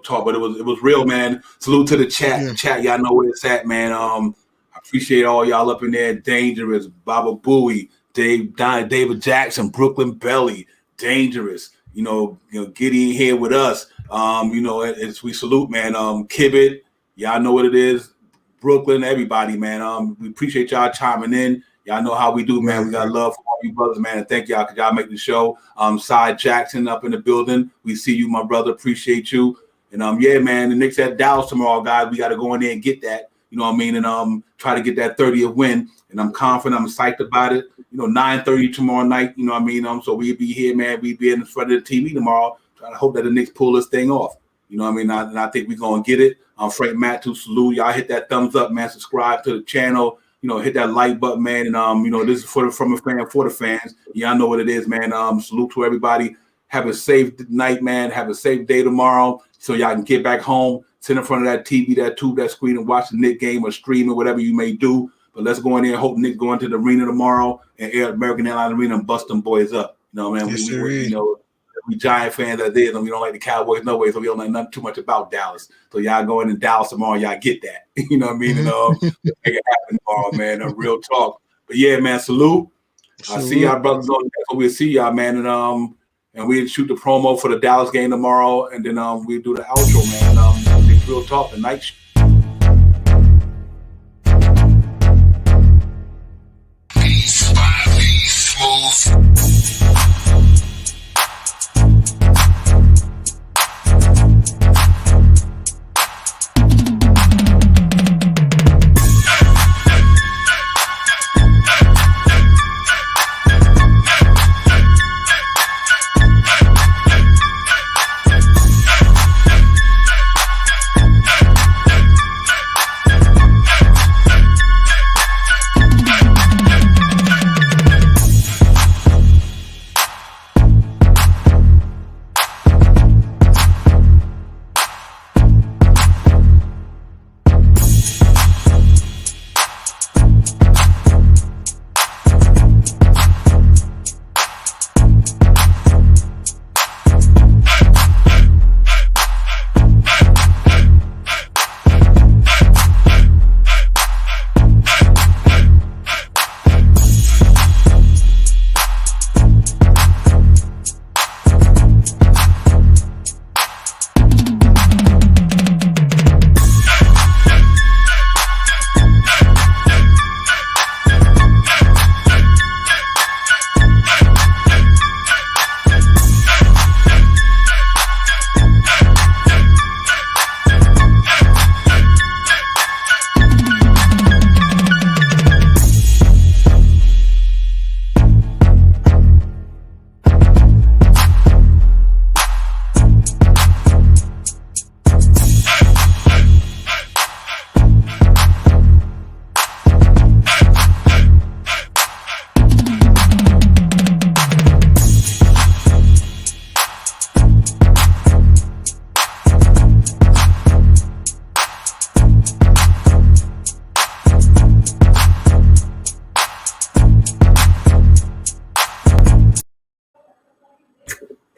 talk. But it was real, man. Salute to the chat. Yeah. The chat, y'all know where it's at, man. I appreciate all y'all up in there. Dangerous, Baba Booey, David Jackson, Brooklyn Belly, Dangerous. Gideon here with us. As we salute, man. Kibbit, y'all know what it is. Brooklyn, everybody, man. We appreciate y'all chiming in. Y'all know how we do, man. We got love for all you brothers, man. And thank y'all because y'all make the show. Cy Jackson up in the building. We see you, my brother. Appreciate you. And yeah, man, the Knicks at Dallas tomorrow, guys. We got to go in there and get that. You know what I mean? And try to get that 30th win. And I'm confident. I'm psyched about it. 9:30 tomorrow night. You know what I mean? So we'll be here, man. We'll be in front of the TV tomorrow. Trying to hope that the Knicks pull this thing off. You know what I mean? And I think we're going to get it. Frank Matthew, salute. Y'all hit that thumbs up, man. Subscribe to the channel. Hit that like button, man. And, this is from a fan for the fans. Y'all know what it is, man. Salute to everybody. Have a safe night, man. Have a safe day tomorrow so y'all can get back home, sit in front of that TV, that tube, that screen, and watch the Knicks game or stream or whatever you may do. But let's go in there and hope Knicks go into the arena tomorrow and American Airlines Arena and bust them boys up. Man. Yes, We Giant fans that did, and we don't like the Cowboys no way, so we don't know nothing too much about Dallas. So y'all going in Dallas tomorrow, y'all get that. You know what I mean? And make it happen tomorrow, man. Real talk. But yeah, man, salute. I see y'all brothers on there, so we'll see y'all, man. And we'll shoot the promo for the Dallas game tomorrow, and then we'll do the outro, man. Real talk, the night show.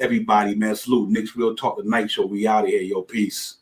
Everybody, man, salute. Knicks Real Talk, the night show. We out of here, yo. Peace.